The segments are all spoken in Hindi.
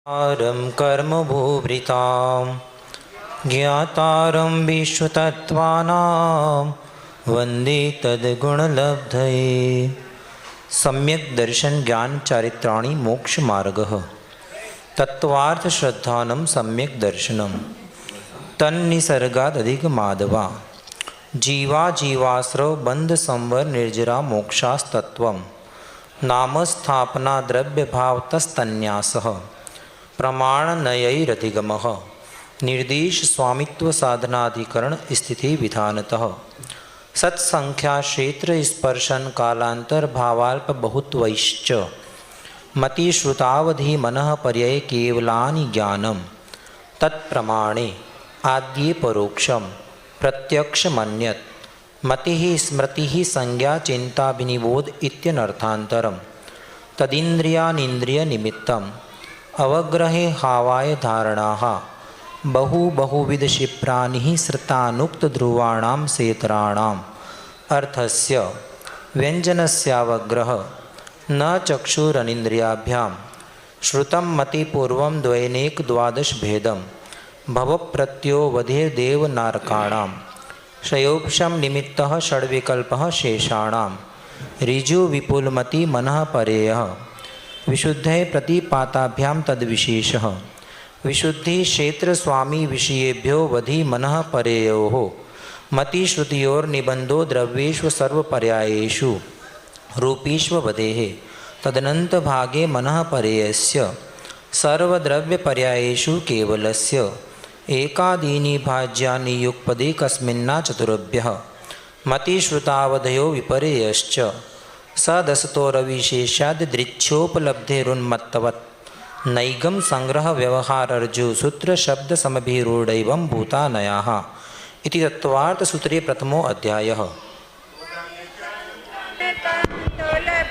आरं कर्मभूभृतां ज्ञातारं विश्वतत्त्वानां वन्दे तद्गुणलब्धये। सम्यक् दर्शन ज्ञान चारित्राणि मोक्षमार्गः। तत्त्वार्थश्रद्धानं सम्यक् दर्शनं तन्निसर्गादधिगमादवा। जीवा जीवाश्रव बंध संवर निर्जरा मोक्षास्तत्वं नामस्थापना द्रव्यभावतस्तन्यासः प्रमाणनयैरधिगमः। निर्देश स्वामित्व साधनाधिकरण स्थिति विधानतः सत्संख्या क्षेत्र स्पर्शन कालांतर भावाल्प बहुत्वैश्च मति श्रुतावधि मनः पर्यय केवलानि ज्ञानं तत्प्रमाणे आद्ये परोक्षं प्रत्यक्षमन्यत् मतिः स्मृतिः संज्ञा चिंताभिनिबोध इत्यनर्थान्तरं तदिन्द्रियानिन्द्रियनिमित्तम् अवग्रहे हावाय धारणाः बहुविध क्षिप्राणि श्रुतानुक्त ध्रुवाणां सेतराणाम् अर्थस्य व्यञ्जनस्यावग्रह न चक्षुरनिन्द्रियाभ्यां श्रुतं मतिपूर्वं द्वैनेक द्वादश भेदं भवप्रत्यो वधेर्देवनारकाणां शयोपशम निमित्तः षड्विकल्पः शेषाणां ऋजु विपुलमति मनः परेयः विशुद्धे प्रतिपाताभ्यां तद्विशेषः विशुद्धि क्षेत्र स्वामी विषयेभ्यो वधि मनः परेयोः मति श्रुतियोर्निबंधो द्रव्येषु सर्वपर्यायेषु रूपीष्व वधेः तदनंत भागे मनः परेयस्य सर्वद्रव्यपर्यायेषु केवलस्य एकादीनि भाज्यानि युगपदे कस्मिन्ना चतुर्भ्यः मति श्रुतावधयो विपर्ययश्च सदसतो रविशेषाद्दृच्छोपलब्धेरुन्मत्तवत् नैगम संग्रह व्यवहारर्जु सूत्र शब्द समभिरूढैवं भूतानयाः इति तत्त्वार्थ सूत्रे प्रथमो अध्यायः।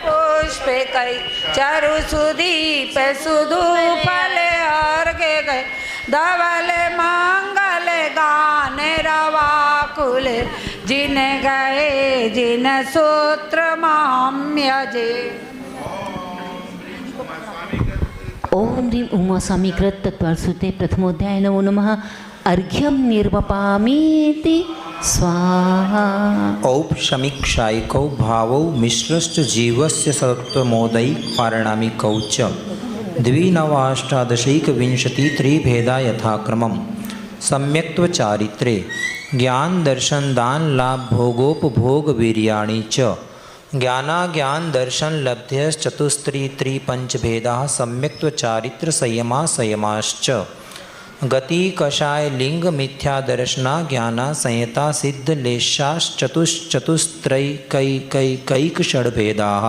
पुष्पे कई चारु सुदीप सुधूफल अर्घे गए धवल मंगल गाने रवाकुल जिन गए जिन सूत्र माम्यजे। ओम ह्रीं उमा स्वामी कृत तत्त्वार्थसूत्रे प्रथमोध्याय। नमो नमः। अर्घ्यं निर्वपामीति स्वाहा। औपशमिक्षायिकौ भावौ मिश्रश्च जीवस्य सत्त्वमोदैः पारिणामिकौ च द्विनवाष्टादशैकविंशतित्रिभेदा यथाक्रमं सम्यक्त्वचारित्रे ज्ञान दर्शन दान लाभ भोगोपभोग वीर्याणि च ज्ञानाज्ञान दर्शन लब्ध्यश्चतुस्त्रिपंचभेदाः सम्यक्त्वचारित्र संयमा संयमाश्च गति कषाय लिंग मिथ्या दर्शना ज्ञाना संयता सिद्ध लेशाश्चतुश्चतुस्त्रैकैक षड्भेदाः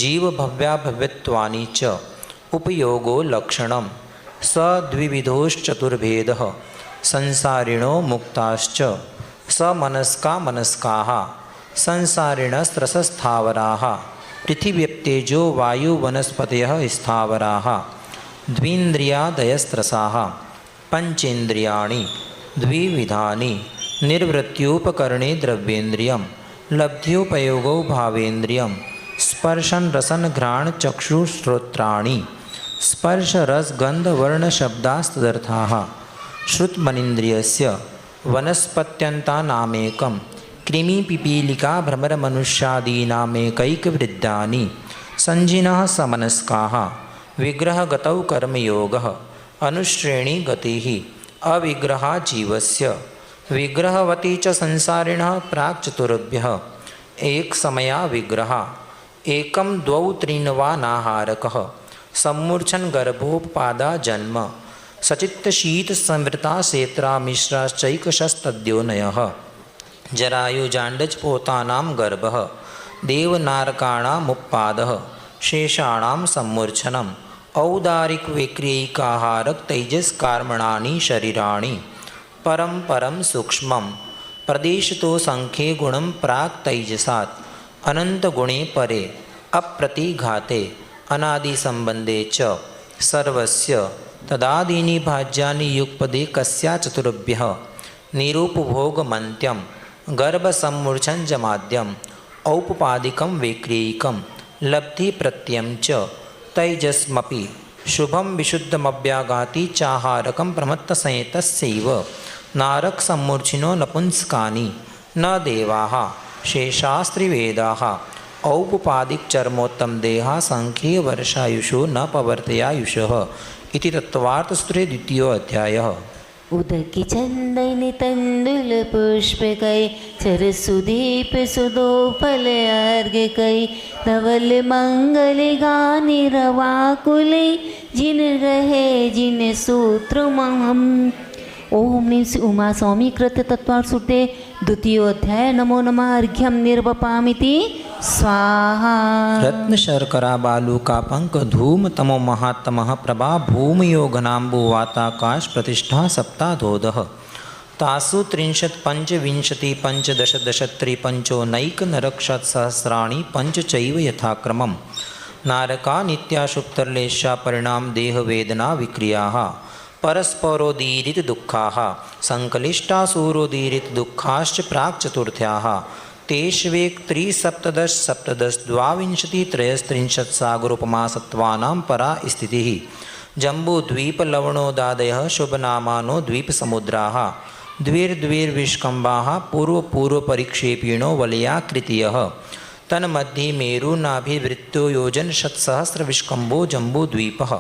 जीव भव्याभव्यत्वानि च उपयोगो लक्षणं स द्विविधोश्चतुर्भेदः संसारिणो मुक्ताश्च समनस्का मनस्काः संसारिणस्त्रसस्थावराः पृथिव्यप्तेजो वायु वनस्पतयः स्थावराः द्विन्द्रियादयस्त्रसाः पंचेन्द्रियाणि द्विविधानि निर्वृत्योपकरणे द्रव्येन्द्रियं लब्ध्योपयोगो भावेन्द्रियं स्पर्शन रसन घ्राण चक्षुश्रोत्राणि स्पर्श रस गंध वर्ण शब्दास्तदर्थाः श्रुतमनीन्द्रियस्य वनस्पत्यन्तानामेकं कृमिपिपीलिका भ्रमरमनुष्यादीनामेकैकवृद्धानि संजिनः समनस्काः विग्रहगतौ कर्मयोगः अनुश्रेणी गतिः अविग्रहा जीवस्य विग्रहवती च संसारिणः प्राक्चतुर्भ्यः एक समया विग्रहा एकं द्वौ त्रीन् वा नाहारकः सम्मूर्छन गर्भोपपादा जन्म सचित्त शीत संवृता सेत्रा मिश्राश्चैकशस्तद्योनयः जरायुजाण्डज पोतानां गर्भः देवनारकाणामुत्पादः शेषाणां सम्मूर्छनम् औदारिक विक्रियैकाहारक तैजस्कर्मणानि शरीराणि परं परं सूक्ष्मं प्रदेशतो संख्ये गुणं प्राक् तैजसात् अनन्तगुणे परे अप्रतिघाते अनादिसम्बन्धे च सर्वस्य तदादीनि भाज्यानि युगपदे कस्या चतुर्भ्यः निरूपभोगमन्त्यं गर्भसम्मूर्छनजमाद्यम् औपपादिकं विक्रियैकं लब्धि प्रत्ययं च तैजस्मपि शुभं विशुद्धमव्यागाति चाहारकं प्रमत्तसंयतस्यैव नारक सम्मूर्छिनो नपुंसकानि न देवाः शेषास्त्रिवेदाः औपपादिकचर्मोत्तम देहा संख्ये वर्षायुषो न पवर्तयायुषः इति तत्त्वार्थसूत्रे द्वितीयो अध्यायः। उदकी चंदन तंदुल पुष्प कई सरसुदीप सुदो फल अर्घ कई धवल मंगल गानि रवाकुले जिन रहे जिन सूत्र महम। ओम नीम श्री उमा स्वामी कृत तत्वार्थसूत्रे द्वितीयो अध्याय। नमो नमः अर्घ्यम निर्वपामिति स्वाहा। रत्नशर्करा बालूका पंक धूम तमो महात्मः प्रभा भूमयोगनाम्बु वाताकाश प्रतिष्ठा सप्ताधोदः तासु 30 पंचविंशति पंचदश दशत्रिपंचो नैक नरक्षत्सहस्राणि पंच चैव यथाक्रमं नारका नित्याशुप्तर्लेशा परिणाम देहवेदना विक्रियाः परस्परोदीरित दुःखाः संकलिष्टासुरोदीरित दुःखाश्च प्राक् चतुर्थ्याः तेष्वेक 3 सप्तदश द्वाविंशति 33 सागरोपमा सत्त्वानां परा स्थितिः जम्बूद्वीपलवणोदादयः शुभनामानो द्वीपसमुद्राः द्विर्विष्कम्बाः पूर्वपरिक्षेपिणो वलयाकृतयः तन्मध्ये मेरुनाभिवृत्तो योजनशतसहस्रविष्कम्भो जम्बूद्वीपः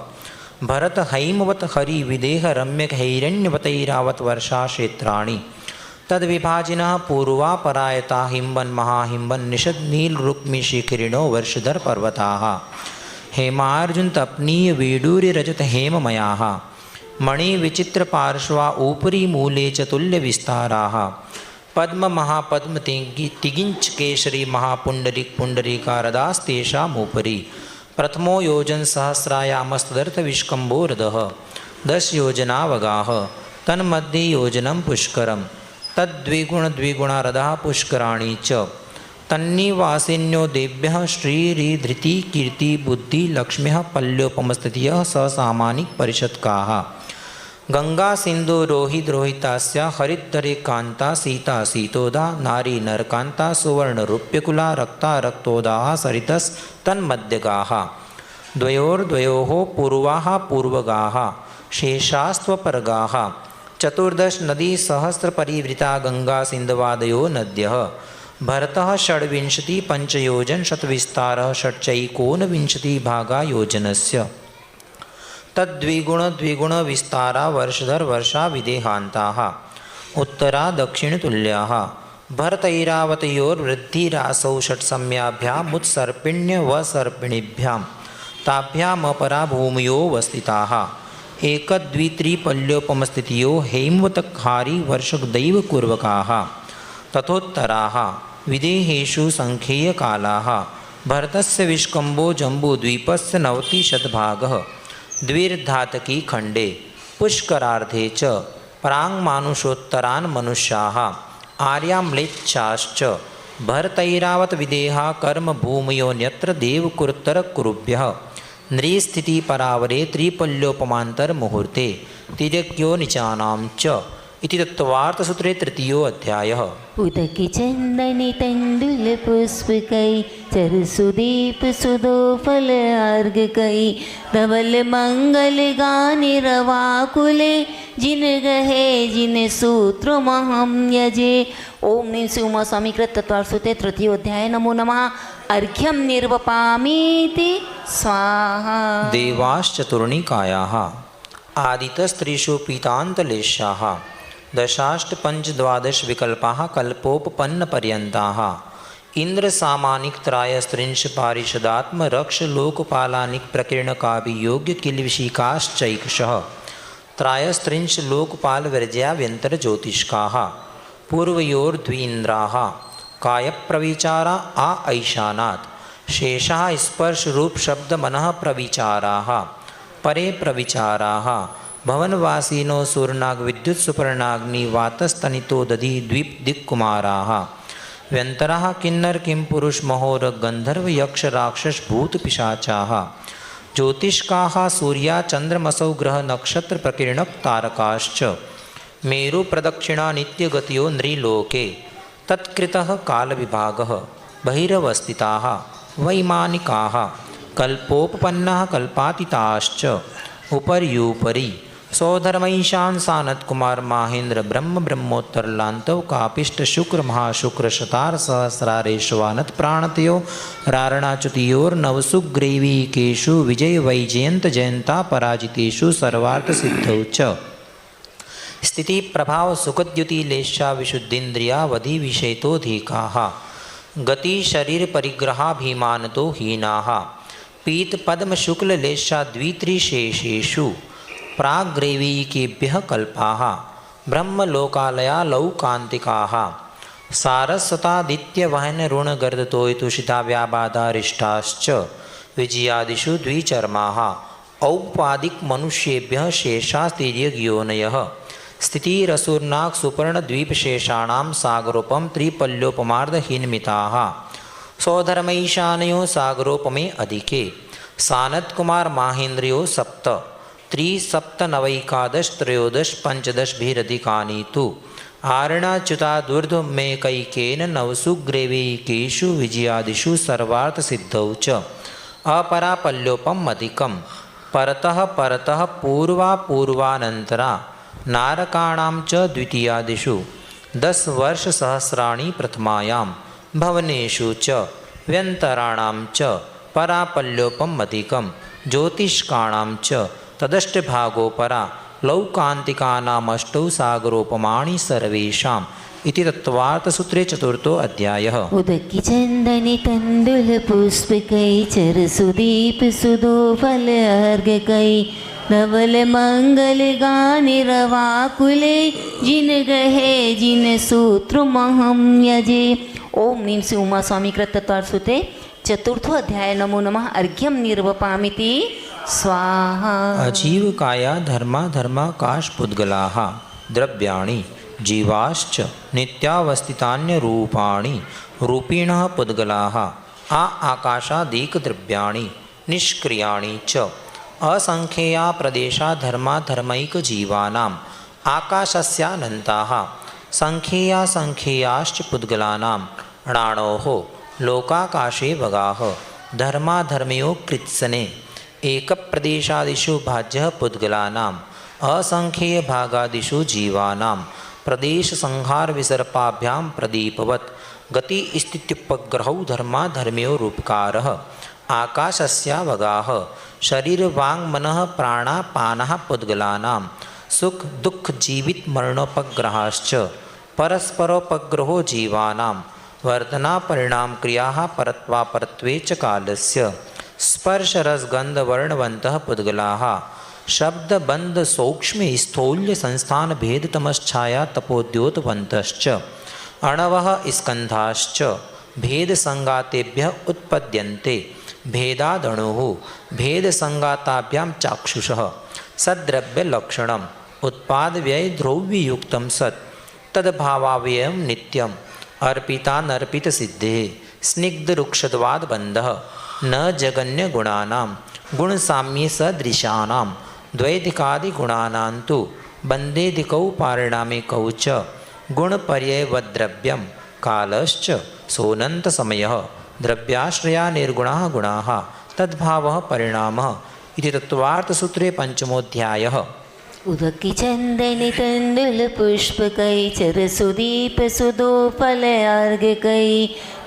भरत हैमवत हरि विदेह रम्यक हैरण्यवतैरावत वर्षाक्षेत्राणि तद्विभाजिनः पूर्वा परायता हिम्बन महाहिम्बन निषद नील रुक्मिशिखिरिणो वर्षधर पर्वताः हेमार्जुन तपनीय वेडूर्य रजत हेममयाः मणि विचित्र पार्श्वा ऊपरी मूले च तुल्य विस्ताराः पद्म महापद्म तिगिंच केशरी महापुंडरीक पुंडरीकारदास्तेषामुपरि प्रथमो योजन सहस्रायामस्तदर्थ विष्कम्भोरदः 10 योजनावगाः तन्मध्ये योजनं पुष्करं तद्द्विगुणरदः पुष्कराणि च तन्निवासिन्यो देव्यः श्रीधृति कीर्ति बुद्धि लक्ष्म्यः पल्योपमस्थितयः ससामानिक परिषत्काः गंगा सिंधु रोहित रोहितास्य हरिद्धरे कांता सीता सीतोदा नारी नरकांता सुवर्ण रूप्यकुला रक्ता रक्तोदाः सरितस् तन्मध्यगाः द्वयोर्द्वयोः पूर्वाः पूर्वगाः शेषास्त्वपरगाः 14 नदी सहस्र परिवृता गंगा सिंधवादयो नद्यः भरतः 26 पंचयोजन शतविस्तारः षट्चैकोनविंशति भागा योजनस्य तद्द्विगुण विस्तारा वर्षधर वर्षा विदेहान्ताः उत्तरा दक्षिणतुल्याः भरतैरावतयोर्वृद्धिरासौ षट्सम्याभ्यामुत्सर्पिण्य वसर्पिणीभ्यां ताभ्यामपरा भूमयो वस्थिताः एकदद्वित्रिपल्योपमस्थितियो हेमवतखारी वर्षदैवपूर्वकाः तथोत्तराः विदेहेषु संख्येयकालाः भरतस्य विष्कम्भो जम्बूद्वीपस्य 90% द्विर्धातकी खंडे पुष्करार्धे च पराङ्मानुषोत्तरान् मनुष्याः आर्याम्लेच्छाश्च भरतैरावत विदेहा कर्म भूमयोन्यत्र देवकुरुत्तरकुरुभ्यः नृस्थिति परावरे त्रिपल्योपमांतर मुहूर्ते तिर्यज्ञो निचानां च इति तत्त्वार्थसूत्रे तृतीयो अध्यायः। उदकी चंदनी तंडुल पुष्प कई सरसुदीप सुदो फल अर्घ कई धवल मंगल गानि रवाकुले जिन गहे जिन सूत्र महम यजे। ओम नीम श्री उमा स्वामी कृत तत्वार्थसूत्रे तृतीयो अध्याय। नमो नमः अर्घ्यम निर्वपामीति स्वाहा। देवाश्चतुर्णिकायाः आदितस्त्रिषु पीतान्तलेशाः 10 पंच 12 विकल्पाः कल्पोपपन्नपर्यन्ताः इन्द्रसामानिकत्रायस्त्रिंश पारिषदात्मरक्षलोकपालानिक प्रकीर्णकाभियोग्यकिल्विषिकाश्चैकशः त्रायस्त्रिंश लोकपालवर्ज्याव्यन्तरज्योतिष्काः पूर्वयोर्द्वीन्द्राः कायप्रविचारा ऐशानात् शेषः स्पर्शरूपशब्दमनः प्रविचाराः परे प्रविचाराः भवनवासिनो सूर्नाग विद्युत सुपर्णाग्नि वातस्तनितो दधि द्वीप दिक्कुमाराः व्यन्तराः किन्नर किं पुरुष महोर गंधर्व यक्ष राक्षस भूत पिशाचाः ज्योतिष्काः सूर्या चंद्रमसौ ग्रह नक्षत्र प्रकीर्णक तारकाश्च मेरु प्रदक्षिणा नित्यगतियो नृलोके तत्कृतः कालविभागः बहिरवस्थिताः वैमानिकाः कल्पोपपन्नाः कल्पातीताश्च उपर्युपरि सौधर्मैशान सानत कुमार माहेंद्र ब्रह्म ब्रह्मोत्तर लांतव कापिष्ट शुक्र महाशुक्र शतार सहस्रारेश्वानत प्राणतयो रारणाच्युतियोर नवसुग्रीवी केशु विजय वैजयंत जयंता पराजितेषु सर्वार्थ सिद्धौ च स्थिति प्रभाव सुखद्युति लेशा विशुद्धीन्द्रियावधि विषयतोधिकाः गति शरीर परिग्रहाभिमानतो हीनाः पीत पद्म शुक्ल लेशा द्वित्रिशेषेषु प्राग्रैवीकेभ्यः कल्पाः ब्रह्मलोकालया लौकान्तिकाः सारस्वतादित्यवहन ऋणगर्दतोयतुषिता व्याबाधारिष्टाश्च विजयादिषु द्विचर्माः औपादिक मनुष्येभ्यः शेषास्तिर्यग्योनयः स्थितिरसुर्नाक् सुपर्णद्वीपशेषाणां सागरोपम त्रिपल्योपमार्धहीनमिताः सौधर्मैशानयो सागरोपमे अधिके सानत्कुमार माहेन्द्रियो सप्त त्रिसप्तनवैकादश त्रयोदश पंचदशभिरधिकानि तु आरणाच्युतादूर्ध्वमेकैकेन नवसुग्रीवैकेषु विजयादिषु सर्वार्थसिद्धौ च अपरापल्योपम अधिकं परतः परतः पूर्वापूर्वानन्तरा नारकाणां च द्वितीयादिषु 10 वर्षसहस्राणि प्रथमायां भवनेषु च व्यन्तराणां च परापल्योपम अधिकं ज्योतिष्काणां च तदष्टभागोपरा लौकान्तिकानामष्टौ सागरोपमाणि सर्वेषाम् इति तत्त्वार्थसूत्रे चतुर्थो अध्यायः। उदकी चंदनी तंदुल पुष्प कई चर सुदीप सुदो फल अर्घ कई धवल मंगल गान रवाकुले जिन ग्रहे जिन सूत्र महम यजे। ओम नीम श्री उमा स्वामी कृतत्वार्थसूत्रे चतुर्थो अध्याय। नमो नमः। अर्घ्यम निर्वपामिति स्वाहा। अजीवकाया धर्माधर्माकाशपुद्गलाः द्रव्याणि जीवाश्च नित्यावस्थितान्यरूपाणि रूपिणः पुद्गलाः आकाशादीकद्रव्याणि निष्क्रियाणि च असंख्येया प्रदेशा धर्माधर्मैकजीवानाम् आकाशस्यानन्ताः संख्येया संख्येयाश्च पुद्गलानां णाणोः लोकाकाशे भगाः धर्माधर्मयो कृत्सने एकप्रदेशादिषु भाज्यः पुद्गलानाम् असंख्येयभागादिषु जीवानां प्रदेशसंहारविसर्पाभ्यां प्रदीपवत् गतिस्थित्युपग्रहौ धर्माधर्मयो रूपकारः आकाशस्यावगाः शरीरवाङ्मनः प्राणापानः पुद्गलानां सुखदुःखजीवितमरणोपग्रहाश्च परस्परोपग्रहो जीवानां वर्तनापरिणामक्रियाः परत्वापरत्वे च कालस्य स्पर्शरसगन्धवर्णवन्तः पुद्गलाः शब्दबन्धसौक्ष्म्यस्थौल्यसंस्थानभेदतमश्छाया तपोद्योतवन्तश्च अणवः स्कन्धाश्च भेदसङ्गातेभ्यः उत्पद्यन्ते भेदादणुः भेदसङ्गाताभ्यां चाक्षुषः सद्द्रव्यलक्षणम् उत्पादव्ययद्रव्ययुक्तं सत् तद्भावाव्ययं नित्यम् अर्पितानर्पितसिद्धेः स्निग्धरुक्षत्वाद्बन्धः न जगन्यगुणानां गुणसाम्यसदृशानां द्वैधिकादिगुणानां तु बन्धेधिकौ पारिणामिकौ च गुणपर्ययवद्द्रव्यं कालश्च सोऽनन्तसमयः द्रव्याश्रया निर्गुणाः गुणाः तद्भावः परिणामः इति तत्त्वार्थसूत्रे पंचमोऽध्यायः। उदकी चंदनी तंदुल पुष्प कई चर सुदीप सुदो फल अर्घ कई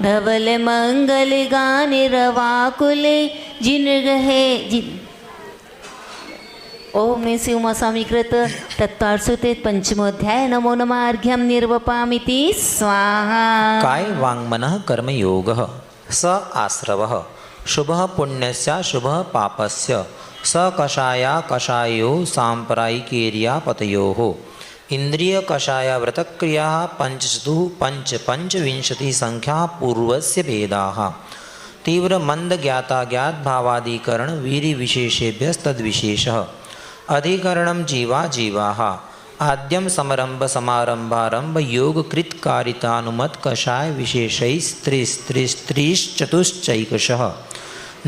धवल मंगल गान रवाकुले जिन गहे जिन। ओम श्री उमा स्वामी कृत तत्त्वार्थसूत्रे पंचमोऽध्याय। नमो नमः। अर्घ्यम निर्वपामिति स्वाहा। काय वाङ्मनः कर्मयोगः स आश्रवः शुभः पुण्यस्य शुभः पापस्य स कषाया कषायो साम्प्रदायिकेर्यापतयोः इन्द्रियकषायव्रतक्रियाः पंचविंशतिसङ्ख्याः पूर्वस्य भेदाः तीव्रमन्दज्ञाताज्ञातभावादिकरणवीरिविशेषेभ्यस्तद्विशेषः अधिकरणं जीवाः आद्यं समारंभ योगकृत्कारितानुमत्कषायविशेषैस्त्रिश्चतुश्चैकशः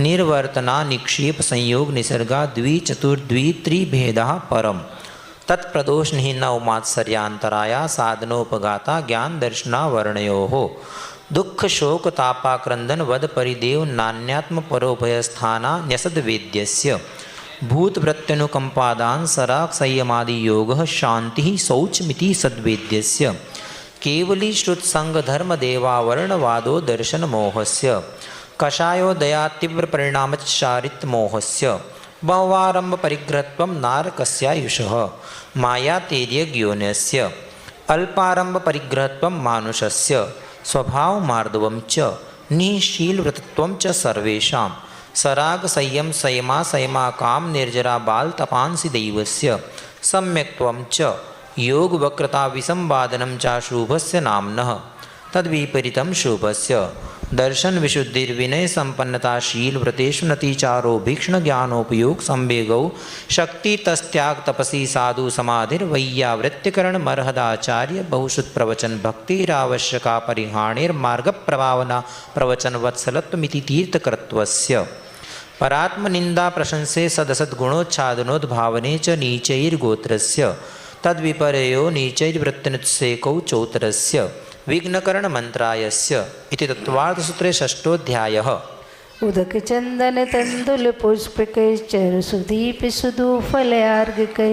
निर्वर्तना निक्षेप संयोग निसर्गा द्विचतुर्द्वित्रिभेदः परम तत्प्रदोषनिहीन उमात्सर्यान्तराया साधनोपगाता ज्ञान दर्शनावर्णयोः दुःख शोक तापाक्रंदन वद परिदेव नान्यात्म परोभयस्थाना न्यसद्वेद्यस्य भूतवृत्त्यनुकंपादान सराग संयमादि योगः शांति शौचमिति सद्वेद्यस्य केवली श्रुतसंग धर्म देवावर्णवादो दर्शन मोहस्य कषायो दया तीव्र परिणामचारित मोहस्य बहुवारंभ परिग्रहत्वं नारकस्यायुषः माया तेर्यज्ञोन्यस्य अल्पारंभ परिग्रहत्वं मानुषस्य स्वभाव मार्दवं च निःशीलव्रतत्वं च सर्वेषां सराग संयम संयमा संयमा काम निर्जरा बाल तपांसि दैवस्य सम्यक्त्वं च योग वक्रता विसंवादनं च शुभस्य नाम्नः तद्विपरीतं शुभस्य दर्शन विशुद्धिर्विनय संपन्नता शील व्रतेषु नतिचारो भीक्षण ज्ञानोपयोग संवेगौ शक्ति तस्त्याग तपसी साधु समाधिर्वैयावृत्तिकरण मर्हदाचार्य बहुश्रुत प्रवचन भक्तिरावश्यका परिहाणेर्मार्ग प्रभावना प्रवचन वत्सलत्वमिति तीर्थकर्तृत्वस्य परात्मनिंदा प्रशंसे सदसद्गुणोच्छादनोद्भावने च नीचैर्गोत्रस्य तद्विपर्ययो नीचैर्वृत्तिनुत्सेकौ चौतरस्य विघ्नकरण मंत्रायस्य इति तत्त्वार्थसूत्रे षष्ठोऽध्यायः। उदक चंदन तंदुल पुष्प के चर सुदीप सुदूफल अर्घ के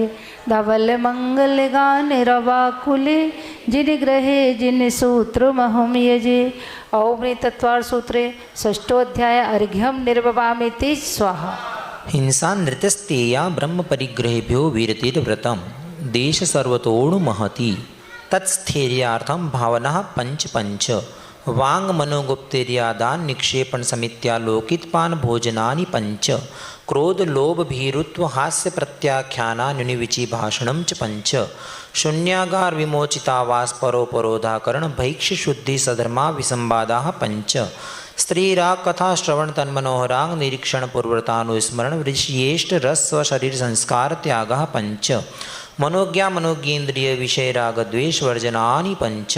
धवल मंगल गान रवाकुले जिन ग्रहे जिन सूत्र महम यजे। औमृ तत्वार्थ सूत्रे षष्ठोऽध्याय अर्घ्यम निर्ववामिति स्वाहा। हिंसा नृत्यस्तेया ब्रह्म परिग्रहेभ्यो वीरतिर्व्रतं देश सर्वतोणु महति तत्स्थैर्यार्थं भावना पंच पंच वांग मनोगुप्तेर्यादान निक्षेपण समित्यालोकितपान भोजनानि पंच क्रोध लोभ भीरुत्व हास्य प्रत्याख्याना नुनिविचि भाषणं च पंच शून्यागार विमोचितावास परोपरोधाकरण भैक्ष शुद्धि सधर्मा विसंवादाः पंच स्त्रीराग कथा श्रवण तन्मनोहरांग निरीक्षण पूर्वतानुस्मरण ऋषियेष्ट रस स्वशरीर संस्कार त्यागः पंच मनोज्ञा मनोज्ञेन्द्रिय विषय राग द्वेष वर्जनानि पंच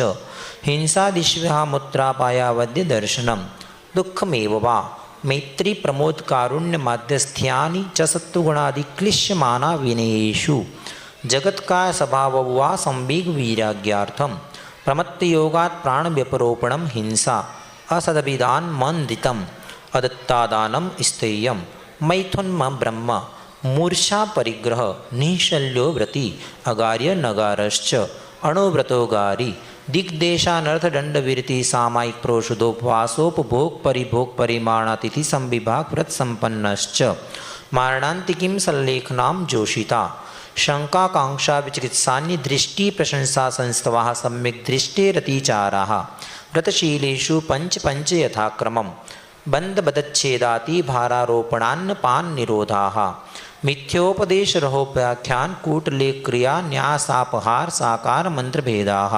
हिंसादिश्व्यः मुत्रापायावद्य दर्शनम दुःखमेव वा मैत्री प्रमोद कारुण्य माध्यस्थ्यानि च सत्वगुणादि क्लिश्यमाना विनयेषु जगत्काय स्वभाव वा संवेग वैराग्यार्थम प्रमत्तयोगात् प्राण व्यपरोपणम हिंसा असदभिदान मंदितम अदत्तादानम स्थेयम मैथुन्म ब्रह्म मूर्छा परिग्रह निःशल्यो व्रति अगार्य नगारश्च अणुव्रतोगारी दिग्देशानर्थदंडविरति सामायिक प्रोषुदोपवासोपभोग परिभोग परिमाणातिथि संविभाग व्रत संपन्नश्च मारणांतिकीं सल्लेखनां जोषिता शंकाकांक्षा विचिकित्सान्य दृष्टि प्रशंसा संस्तवाः सम्यक् दृष्टेरतिचाराः व्रतशीलेषु पंच पंच यथाक्रमम् बंधबदच्छेदाति भारारोपणान्न पान निरोधाः मिथ्योपदेश रहोपाख्यान कूटलेख क्रिया न्यासापहार साकार मंत्र भेदाः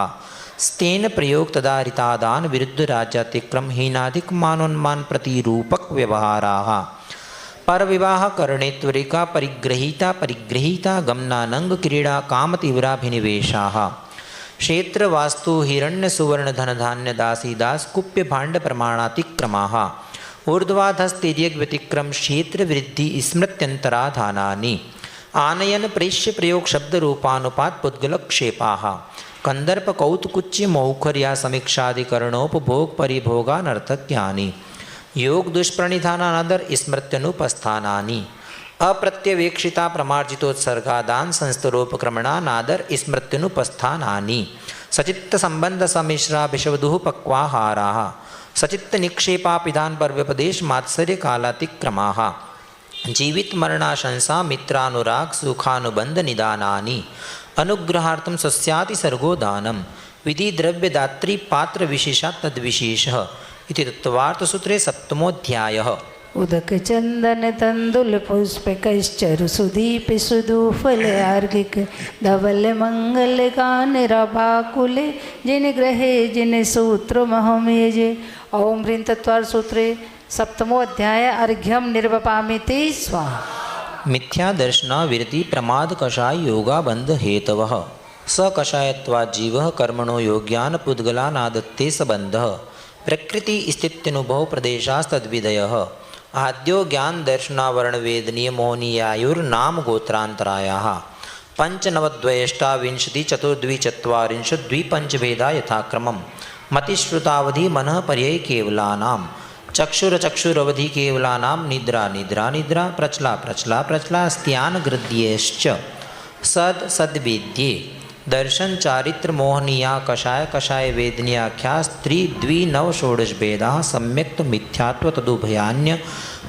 स्तेन प्रयोग तदारितादान विरुद्ध राज्यातिक्रम हीनाधिक मानोन्मान प्रतिरूपक व्यवहाराः पर विवाह करणे त्वरिका परिग्रहीता गमनानंग क्रीड़ा कामतीव्राभिनिवेशाः क्षेत्र वास्तु हिरण्य सुवर्ण धन धान्य दासी दास कुप्य भाण्ड प्रमाणातिक्रमाः ऊर्ध्वाधस्तिर्यग व्यतिक्रम क्षेत्र वृद्धि स्मृत्यंतराधानानि आनयन प्रेष्य प्रयोग शब्द रूपानुपात पुद्गलक्षेपाः कंदर्प कौतुकुच्य मौखर्या समीक्षादिकरणोपभोग परिभोगानर्थक्यानि योग दुष्प्रणिधानादर स्मृत्यनुपस्थानानि अप्रत्यवेक्षिता प्रमार्जितोत्सर्गादान संस्तरोपक्रमणानादर स्मृत्यनुपस्थानानि सचित्त संबंध समिश्रा विषवधुः पक्वाहाराः सचित्त निक्षेपापिधान पर व्यपदेश मात्सर्य कालातिक्रमाः जीवित मरणाशंसा मित्रानुराग सुखानुबंध निदानानि अनुग्रहार्थं सस्याति सर्गो दानं विधि द्रव्य दात्री पात्र विशेषा तद्विशेषः इति तत्त्वार्थसूत्रे सप्तमोऽध्यायः। उदक चंदन तंदुल पुष्प कैश्चरु सुदीप सुदूफल अर्घिक धवल मंगल गान रभाकुले जिन ग्रहे जिन सूत्र महमेजे। ओम ह्रीं तत्वार्थ सूत्रे सप्तमोऽध्याय अर्घ्यम निर्वपामिति स्वाहा। मिथ्या दर्शना विरति प्रमाद कषाय योगा बंध हेतवः स कषायत्वात् जीवः कर्मणो योग्यान पुद्गलानादत्ते सबंधः प्रकृति स्थित्यनुभव प्रदेशास्तद्विदयः आद्यो ज्ञान दर्शनावर्ण वेदनीय मोहनीयायुर्नाम गोत्रांतरायाः पंचनवद्वयष्टाविंशति चतुर्द्विचत्वारिंशत् द्विपंचभेदा यथाक्रमम् मतिश्रुतावधि मनः पर्यय केवलानां चक्षुरचक्षुरवधि केवलानां निद्रा निद्रा निद्रा प्रचला प्रचला प्रचला स्त्यान गृध्यश्च सद सद्वेद्ये दर्शन चारित्र मोहनीया कषाय कषाय वेदनीयाख्या स्त्री द्वि नव षोडश भेदा सम्यक्त मिथ्यात्व तदुभयान्य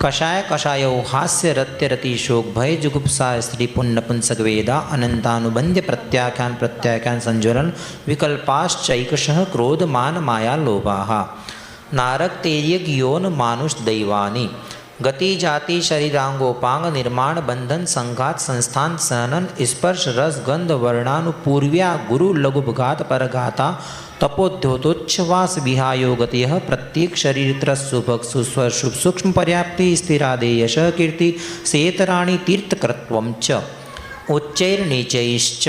कषाय कषायो हास्य रत्य रति शोक भय जुगुप्सा स्त्री पुण्य पुंसक वेदा अनंतानुबंध्य प्रत्याख्यान प्रत्याख्यान संज्वलन विकल्पाश्चैकशः क्रोध मान माया लोभाः नारक तेर्यक योन मानुष दैवानी गति जाति शरीरांगोपांग निर्माण बंधन संघात संस्थान सहनन स्पर्श रस गंध वर्णानुपूर्व्या गुरु लघुभघात परघाता तपोद्योतोच्छवास विहायो गतिः प्रत्येक शरीर सुभग सुस्वर शुभ सूक्ष्म पर्याप्ति स्थिरादेयश कीर्ति सेतराणि तीर्थकृत्वं च उच्चैर्नीचैश्च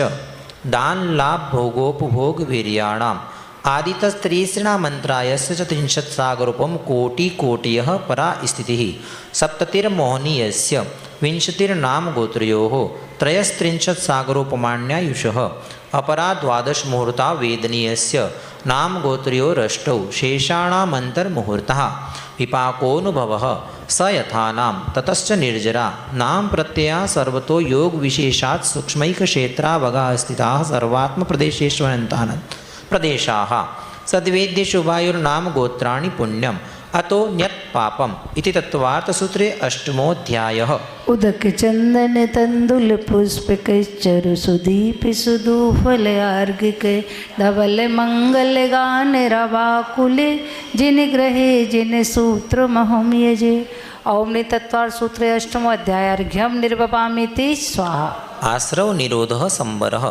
दान लाभ भोगोपभोग वीर्याणाम् आदितस्त्रीसृणा मंत्रायस्य च त्रिंशत्सागरूपं कोटिकोटयः परा स्थितिः सप्ततिर्मोहनीयस्य विंशतिर्नाम गोत्रयोः त्रयस्त्रिंशत्सागरोपमाण्यायुषः अपरा द्वादशमुहूर्ता वेदनीयस्य नाम गोत्रयोरष्टौ शेषाणामन्तर्मुहूर्तः विपाकोऽनुभवः स यथानां ततश्च निर्जरा नाम प्रत्यया सर्वतो योग विशेषात् सूक्ष्मैकक्षेत्रावगाः स्थिताः सर्वात्मप्रदेशेष्वनन्तान् प्रदेशाः सद्वेद्य शुभायुर्नाम गोत्राणि पुण्यम् अतो न्यत् पापम् इति तत्त्वार्थसूत्रे अष्टमोऽध्यायः। उदक चंदन तंदुल पुष्प चरु सुदीप सुदूफल अर्घ धवल मंगल गान रवाकुले जिन ग्रहे जिन सूत्र महम यजे। ओम तत्त्वार्थ सूत्रे अष्टमो अध्याय अर्घ्यम निर्वपामिति स्वाहा। आश्रव निरोधः संवरः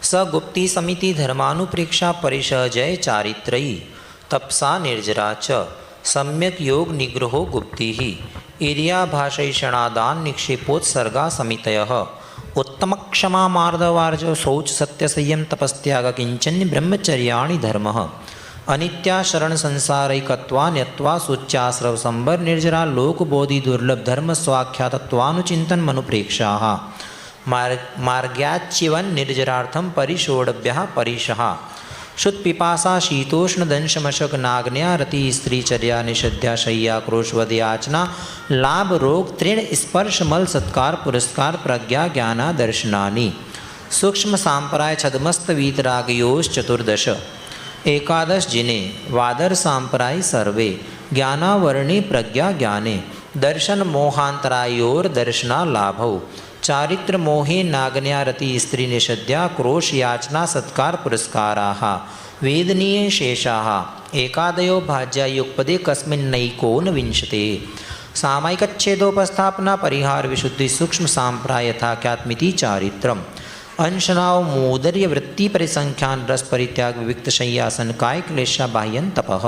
स गुप्ति समिति धर्मानुप्रेक्षा परिसहजय चारित्रयी तपसा निर्जरा च सम्यक योग निग्रहो गुप्ति ईर्या भाषैषणादान निक्षेपोत्सर्गा समितयः उत्तम क्षमा मार्दवार्ज शौच सत्य संयम तपस्त्याग किंचन्य ब्रह्मचर्याणि धर्मः अनित्या शरण संसारैकत्वा न्यत्वा सूच्याश्रव संबर निर्जरा लोकबोधि दुर्लभ धर्म स्वाख्यातत्वानुचिंतन मनुप्रेक्षाः मार्ग्याच्चिवन निर्जरार्थम परिषोडभ्यः परिशः शुद्ध पिपासा शीतोष्ण दंशमशक नाग्न्या रति स्त्रीचर्या निषद्या शय्या क्रोशवद याचना लाभ रोग तृण स्पर्श मल सत्कार पुरस्कार प्रज्ञा ज्ञाना दर्शनानि सूक्ष्म सांप्राय छदमस्त वीतरागयोश्चतुर्दश एकादश जिने वादर सांप्राय सर्वे ज्ञानावर्णे प्रज्ञा ज्ञाने दर्शन मोहांतरायोर दर्शना लाभौ चारित्र मोहे नागन्या रति स्त्री निषद्या क्रोश याचना सत्कार पुरस्काराः वेदनीय शेषाः एकादयो भाज्या युगपदे कस्मिन्नैकोन विंशते सामायिकच्छेदोपस्थापना परिहार विशुद्धि सूक्ष्म सांप्राय यथाख्यात्मिति चारित्रम् अंशनाव मोदर्य वृत्ति परिसंख्यान रस परित्याग विविक्त शय्यासन काय क्लेशा बाह्यन तपः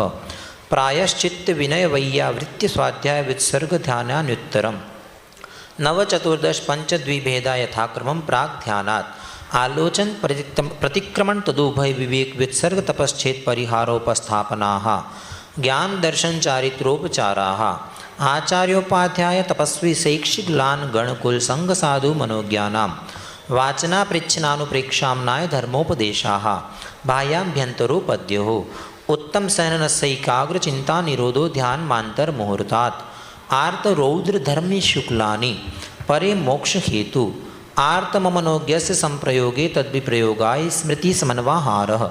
प्रायश्चित्त विनय वैया वृत्ति स्वाध्याय वित्सर्ग ध्यानान्युत्तरम् नवचतुर्दश पंचद्विभेदा यथाक्रमं प्राग ध्यानात् आलोचन प्रतिक्रमण तदुभय विवेक वित्सर्ग तपश्चेत परिहारोपस्थापनाः ज्ञान दर्शन चारित्रोपचाराः आचार्योपाध्याय तपस्वी शैक्षिक लान गणकुल संघ साधु मनोज्ञानां वाचना पृच्छनानुप्रेक्षाम्नाय धर्मोपदेशाः बाह्याभ्यन्तरोपद्योः उत्तम सैननस्यैकाग्र चिंता निरोधो ध्यान मांतर मुहूर्तात् आर्त रौद्र धर्मी शुक्लानि परे मोक्ष हेतु आर्तमनोज्ञस्य संप्रयोगे तद्विप्रयोगाय स्मृति समन्वाहारः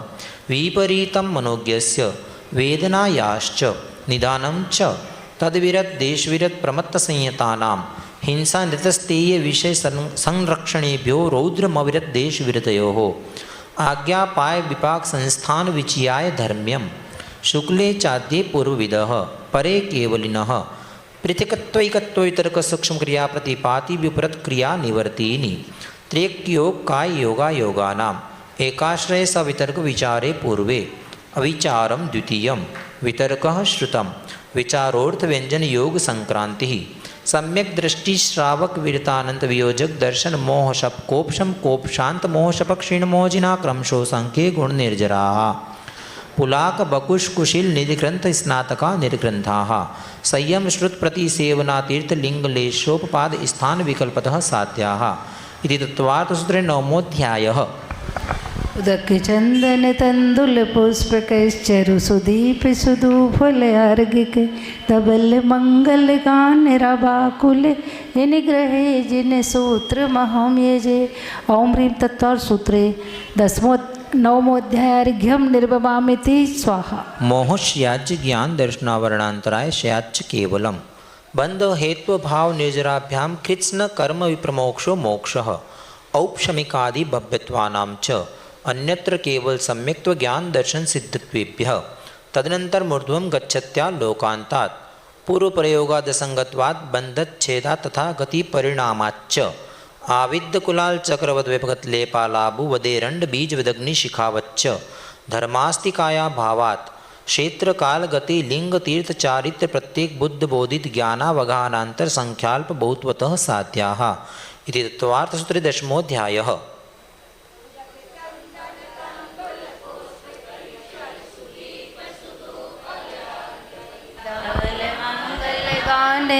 विपरीतं मनोज्ञस्य वेदनायाश्च निदानं च तद्विरत देशविरत प्रमत्त संयतानां हिंसा नृतस्तेय विषय संरक्षणेभ्यो रौद्रमविरत देशविरतयोः आज्ञापाय विपाक संस्थान विचियाय धर्म्यं शुक्ले चाद्ये पूर्वविदः परे केवलिनः पृथकत्वैकत्वैतर्क सूक्ष्म क्रिया प्रतिपाति विपरीत क्रिया निवर्तीनि त्र्यक्योग काय योगा योगानाम् एकाश्रय स वितर्क विचारे पूर्वे अविचारम द्वितीयं वितर्कः श्रुतं विचारोर्थ व्यंजन योग संक्रांति सम्यक दृष्टि श्रावक वीरतानंत वियोजक दर्शन मोह शप कोपशम कोप शांत मोह शपक क्षीण मोहजिना क्रमशो संख्ये गुण निर्जरा पुलाक बकुश कुशिल निधिग्रंथ स्नातका निर्ग्रंथाः संयम श्रुत प्रति सेवना तीर्थ लिंग लेशोपपाद स्थान विकल्पतः साध्याः इति तत्त्वार्थसूत्रे नवमोऽध्यायः। उदक चंदन तंदुल पुष्प कैश्चरु सुदीप सुधूफल अर्घिक धवल मंगल गान रवाकुल जिन ग्रहे जिन सूत्र महम यजे। ओम ह्रीं तत्वार सूत्रे 9मोऽध्याय अर्घ्यम निर्वमामिति स्वाहा। मोहस्याज्य ज्ञान दर्शनावरणांतराय स्याच्च केवलम बंध हेत्व भाव निर्जराभ्याम कृत्स्न कर्म विप्रमोक्षो मोक्षः औपशमिकादि भव्यत्वानां च अन्यत्र केवल सम्यक्त्व ज्ञान दर्शन सिद्धत्वेभ्यः तदनंतर मूर्ध्वं गच्छत्या लोकांतात् पूर्व प्रयोगादसंगत्वात् बंधच्छेदात् तथा गति परिणामाच्च आविद्य कुलाल चक्रवद विभगत लेपालाभु वदेरंड बीज विदग्नि शिखावच्च धर्मास्तिकाया भावात् क्षेत्र काल गति लिंग तीर्थ चारित्र प्रत्येक बुद्ध बोधित ज्ञानावगाहनांतर संख्याल्प बहुत्वतः साध्याः इति तत्वार्थसूत्रे 10मोऽध्यायः।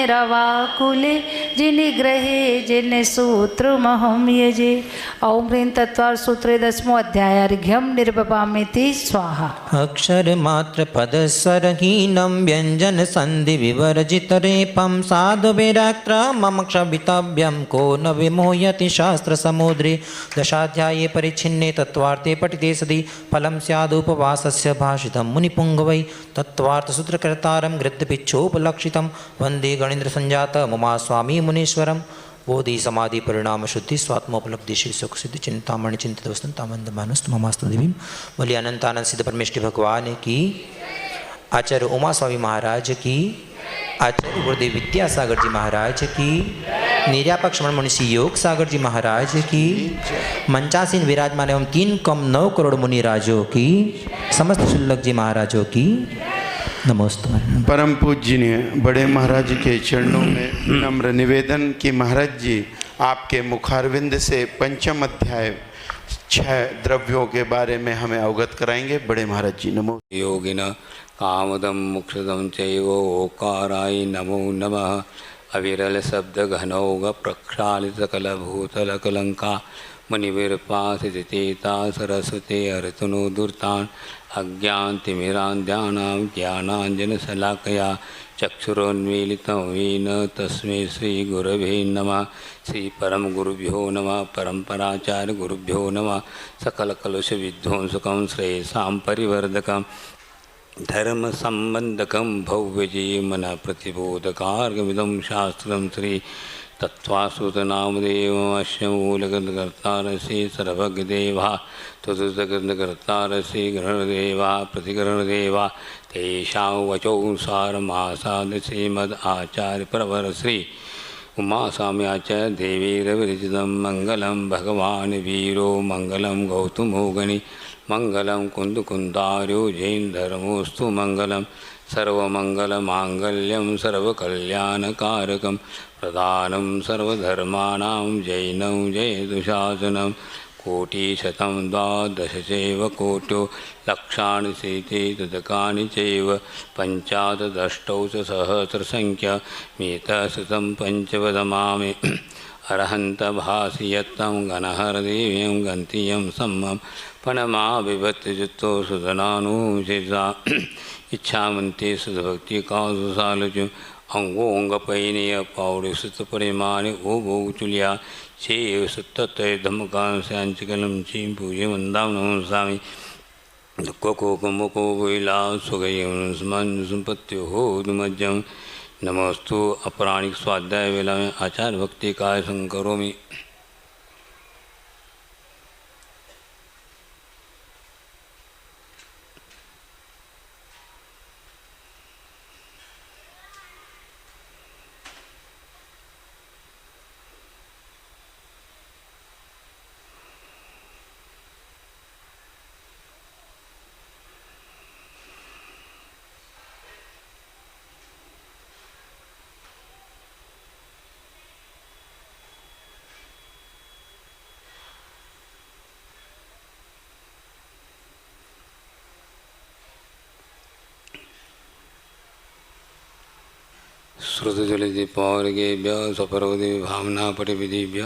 रवाकुले जिन ग्रहे जिन सूत्र महम यजे। ओम ह्रीं तत्वार सूत्रे 10मोऽध्याय अर्घ्यम निर्वपामिति स्वाहा। अक्षर मात्र पद सरहीनम व्यंजन संधि विवर्जित रेपम साधु विरक्त मम क्षभितव्यम को न विमोहयति शास्त्र समुद्रे। दशाध्याये परिच्छिन्ने तत्वार्थे पठिते सति फलं स्यादुपवासस्य भाषितं मुनिपुंगवै तत्वार्थसूत्रकर्तारं गृद्धपिच्छोपलक्षितं वंदे गणेन्द्र संजात मुमा स्वामी मुनीश्वरम। बोधि समाधि परिणाम शुद्धि स्वात्मोपलब्धि श्री सुख सिद्धि चिंतामणि चिंतित वस्तु तामंद मानस्त ममास्तु देवी। बोलिए अनंतानंद सिद्ध परमेष्टि भगवान की, आचार्य उमा स्वामी महाराज की, आचार्य गुरुदेव विद्यासागर जी महाराज की, निर्यापक श्रमण मुनि योग सागर जी महाराज की, मंचासीन विराजमान एवं 3,9 करोड़ मुनि राजों की, समस्त शुल्लक जी महाराजों की नमस्ते। परम पूज्यनीय बड़े महाराज के चरणों में नम्र निवेदन कि महाराज जी आपके मुखारविंद से पंचम अध्याय 6 द्रव्यों के बारे में हमें अवगत कराएंगे। बड़े महाराज जी नमो। योगिन कामदम मुक्षदम चैव ओकाराय नमो नमः। अविरल शब्द घनौघ प्रक्षालित कलभूतल कलंका मुनिविरपासिता सरस्वती अर्तनो दुर्तान अज्ञानतिमिरान्ध्यानां ज्ञानाञ्जनशलाकया चक्षुरोन्मीलितं येन तस्मै श्रीगुरवे नमः। श्रीपरमगुरुभ्यो नमः। परम्पराचार्यगुरुभ्यो नमः। सकलकलुषविध्वंसकं श्रेयसां परिवर्धकं धर्मसम्बन्धकं भव्यजीवनप्रतिबोधकार्गमिदं शास्त्रं श्री तत्त्वासुतनामदेवमश्यमूलगर्तारसि सर्वज्ञदेवा तुदुतगर्तारसि ग्रहणदेवा प्रतिग्रहणदेवा तेषां वचोऽनुसारमासाद श्रीमद् आचार्यप्रवर श्री उमास्वामी आचार्य देवी रविरचितं मङ्गलं भगवान् वीरो मङ्गलं गौतमोगणि मङ्गलं कुन्दकुन्दार्यो जैनधर्मोऽस्तु मङ्गलं सर्वमङ्गलमाङ्गल्यं सर्वकल्याणकारकं प्रधानं सर्वधर्माणां जैनं जयदुशासनं कोटिशतं द्वादश चैव कोट्यो लक्षाणि सीते तदकानि चैव पञ्चादष्टौ च सहस्रसङ्ख्या मितशतं पञ्चवदमामि अरहन्तभासि यत्तं गणहरदेवीं गन्तीयं सम्मं पणमा विभक्तियुक्तो सुधनानुशेषा इच्छामन्ते सुधभक्तिकासुसालुचु अंगोंगपैनीय पौड़ी सुत परिमाणे ओ भोगचुलिया चेव सुत्तय धमकांशांचकलम चीम पूजे वंदाम नमस्वामी दुःखको कुमुको विला सुगयं स्मन् संपत्ति हो दुमज्जं नमस्तु। अपराणिक स्वाध्याय वेला में आचार्य भक्ति काय संकरोमि। श्रुतजलदीपौर्गेभ्य सपर्वदे भावना पटविधिभ्य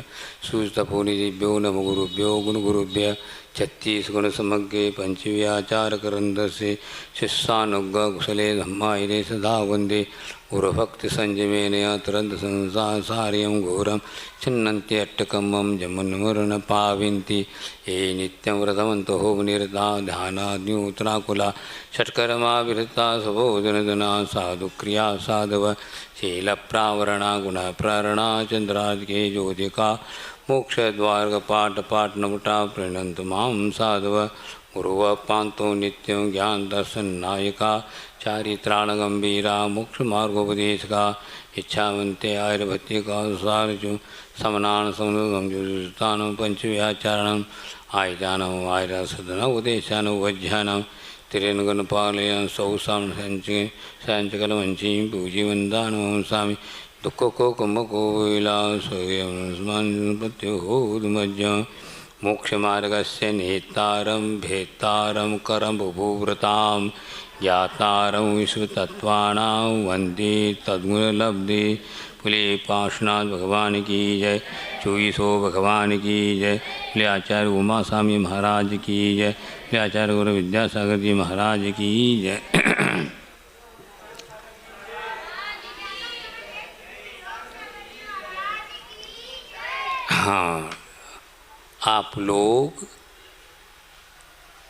सुस्तपूर्णिभ्यो नमो गुरुभ्यो गुणगुरुभ्य छत्तीस गुण समग्रे पंचव्याचार करंदसे शिष्यानुग कुशले धम्मायरे सदा वंदे गुरुभक्ति संयमेन तरद संसारियं घोरं छिन्नन्ति अट्टकम्मं जमुन्मरण पाविन्ति ये नित्यं व्रतवन्तो निरता ध्यानाद्योत्राकुला षट्कर्मा विरता स्वभोजनजना साधुक्रिया साधव शीलप्रावरणा गुणप्रारणा चन्द्रादिके ज्योतिका मोक्षद्वारकपाठ नमुटा प्रणन्तु मां साधव गुरुव पान्तो नित्यं ज्ञान दर्शन नायका चारित्राण गंभीरा मोक्ष मार्गोपदेश का इच्छावंते आयुर्भत्य का सारचु समनान समनुगम पंचव्याचारण आयजानम आयरा सदन उपदेशान वज्ञानम तिरेनगन पालयन सौसाम संचकल वंशी पूजी वंदान स्वामी दुख को कुंभ को विलास प्रत्युहोदमज्ञ मोक्ष मार्गस्य नेतारं भेतारं करं बुभुव्रतां ज्ञातारं विश्वतत्त्वानां वन्दे तद्गुणलब्धे पुले पार्श्वनाथ भगवान की जय, चौबीसो भगवान की जय, पुले आचार्य उमा स्वामी महाराज की जय, पुले आचार्य गुरु विद्यासागर जी महाराज की जय। हाँ, आप लोग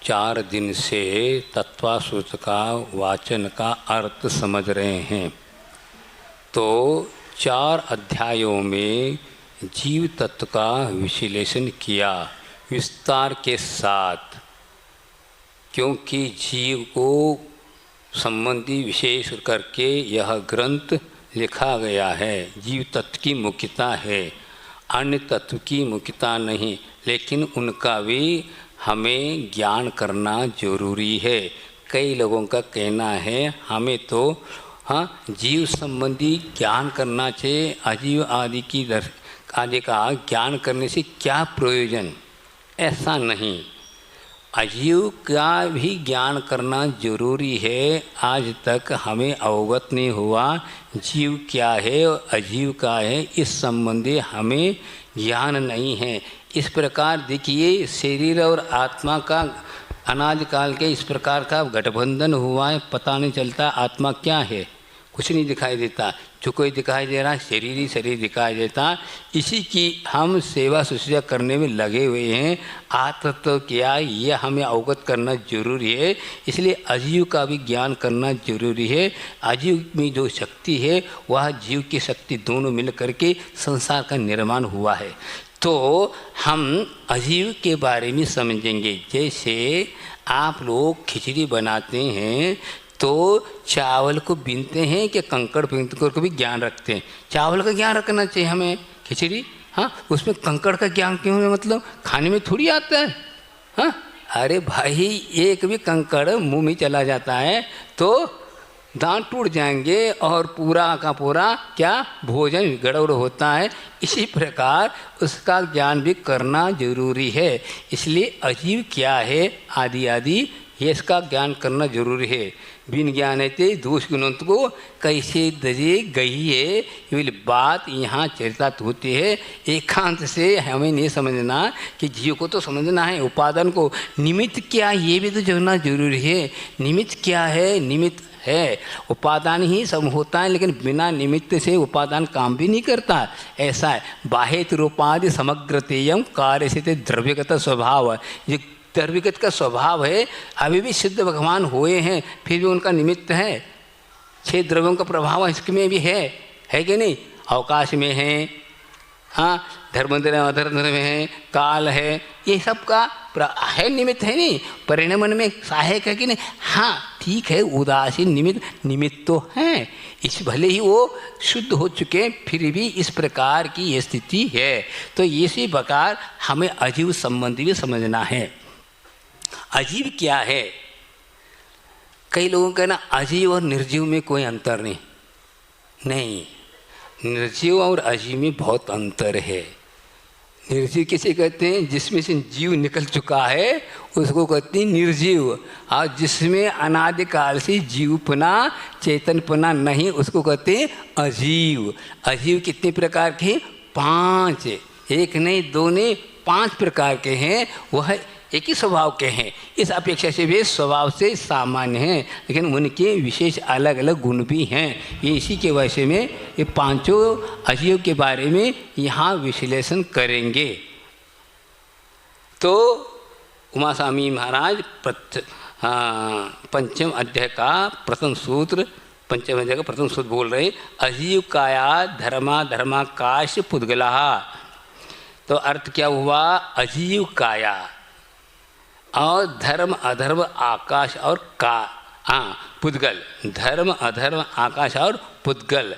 4 दिन से तत्वासूत्र का वाचन का अर्थ समझ रहे हैं। तो 4 अध्यायों में जीव तत्व का विश्लेषण किया विस्तार के साथ, क्योंकि जीव को संबंधी विशेष करके यह ग्रंथ लिखा गया है। जीव तत्व की मुख्यता है, अन्य तत्व की मुख्यता नहीं, लेकिन उनका भी हमें ज्ञान करना जरूरी है। कई लोगों का कहना है हमें तो जीव संबंधी ज्ञान करना चाहिए, अजीव आदि की आदि का ज्ञान करने से क्या प्रयोजन। ऐसा नहीं, अजीव का भी ज्ञान करना जरूरी है। आज तक हमें अवगत नहीं हुआ जीव क्या है और अजीव क्या है, इस संबंधी हमें ज्ञान नहीं है। इस प्रकार देखिए, शरीर और आत्मा का अनादि काल के इस प्रकार का गठबंधन हुआ है, पता नहीं चलता आत्मा क्या है, कुछ नहीं दिखाई देता। जो कोई दिखाई दे रहा है शरीर ही शरीर दिखाई देता। इसी की हम सेवा शुश्रूषा करने में लगे हुए हैं। आत्मा तो क्या, यह हमें अवगत करना जरूरी है। इसलिए अजीव का भी ज्ञान करना जरूरी है। अजीव में जो शक्ति है वह जीव की शक्ति दोनों मिल करके संसार का निर्माण हुआ है। तो हम अजीव के बारे में समझेंगे। जैसे आप लोग खिचड़ी बनाते हैं तो चावल को बीनते हैं कि कंकड़ पिंकर को भी ज्ञान रखते हैं। चावल का ज्ञान रखना चाहिए हमें, खिचड़ी उसमें कंकड़ का ज्ञान क्यों है, मतलब खाने में थोड़ी आता है। अरे भाई, एक भी कंकड़ मुंह में चला जाता है तो दांत टूट जाएंगे और पूरा का पूरा क्या भोजन गड़बड़ होता है। इसी प्रकार उसका ज्ञान भी करना जरूरी है। इसलिए अजीव क्या है आदि आदि ये इसका ज्ञान करना जरूरी है। बिन ज्ञान है दोष गुणवंत को कैसे दजे गई है, ये बात यहाँ चरितार्थ होती है। एकांत से हमें नहीं समझना कि जीव को तो समझना है, उपादान को निमित्त क्या ये भी तो जानना जरूरी है। निमित्त क्या है, निमित्त है उपादान ही सब होता है, लेकिन बिना निमित्त से उपादान काम भी नहीं करता। ऐसा है बाहेत रूपादि समग्रतेयम कार्य से द्रव्यगत स्वभाव, ये द्रव्यगत का स्वभाव है। अभी भी सिद्ध भगवान हुए हैं, फिर भी उनका निमित्त है। 6 द्रव्यों का प्रभाव इसमें भी है कि नहीं। अवकाश में है, धर्म अधर्म में है, काल है, ये सब का है निमित्त है नहीं। परिणमन में सहायक है कि नहीं। ठीक है, उदासीन निमित्त तो है। इस भले ही वो शुद्ध हो चुके फिर भी इस प्रकार की ये स्थिति है। तो इसी प्रकार हमें अजीव संबंधी भी समझना है। अजीव क्या है, कई लोगों का ना अजीव और निर्जीव में कोई अंतर नहीं। निर्जीव और अजीव में बहुत अंतर है। निर्जीव किसे कहते हैं, जिसमें से जीव निकल चुका है उसको कहते हैं निर्जीव। और जिसमें अनादिकाल से जीवपना चेतनपना नहीं उसको कहते हैं अजीव। अजीव कितने प्रकार के, 5, 1 नहीं 2 नहीं 5 प्रकार के हैं। वह एक ही स्वभाव के हैं, इस अपेक्षा से वे स्वभाव से सामान्य हैं, लेकिन उनके विशेष अलग अलग गुण भी हैं। ये इसी के वजह में ये पांचों अजीव के बारे में यहाँ विश्लेषण करेंगे। तो उमा स्वामी महाराज पंचम अध्याय का प्रथम सूत्र, पंचम अध्याय का प्रथम सूत्र बोल रहे, अजीव काया धर्मा धर्माकाश पुद्गला। तो अर्थ क्या हुआ? अजीव काया और धर्म अधर्म आकाश और पुद्गल, धर्म अधर्म आकाश और पुद्गल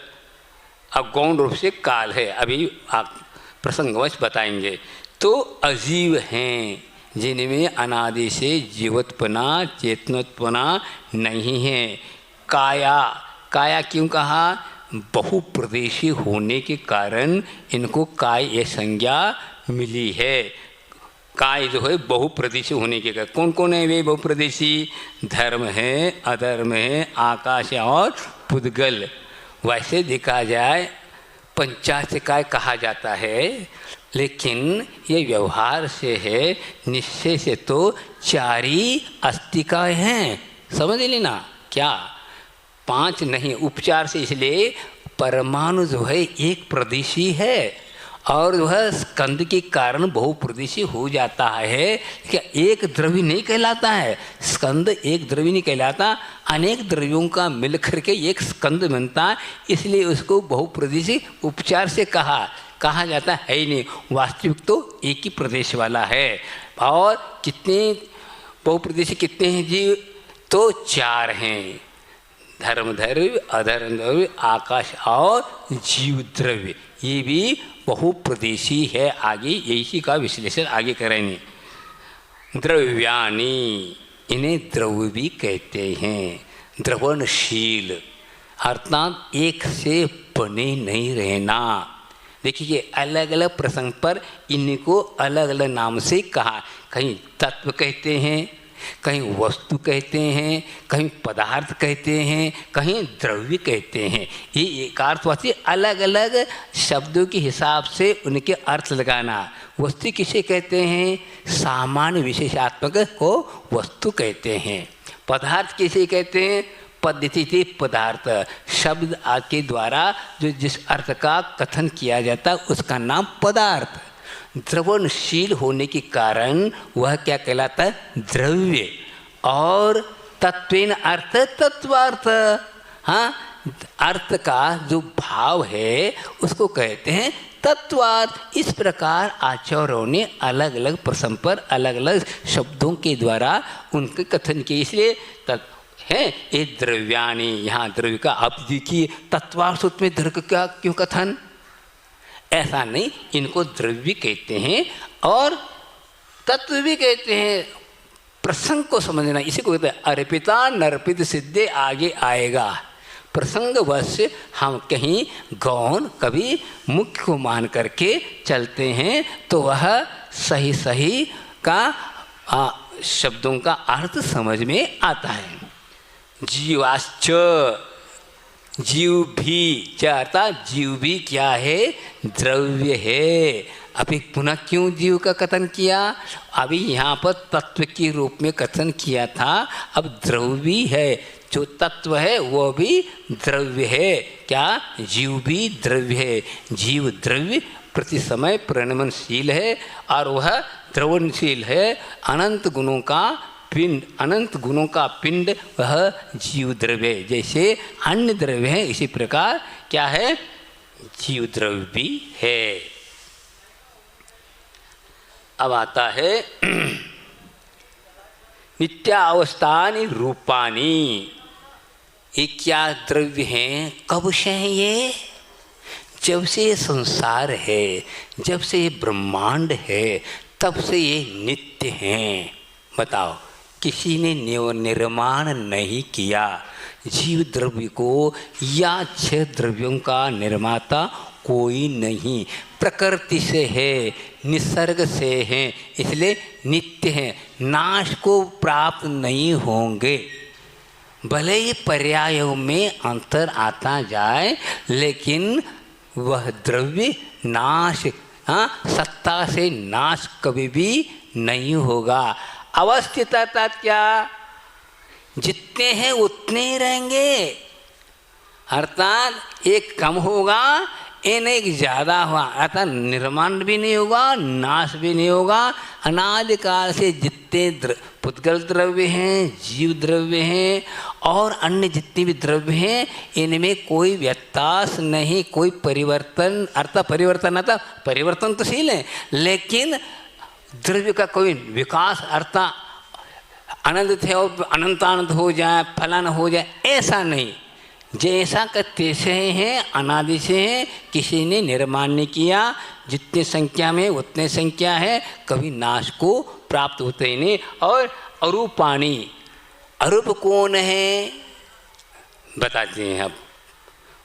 अगौण रूप से काल है, अभी आप प्रसंगवश बताएंगे। तो अजीव हैं जिनमें अनादि से जीवत्पना चेतनोत्पना नहीं है। काया, काया क्यों कहा? बहुप्रदेशी होने के कारण इनको काय ये संज्ञा मिली है। काय जो है बहुप्रदेशी होने के कारण, कौन कौन है वे बहुप्रदेशी? धर्म है, अधर्म है, आकाश और पुद्गल। वैसे देखा जाए पंचाश काय कहा जाता है, लेकिन ये व्यवहार से है, निश्चय से तो चारी अस्तिकाएँ हैं, समझ लेना। क्या? 5 नहीं, उपचार से, इसलिए परमाणु जो है एक प्रदेशी है और वह स्कंद के कारण बहुप्रदेशी हो जाता है। क्या एक द्रव्य नहीं कहलाता है? स्कंद एक द्रव्य नहीं कहलाता, अनेक द्रव्यों का मिल करके एक स्कंद बनता है, इसलिए उसको बहुप्रदेशी उपचार से कहा जाता है ही नहीं। वास्तविक तो एक ही प्रदेश वाला है। और कितने बहुप्रदेशी कितने हैं जीव? तो 4 हैं, धर्म द्रव्य, अधर्म द्रव्य, आकाश और जीव द्रव्य, ये भी बहुप्रदेशी है। आगे यही का विश्लेषण आगे करेंगे। द्रव्यानी, इन्हें द्रव्य भी कहते हैं। द्रवणशील अर्थात एक से बने नहीं रहना। देखिए अलग अलग प्रसंग पर इनको अलग अलग नाम से कहा, कहीं तत्व कहते हैं, कहीं वस्तु कहते हैं, कहीं पदार्थ कहते हैं, कहीं द्रव्य कहते हैं। ये एकार्थवाची अलग अलग शब्दों के हिसाब से उनके अर्थ लगाना। वस्तु किसे कहते हैं? सामान्य विशेषात्मक को वस्तु कहते हैं। पदार्थ किसे कहते हैं? पद्धति से पदार्थ, शब्द के द्वारा जो जिस अर्थ का कथन किया जाता है उसका नाम पदार्थ। द्रवणशील होने के कारण वह क्या कहलाता है? द्रव्य। और तत्वेन अर्थ तत्वार्थ, हाँ, अर्थ का जो भाव है उसको कहते हैं तत्वार्थ। इस प्रकार आचार्यों ने अलग अलग प्रसंग पर अलग अलग शब्दों के द्वारा उनके कथन किए, इसलिए है ये द्रव्यानी। यहाँ द्रव्य का आप देखिए तत्वार्थ में द्रव्य का क्यों कथन? ऐसा नहीं, इनको द्रव्य कहते हैं और तत्व भी कहते हैं। प्रसंग को समझना, इसी को कहते हैं अर्पिता नर्पित सिद्धे, आगे आएगा। प्रसंगवश हम कहीं गौण कभी मुख्य को मान करके चलते हैं तो वह सही सही का शब्दों का अर्थ समझ में आता है। जीवाश्च, जीव भी, क्या अर्थात जीव भी क्या है? द्रव्य है। अभी पुनः क्यों जीव का कथन किया? अभी यहाँ पर तत्व के रूप में कथन किया था, अब द्रव्य भी है। जो तत्व है वो भी द्रव्य है। क्या? जीव भी द्रव्य है। जीव द्रव्य प्रति समय परिणमनशील है और वह द्रवणशील है। अनंत गुणों का पिंड, अनंत गुणों का पिंड वह जीव द्रव्य है। जैसे अन्य द्रव्य है इसी प्रकार क्या है? जीव द्रव्य भी है। अब आता है नित्यावस्थानि रूपानी। ये क्या द्रव्य हैं? कब से हैं ये? जब से ये संसार है, जब से ये ब्रह्मांड है, तब से ये नित्य हैं। बताओ, किसी ने निर्माण नहीं किया जीव द्रव्य को, या 6 द्रव्यों का निर्माता कोई नहीं। प्रकृति से है, निसर्ग से है, इसलिए नित्य हैं, नाश को प्राप्त नहीं होंगे। भले ही पर्यायों में अंतर आता जाए, लेकिन वह द्रव्य नाश, सत्ता से नाश कभी भी नहीं होगा। अवस्थितता क्या, जितने हैं उतने ही रहेंगे, अर्थात एक कम होगा एक ज़्यादा हुआ, अर्थात निर्माण भी नहीं होगा, नाश भी नहीं होगा। अनादिकाल से जितने पुद्गल द्रव्य हैं, जीव द्रव्य हैं और अन्य जितने भी द्रव्य हैं, इनमें कोई व्यत्यास नहीं, कोई परिवर्तन, अर्थात परिवर्तन आता परिवर्तनशील है, लेकिन द्रव्य का कोई विकास अर्थात अनंत थे और अनंतानंत हो जाए, फलाना हो जाए, ऐसा नहीं। जैसा का तैसे हैं, अनादि से हैं, किसी ने निर्माण नहीं किया, जितने संख्या में उतने संख्या है, कभी नाश को प्राप्त होते ही नहीं। और अरूपाणी, अरूप कौन है बताते हैं अब।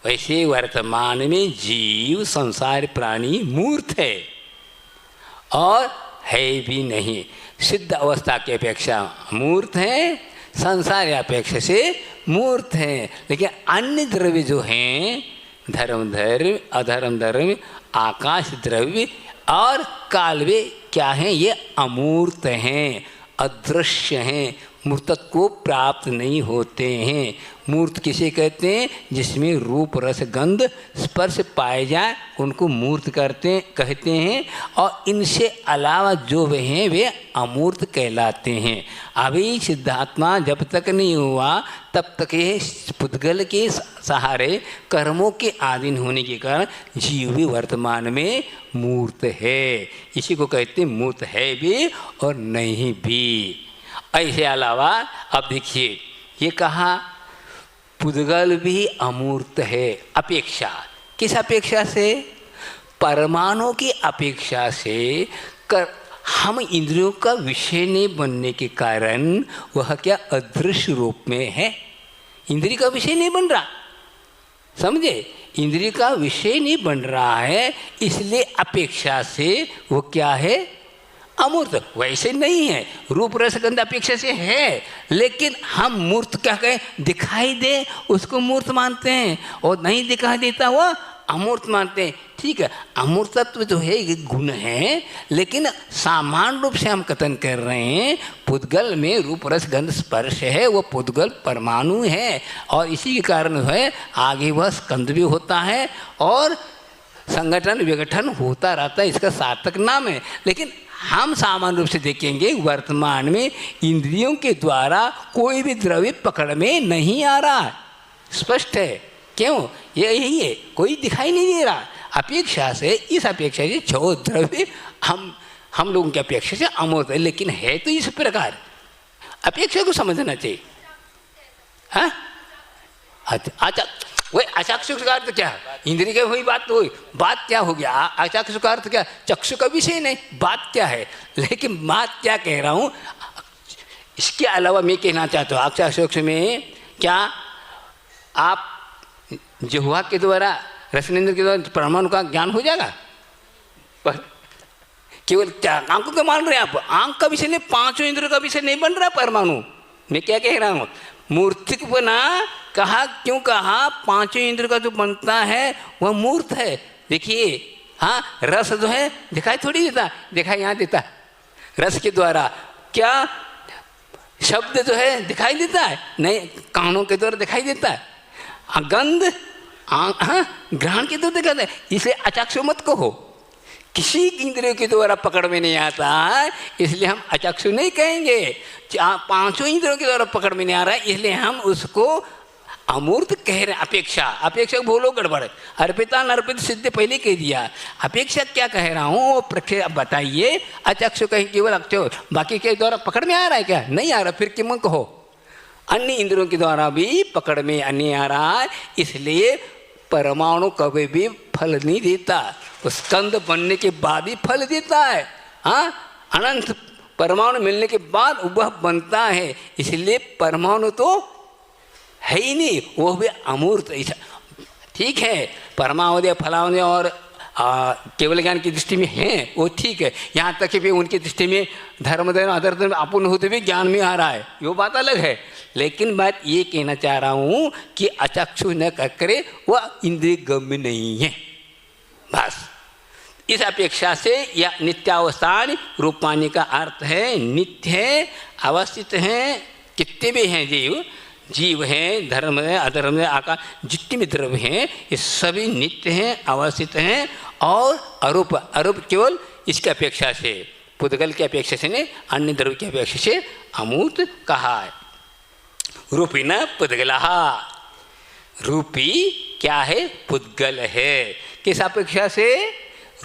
वैसे वर्तमान में जीव संसार प्राणी मूर्त है और है भी नहीं, सिद्ध अवस्था की अपेक्षा मूर्त है, संसार अपेक्षा से मूर्त हैं। लेकिन अन्य द्रव्य जो हैं, धर्म धर्म, अधर्म धर्म, आकाश द्रव्य और कालवे क्या हैं, ये अमूर्त हैं, अदृश्य हैं, मूर्तत्व को प्राप्त नहीं होते हैं। मूर्त किसे कहते हैं, जिसमें रूप रस गंध स्पर्श पाए जाए उनको मूर्त कहते हैं। और इनसे अलावा जो वे हैं वे अमूर्त कहलाते हैं। अभी सिद्धात्मा जब तक नहीं हुआ तब तक ये पुद्गल के सहारे कर्मों के अधीन होने के कारण जीव भी वर्तमान में मूर्त है। इसी को कहते हैं मूर्त है भी और नहीं भी। ऐसे अलावा अब देखिए ये कहा पुद्गल भी अमूर्त है, अपेक्षा, किस अपेक्षा से, परमाणु की अपेक्षा से। हम इंद्रियों का विषय नहीं बनने के कारण वह क्या अदृश्य रूप में है, इंद्रिय का विषय नहीं बन रहा, समझे, इंद्रिय का विषय नहीं बन रहा है, इसलिए अपेक्षा से वो क्या है, अमूर्त। वैसे नहीं है, रूप रस गंध अपेक्षा से है, लेकिन हम मूर्त क्या कहें, दिखाई दे उसको मूर्त मानते हैं और नहीं दिखाई देता हुआ अमूर्त मानते हैं। ठीक है, अमूर्तत्व जो है ये गुण है, लेकिन सामान्य रूप से हम कथन कर रहे हैं पुद्गल में रूप रस गंध स्पर्श है, वो पुद्गल परमाणु है और इसी के कारण है आगे वह स्कंद भी होता है और संगठन विघटन होता रहता है, इसका सार्थक नाम है। लेकिन हम सामान्य रूप से देखेंगे वर्तमान में इंद्रियों के द्वारा कोई भी द्रव्य पकड़ में नहीं आ रहा है, स्पष्ट है। क्यों, ये यही है, कोई दिखाई नहीं दे रहा। अपेक्षा से, इस अपेक्षा से जो द्रव्य हम लोगों की अपेक्षा से अमूर्त है, लेकिन है तो इस प्रकार, अपेक्षा को समझना चाहिए। हाँ अच्छा, वही अचक्षु का अर्थ क्या, इंद्रिय की हुई बात तो हुई, बात क्या हो गया, अचक्षु का अर्थ क्या, चक्षु का विषय नहीं, बात क्या है। लेकिन बात क्या कह रहा हूँ, इसके अलावा मैं कहना चाहता हूँ अचक्षु में क्या आप जिह्वा के द्वारा रसनेन्द्र के द्वारा परमाणु का ज्ञान हो जाएगा, पर केवल आंखों का मान रहे हैं आप, आंख का विषय नहीं, पांचों इंद्रियों का विषय नहीं बन रहा परमाणु। मैं क्या कह रहा हूँ, मूर्तिक बना कहा, क्यों कहा, पांचों इंद्र का जो बनता है वह मूर्त है। देखिए हाँ, रस जो है दिखाई थोड़ी देता, दिखाई यहाँ देता, रस के द्वारा क्या शब्द जो है दिखाई देता है, नहीं, कानों के द्वारा दिखाई देता है, गंध ग्रहण के द्वारा दिखाता है। इसलिए अचक्षु मत कहो, किसी इंद्रियों के द्वारा पकड़ में नहीं आता है, इसलिए हम अचक्षु नहीं कहेंगे। पांचों इंद्रियों के द्वारा पकड़ में नहीं आ रहा है, इसलिए हम उसको अमूर्त कह रहे हैं। अपेक्षा बोलो गड़बड़, अर्पिता नर्पित सिद्ध पहले कह दिया, अपेक्षा क्या कह रहा हूँ वो प्रक्रिया बताइए। अचक्षु कहीं केवल अक्षर, बाकी के द्वारा पकड़ में आ रहा है क्या, नहीं आ रहा, फिर क्यों कहो, अन्य इंद्रियों के द्वारा भी पकड़ में नहीं आ रहा है। इसलिए परमाणु कभी भी फल नहीं देता, तो स्कंद बनने के बाद ही फल देता है। हाँ, अनंत परमाणु मिलने के बाद वह बनता है, इसलिए परमाणु तो है ही नहीं, वो भी अमूर्त। ठीक है, परमावधि फलावधि और केवल ज्ञान की दृष्टि में हैं, वो ठीक है, यहाँ तक कि उनकी दृष्टि में धर्म धर्म अधर्म अपूर्ण होते भी ज्ञान में आ रहा है, वो बात अलग है। लेकिन बात ये कहना चाह रहा हूँ कि अचक्षु न करे वह इंद्रिय गम्य नहीं है, बस इस अपेक्षा से या नित्यावस्थान रूपानी का अर्थ है नित्य है, अवस्थित हैं, कितने भी हैं जीव हैं, धर्म है, अधर्म है, आकाश, जितने भी द्रव्य हैं ये सभी नित्य हैं, अवस्थित हैं और अरूप। अरूप केवल इसकी अपेक्षा से, पुद्गल की अपेक्षा से नहीं, अन्य द्रव्य की अपेक्षा से अमूर्त कहा है। रूपी न पुद्गलः, रूपी क्या है? पुद्गल है। किस अपेक्षा से?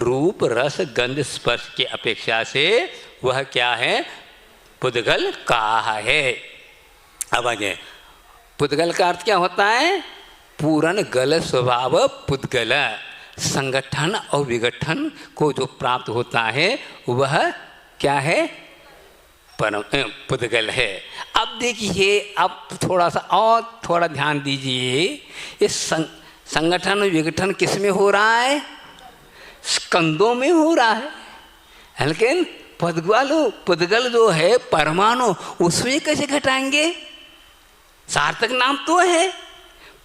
रूप रस गंध स्पर्श की अपेक्षा से वह क्या है? पुद्गल कहा है। अब आगे, पुद्गल का अर्थ क्या होता है? पूर्ण गल स्वभाव पुद्गल, संगठन और विघटन को जो प्राप्त होता है वह क्या है? परम पुद्गल है। अब देखिए, अब थोड़ा सा और थोड़ा ध्यान दीजिए, इस संगठन और विघटन किस में हो रहा है? स्कंदों में हो रहा है। लेकिन पुद्गल जो है परमाणु, उसमें कैसे घटाएंगे? सार्थक नाम तो है,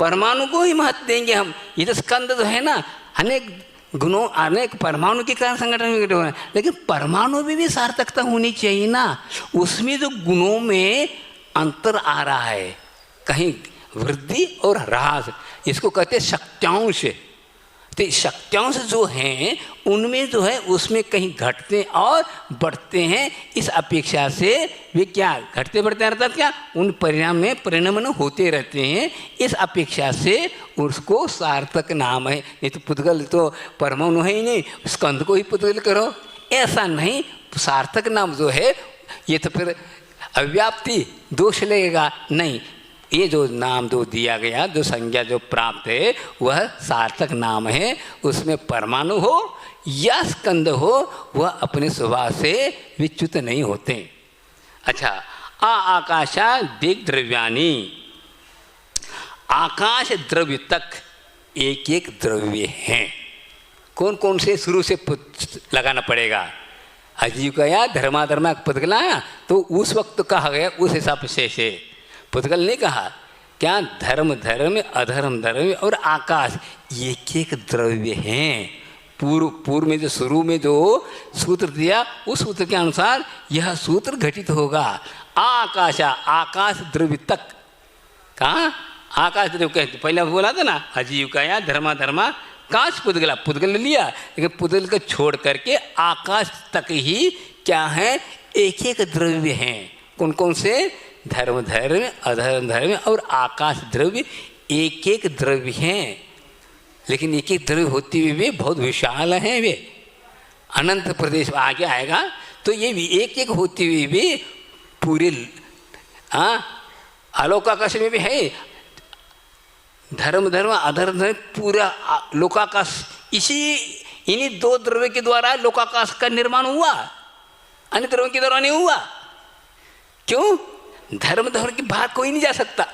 परमाणु को ही महत्व देंगे हम। ये तो स्कंद जो है ना, अनेक गुणों, अनेक परमाणु के कारण संगठन में हो रहा है, लेकिन परमाणु में भी सार्थकता होनी चाहिए ना। उसमें जो गुणों में अंतर आ रहा है, कहीं वृद्धि और ह्रास, इसको कहते हैं शक्त्यांश। तो शक्त्यांश जो हैं उनमें जो है उसमें कहीं घटते और बढ़ते हैं। इस अपेक्षा से वे क्या घटते बढ़ते हैं, अर्थात क्या उन परिणाम में परिणमन होते रहते हैं। इस अपेक्षा से उसको सार्थक नाम है। नहीं तो पुद्गल तो परमाणु है ही नहीं, स्कंद को ही पुद्गल करो, ऐसा नहीं। सार्थक नाम जो है ये तो फिर अव्याप्ति दोष लगेगा। नहीं, ये जो नाम जो दिया गया, जो संज्ञा जो प्राप्त है वह सार्थक नाम है। उसमें परमाणु हो या स्कंद हो, वह अपने स्वभाव से विच्युत नहीं होते। अच्छा, आकाशा दिग् द्रव्यानि, आकाश द्रव्य तक एक एक द्रव्य हैं। कौन कौन से शुरू से लगाना पड़ेगा? आजीविका या धर्माधर्मा पुद्गला, तो उस वक्त कहा गया उस हिसाब से पुद्गल नहीं कहा। क्या धर्म धर्म, अधर्म धर्म और आकाश एक एक द्रव्य हैं। पूर्व में जो शुरू में जो सूत्र दिया उस सूत्र के अनुसार यह सूत्र घटित होगा। आकाशा, आकाश द्रव्य तक। कहाँ? आकाश द्रव्य कहते पहले बोला था ना, आजीविका या धर्मा काश पुद्गला, पुद्गल लिया, लेकिन पुद्गल को छोड़ करके आकाश तक ही क्या है? एक एक द्रव्य हैं। कौन कौन से? धर्म धर्म, अधर्म धर्म और आकाश द्रव्य एक एक द्रव्य हैं। लेकिन एक एक द्रव्य होते हुए भी बहुत विशाल हैं। वे अनंत प्रदेश आगे आएगा तो ये भी एक एक होते हुए भी पूरे आलोकाकाश में भी है। धर्म धर्म अधर्म धर्म पूरा लोकाकाश, इन्हीं दो द्रव्य के द्वारा लोकाकाश का निर्माण हुआ, अन्य द्रव्य के द्वारा नहीं हुआ। क्यों? धर्म धर्म के बाहर कोई नहीं जा सकता।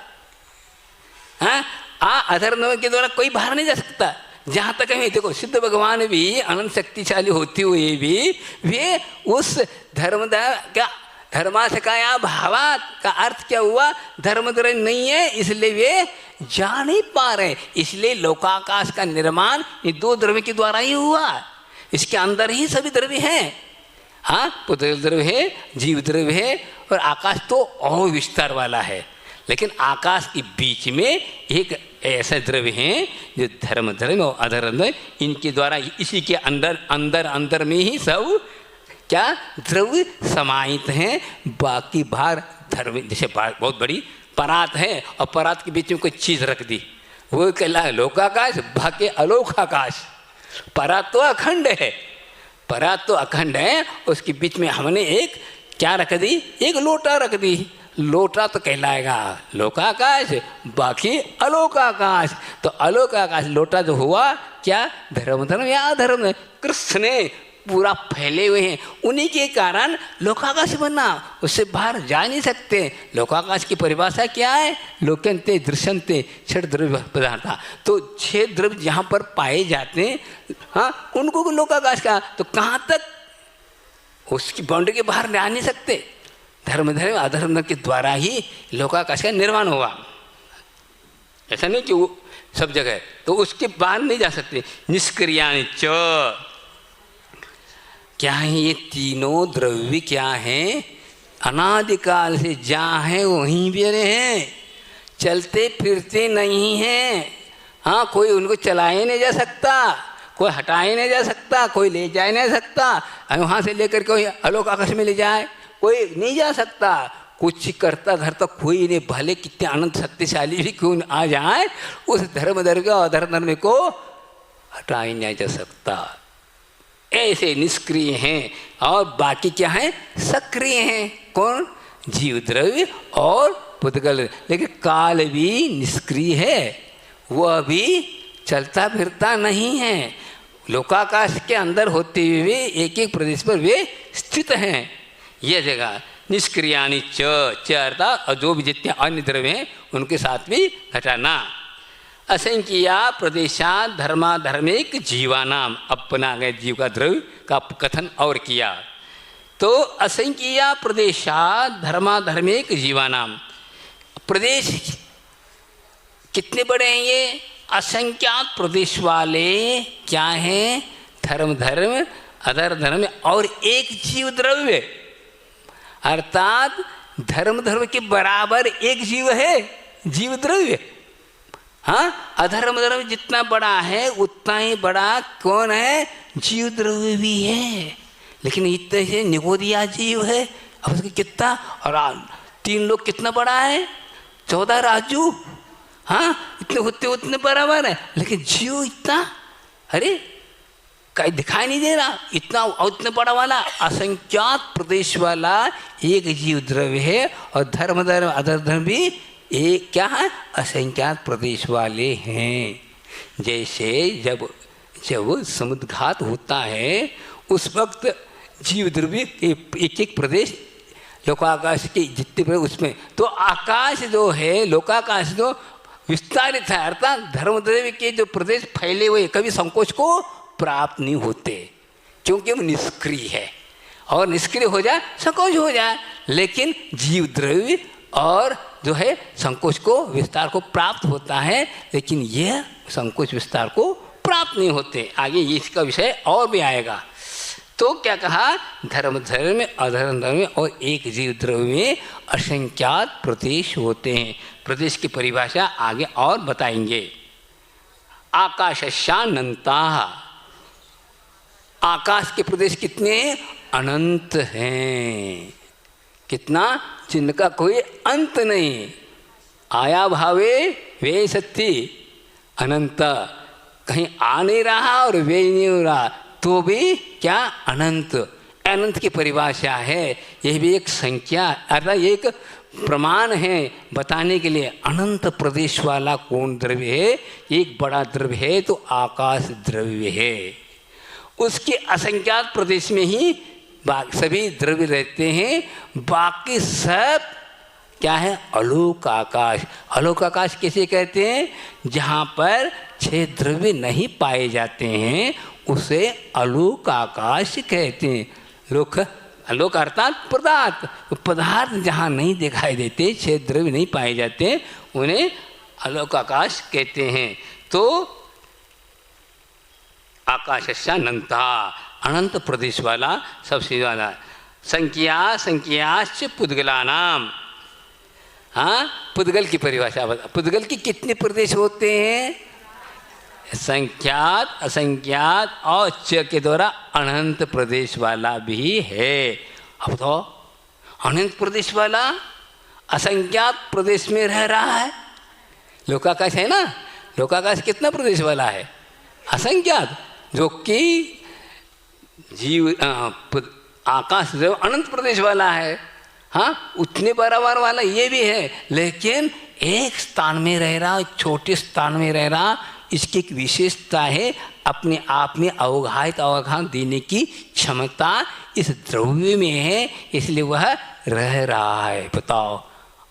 अधर्म के द्वारा कोई बाहर नहीं जा सकता। जहाँ तक है, देखो सिद्ध भगवान भी अनंत शक्तिशाली होते हुए भी वे उस धर्माशकाया भावात का अर्थ क्या हुआ? धर्म धर्म नहीं है, इसलिए वे जा नहीं पा रहे। इसलिए लोकाकाश का निर्माण ये दो द्रव्य के द्वारा ही हुआ। इसके अंदर ही सभी द्रव्य हैं। पुद्गल द्रव्य है, जीव द्रव्य है और आकाश तो और विस्तार वाला है। लेकिन आकाश के बीच में एक ऐसा द्रव्य हैं जो धर्म धर्म और अधर्म, इनके द्वारा इसी के अंदर में ही सब क्या द्रव्य समाहित हैं। बाकी बाहर धर्म, जैसे बहुत बड़ी परात है और परात के बीच में कोई चीज़ रख दी, वो कहला लोकाकाश, बाकी अलोकाकाश। परात तो अखंड है, परात तो अखंड है, उसके बीच में हमने एक क्या रख दी? एक लोटा रख दी। लोटा तो कहलाएगा लोकाकाश, बाकी अलोकाकाश। तो अलोकाकाश लोटा जो हुआ क्या? धर्म धर्म या अधर्म, कृष्ण ने पूरा फैले हुए हैं, उन्हीं के कारण लोकाकाश बना। उससे बाहर जा नहीं सकते। लोकाकाश की परिभाषा क्या है? लोकंते दृश्यंते छठ द्रव्य पदार्थ। तो छह द्रव्य जहाँ पर पाए जाते हैं उनको लोकाकाश का। तो कहाँ तक? उसकी बाउंड्री के बाहर जा नहीं सकते। धर्म धर्म अधर्म के द्वारा ही लोकाकाश का निर्माण हुआ। ऐसा नहीं कि वो सब जगह, तो उसके बाहर नहीं जा सकते। निष्क्रियाणि च, क्या है ये तीनों द्रव्य? क्या हैं? अनादिकाल से जहाँ हैं वहीं भी रहे हैं, चलते फिरते नहीं हैं। हाँ, कोई उनको चलाए नहीं जा सकता, कोई हटाए नहीं जा सकता, कोई ले जाए नहीं सकता। वहाँ से लेकर कोई आलोक आकाश में ले जाए कोई नहीं जा सकता। कुछ करता धरता कोई नहीं, भले कितने अनंत शक्तिशाली भी क्यों आ जाए, उस धर्म धर्म और अधर्म धर्म को हटा ही नहीं जा सकता। ऐसे निष्क्रिय हैं और बाकी क्या है? सक्रिय हैं। कौन? जीव द्रव्य और पुद्गल। लेकिन काल भी निष्क्रिय है, वह भी चलता फिरता नहीं है। लोकाकाश के अंदर होते हुए एक एक प्रदेश पर वे स्थित हैं। यह जगह निष्क्रियानि च अर्थात जो भी जितने अन्य द्रव्य हैं उनके साथ भी घटाना। असंख्या प्रदेशात धर्माधर्मिक जीवानाम, अपना गए जीव का द्रव्य का कथन और किया। तो असंख्या प्रदेशात धर्माधर्मिक जीवानाम, प्रदेश कितने बड़े हैं ये? असंख्यात प्रदेश वाले क्या हैं? धर्म धर्म अधर्म धर्म और एक जीव द्रव्य, अर्थात धर्म धर्म के बराबर एक जीव है, जीव द्रव्य। हाँ, अधर्म धर्म जितना बड़ा है उतना ही बड़ा कौन है? जीव द्रव्य भी है। लेकिन इतने से निगोदिया जीव है, अब उसके कितना, और 3 लोग कितना बड़ा है? 14 राजू। हाँ, इतने होते उतने बराबर है, लेकिन जीव इतना, अरे कहीं दिखाई नहीं दे रहा, इतना उतने बड़ा वाला असंख्यात प्रदेश वाला एक जीव द्रव्य है। और धर्म धर्म अधर्म धर्म भी एक क्या है? असंख्यात प्रदेश वाले हैं। जैसे जब समुद्रघात होता है उस वक्त जीव द्रव्य एक एक प्रदेश लोकाकाश के जितने प्रदेश उसमें, तो आकाश जो है लोकाकाश जो विस्तारित है, अर्थात धर्म द्रव्य के जो प्रदेश फैले हुए कभी संकोच को प्राप्त नहीं होते, क्योंकि वो निष्क्रिय है। और निष्क्रिय हो जाए संकोच हो जाए, लेकिन जीव द्रव्य और जो है संकोच को विस्तार को प्राप्त होता है, लेकिन यह संकोच विस्तार को प्राप्त नहीं होते। आगे इसका विषय और भी आएगा। तो क्या कहा? धर्म धर्म अधर्म धर्म और एक जीव द्रव्य में असंख्यात प्रदेश होते हैं। प्रदेश की परिभाषा आगे और बताएंगे। आकाशस्यानंता, आकाश के प्रदेश कितने? अनंत हैं। कितना? जिनका कोई अंत नहीं। आया भावे वे सत्य, अनंत, कहीं आ नहीं रहा और वे नहीं हो रहा तो भी क्या? अनंत। अनंत की परिभाषा है, यह भी एक संख्या अर्थात एक प्रमाण है बताने के लिए। अनंत प्रदेश वाला कौन द्रव्य है? एक बड़ा द्रव्य है तो आकाश द्रव्य है। उसके असंख्यात प्रदेश में ही सभी द्रव्य रहते हैं, बाकी सब क्या है? अलोक आकाश। अलोक आकाश किसे कहते हैं? जहाँ पर 6 द्रव्य नहीं पाए जाते हैं उसे अलोक आकाश कहते हैं। अलोक अर्थात पदार्थ, पदार्थ जहाँ नहीं दिखाई देते, 6 द्रव्य नहीं पाए जाते, उन्हें अलोक आकाश कहते हैं। तो आकाशस्यानंता, अनंत प्रदेश वाला सबसे ज़्यादा। संख्याश्च पुद्गलानाम, हाँ, पुद्गल की परिभाषा बता। पुद्गल की कितने प्रदेश होते हैं? संख्यात असंख्यात और च के द्वारा अनंत प्रदेश वाला भी है। अब तो अनंत प्रदेश वाला असंख्यात प्रदेश में रह रहा है। लोकाकाश है ना, लोकाकाश कितना प्रदेश वाला है? असंख्यात, जो कि जीव आकाश जो अनंत प्रदेश वाला है। हाँ, उतने बराबर वाला ये भी है, लेकिन एक स्थान में रह रहा, छोटे स्थान में रह रहा। इसकी एक विशेषता है, अपने आप में अवघात देने की क्षमता इस द्रव्य में है, इसलिए वह रह रहा है। बताओ,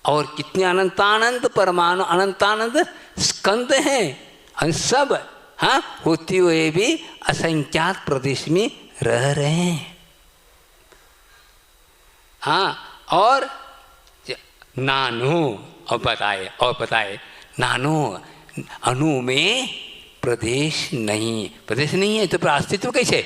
और कितने अनंतानंत परमाणु अनंतानंत स्कंद हैं, सब हाँ होते हुए भी असंख्यात प्रदेश में रह रहे हैं। हाँ, और नानो और बताए नानो, अणु में प्रदेश नहीं है तो फिर अस्तित्व कैसे?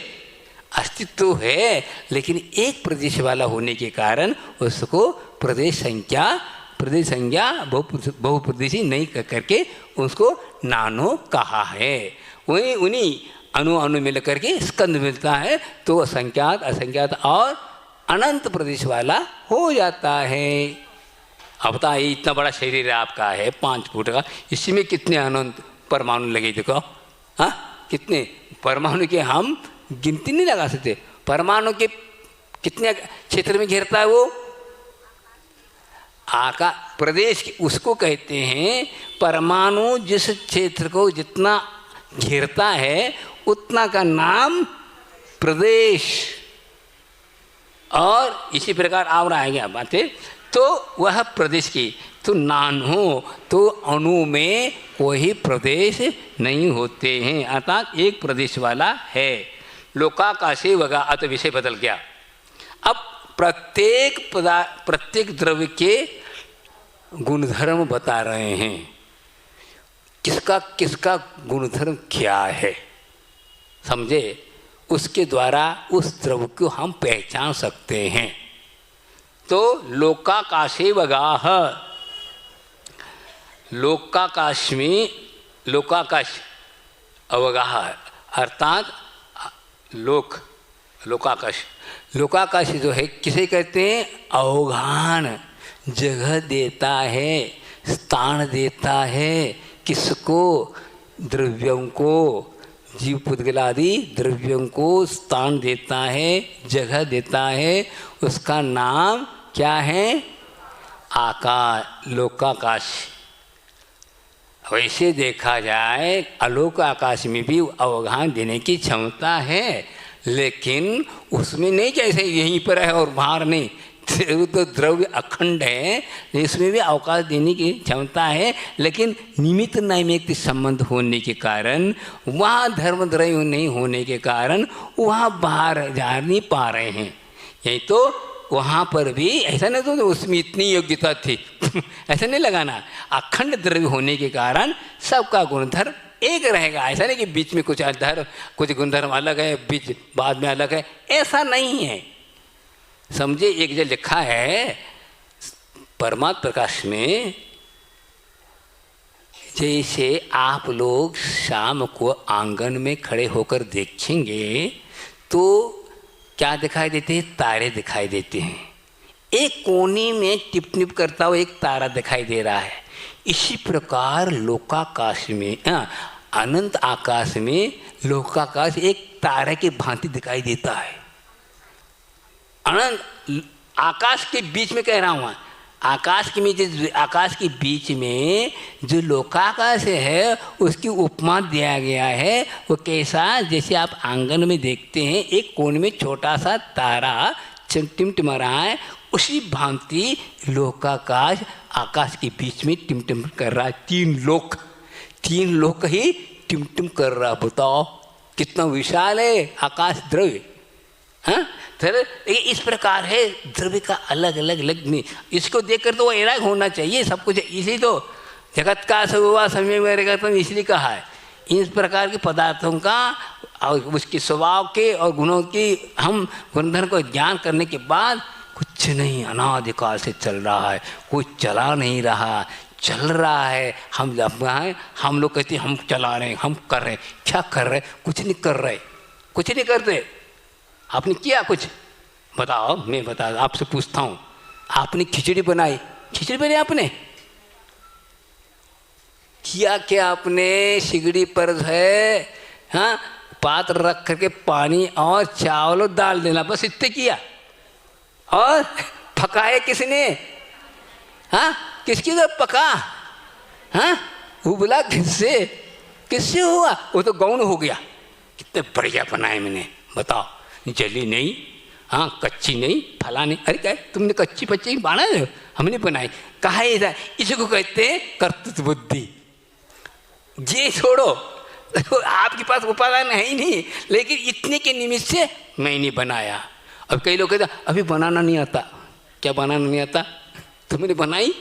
अस्तित्व तो है, लेकिन एक प्रदेश वाला होने के कारण उसको प्रदेश संज्ञा बहुप्रदेशी नहीं करके उसको नानो कहा है। वही उन्हीं अणु मिल करके स्कंद मिलता है, तो असंख्यात असंख्यात और अनंत प्रदेश वाला हो जाता है। अब बताइए, इतना बड़ा शरीर आपका है 5 फुट का, इसी में कितने अनंत परमाणु लगे, देखो हाँ कितने परमाणु के हम गिनती नहीं लगा सकते। परमाणु के कितने क्षेत्र में घेरता है वो प्रदेश, उसको कहते हैं परमाणु जिस क्षेत्र को जितना घेरता है उतना का नाम प्रदेश। और इसी प्रकार और आएंगे बातें, तो वह प्रदेश की तो नानो तो अणु में कोई प्रदेश नहीं होते हैं, अर्थात एक प्रदेश वाला है। लोकाकाशी वगा, अत विषय बदल गया। अब प्रत्येक द्रव्य के गुणधर्म बता रहे हैं, किसका गुणधर्म क्या है, समझे? उसके द्वारा उस द्रव्य को हम पहचान सकते हैं। तो लोकाकाशे वगाह, लोकाकाश में लोकाकाश अवगाह अर्थात लोकाकाश जो है किसे कहते हैं? अवगाहन, जगह देता है, स्थान देता है। किसको? द्रव्यों को, जीव पुद्गल आदि द्रव्यों को स्थान देता है, जगह देता है। उसका नाम क्या है? आकाश, लोकाकाश। वैसे देखा जाए अलोक आकाश में भी अवगाहन देने की क्षमता है, लेकिन उसमें नहीं जैसे यहीं पर है और बाहर नहीं, तो द्रव्य अखंड है, इसमें भी अवकाश देने की क्षमता है, लेकिन निमित्त नैमित्त संबंध होने के कारण, वहाँ धर्म द्रव्य नहीं होने के कारण वहाँ बाहर जा नहीं पा रहे हैं। यही तो वहाँ पर भी ऐसा नहीं तो उसमें इतनी योग्यता थी ऐसा नहीं लगाना। अखंड द्रव्य होने के कारण सबका गुणधर्म एक रहेगा। ऐसा नहीं कि बीच में कुछ गुणधर्म अलग है, बीच बाद में अलग है, ऐसा नहीं है। समझे? एक जगह लिखा है परमात्म प्रकाश में, जैसे आप लोग शाम को आंगन में खड़े होकर देखेंगे तो क्या दिखाई देते हैं? तारे दिखाई देते हैं। एक कोने में टिप टिप करता हुआ एक तारा दिखाई दे रहा है। इसी प्रकार लोकाकाश में, अनंत आकाश में लोकाकाश एक तारे की भांति दिखाई देता है। अनंत आकाश के बीच में कह रहा हूँ, आकाश के बीच में जो लोकाकाश है उसकी उपमा दिया गया है। वो कैसा? जैसे आप आंगन में देखते हैं एक कोने में छोटा सा तारा टिमटिमा रहा है, उसी भांति लोकाकाश आकाश के बीच में टिमटिम कर रहा है। 3 लोक ही टिमटिम कर रहा। बताओ कितना विशाल है आकाश द्रव्य। हाँ, इस प्रकार है द्रव्य का अलग अलग नहीं। इसको देखकर तो वो अलग होना चाहिए सब कुछ। इसी तो जगत का स्वभाव समय में तो इसलिए कहा है। इस प्रकार के पदार्थों का और उसके स्वभाव के और गुणों की हम गुणधर्म को ज्ञान करने के बाद कुछ नहीं, अनादिकाल से चल रहा है, कोई चला नहीं रहा, चल रहा है। हम लोग कहते हैं हम चला रहे हैं, हम कर रहे हैं। क्या कर रहे? कुछ नहीं कर रहे, कुछ नहीं करते। आपने किया कुछ? बताओ, मैं बता आपसे पूछता हूँ। आपने खिचड़ी बनाई आपने किया क्या? आपने सिगड़ी पर है हाँ पात्र रख करके पानी और चावल डाल देना, बस इतने किया। और पकाए किसने? हाँ, किसकी तरफ पका? हाँ, उबला किससे हुआ? वो तो गौण हो गया। कितने बढ़िया बनाए मैंने, बताओ। जली नहीं, हाँ कच्ची नहीं, फला नहीं। अरे क्या तुमने कच्ची पच्ची बना है? हमने बनाई। कहा ऐसा? इसको कहते हैं कर्तृत्व बुद्धि। ये छोड़ो, आपके पास उपादान है ही नहीं, लेकिन इतने के निमित्त से मैंने बनाया। अब कई लोग कहते अभी बनाना नहीं आता। क्या बनाना नहीं आता? तुमने बनाई।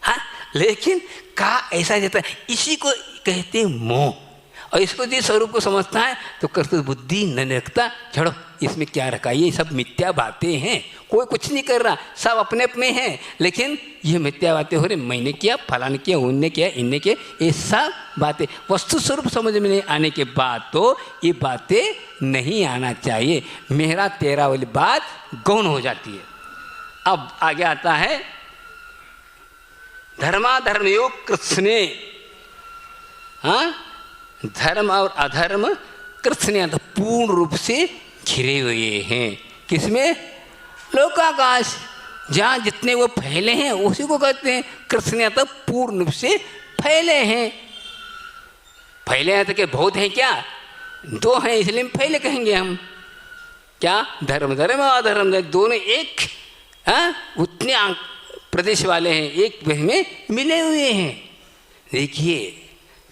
हाँ, लेकिन कहा ऐसा जाता है। इसी को कहते हैं मोह। और इसको जो स्वरूप को समझता है तो कर्तव्य बुद्धि न रखता, छोड़ो इसमें क्या रखा, ये सब मिथ्या बातें हैं, कोई कुछ नहीं कर रहा, सब अपने अपने हैं, लेकिन ये मिथ्या बातें हो रही, मैंने किया, फलाने किया, उनने किया, इनने किया, ये सब बातें वस्तु स्वरूप समझ में नहीं आने के बाद तो ये बातें नहीं आना चाहिए। मेरा तेरा वाली बात गौण हो जाती है। अब आगे आता है धर्माधर्मयोग कृत्स्ने, हाँ, धर्म और अधर्म कृत्स्ने तो पूर्ण रूप से घिरे हुए हैं। किसमें? लोकाकाश, जहाँ जितने वो फैले हैं उसी को कहते हैं कृत्स्ने, तो पूर्ण रूप से फैले हैं। फैले हैं तो क्या बहुत हैं क्या? दो हैं, इसलिए फैले कहेंगे हम। क्या? धर्म धर्म और अधर्म धर्म दोनों एक, हाँ, उतने प्रदेश वाले हैं, एक में मिले हुए हैं। देखिए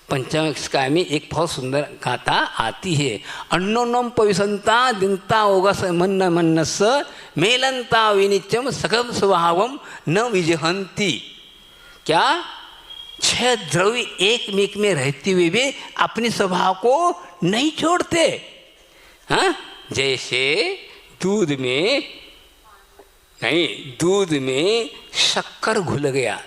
पंचम स्काय में एक बहुत सुंदर गाथा आती है, अन्नोन्नम पविसंता दिनता होगा मन्न मन्नस मेलंता विनित्यम सकम स्वभावम न विजहंती। क्या? 6 द्रव्य एक मेक में रहते हुए भी अपने स्वभाव को नहीं छोड़ते। हाँ, जैसे दूध में शक्कर घुल गया,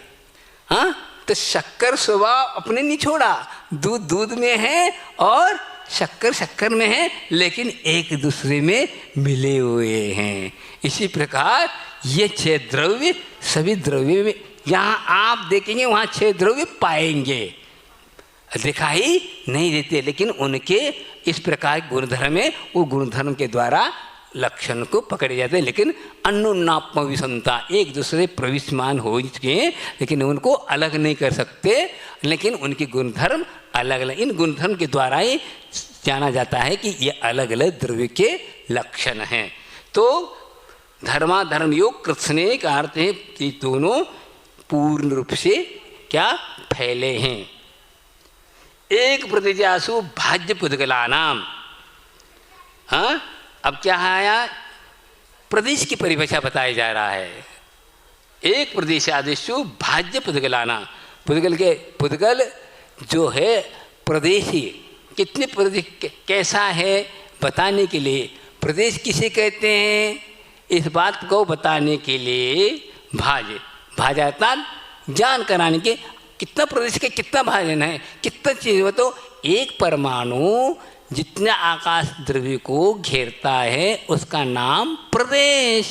हाँ, तो शक्कर स्वभाव अपने नहीं छोड़ा, दूध में है और शक्कर में है, लेकिन एक दूसरे में मिले हुए हैं। इसी प्रकार ये 6 द्रव्य सभी द्रव्य में जहाँ आप देखेंगे वहाँ 6 द्रव्य पाएंगे, दिखाई नहीं देते, लेकिन उनके इस प्रकार गुणधर्म है, वो गुणधर्म के द्वारा लक्षण को पकड़े जाते हैं। लेकिन अन्योन्नात्म विषमता, एक दूसरे प्रविष्मान हो चुके हैं, लेकिन उनको अलग नहीं कर सकते, लेकिन उनके गुणधर्म अलग अलग, इन गुणधर्म के द्वारा ही जाना जाता है कि ये अलग अलग द्रव्य के लक्षण हैं। तो धर्माधर्म योग कृत्स्ने का अर्थ है कि दोनों पूर्ण रूप से क्या फैले हैं। एक प्रतिजासु भाज्य पुद्गला नाम, हाँ, अब क्या आया? प्रदेश की परिभाषा बताया जा रहा है। एक प्रदेश आदेशु भाज्य पुद्गलाना, पुद्गल जो है प्रदेशी, कितने प्रदेश कैसा है बताने के लिए प्रदेश किसे कहते हैं, इस बात को बताने के लिए भाजाता जान कराने के, कितना प्रदेश के कितना भाजन है, कितना चीज हो, तो एक परमाणु जितने आकाश द्रव्य को घेरता है उसका नाम प्रदेश।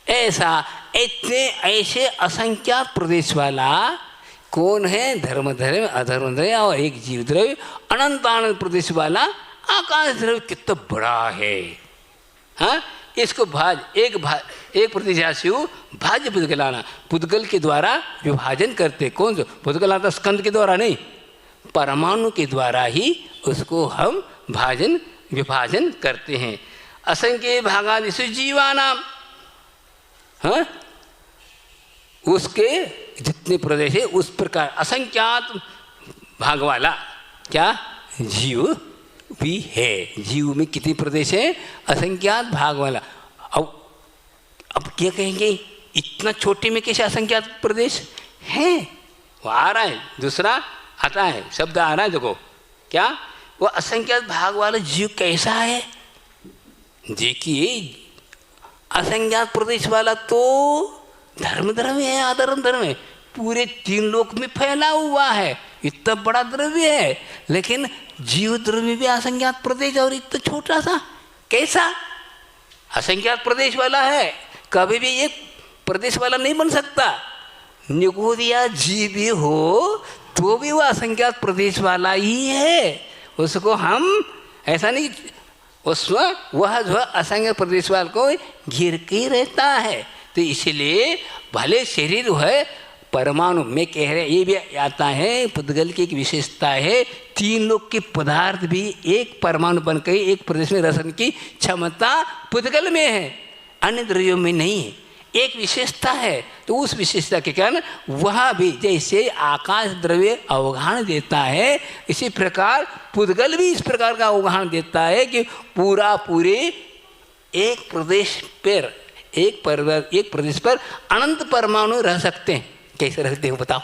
ऐसा ऐसे असंख्यात प्रदेश वाला कौन है? धर्म धर्म अधर्म द्रव्य और एक जीव द्रव्य, अनंत अनंत प्रदेश वाला आकाश द्रव्य कितना बड़ा है। हाँ, इसको एक प्रतिजासु भाज्य पुद्गलाना, पुद्गल के द्वारा विभाजन करते। कौन सा पुद्गल आता? स्कंद के द्वारा नहीं, परमाणु के द्वारा ही उसको हम विभाजन करते हैं। असंख्य भागादिषु जीवानाम, हाँ, उसके जितने प्रदेश है उस प्रकार असंख्यात भाग वाला क्या जीव भी है। जीव में कितने प्रदेश है? असंख्यात भाग वाला। अब क्या कहेंगे, इतना छोटे में कैसे असंख्यात प्रदेश हैं? वो आ रहा है, दूसरा आता है, शब्द आ रहा है, देखो क्या, वो असंख्यात भाग वाला जीव कैसा है? देखिए असंख्यात प्रदेश वाला तो धर्म है, अधर्म धर्म है, पूरे 3 लोक में फैला हुआ है, इतना बड़ा द्रव्य है, लेकिन जीव द्रव्य भी असंख्यात प्रदेश और इतना छोटा सा कैसा? असंख्यात प्रदेश वाला है, कभी भी एक प्रदेश वाला नहीं बन सकता। निगोदिया जीव भी हो तो भी वह असंख्यात प्रदेश वाला ही है, उसको हम ऐसा नहीं, उसमें वह जो असंख्य प्रदेश वाले को घिर के रहता है। तो इसलिए भले शरीर है परमाणु में कह रहे, ये भी आता है पुद्गल की एक विशेषता है, 3 लोक के पदार्थ भी एक परमाणु बनकर एक प्रदेश में रसन की क्षमता पुद्गल में है, अन्य द्रव्यों में नहीं है, एक विशेषता है। तो उस विशेषता के कारण वह भी जैसे आकाश द्रव्य अवगाहन देता है, इसी प्रकार पुद्गल भी इस प्रकार का अवगाहन देता है कि पूरे एक प्रदेश पर एक प्रदेश पर अनंत परमाणु रह सकते हैं। कैसे रहते हैं बताओ?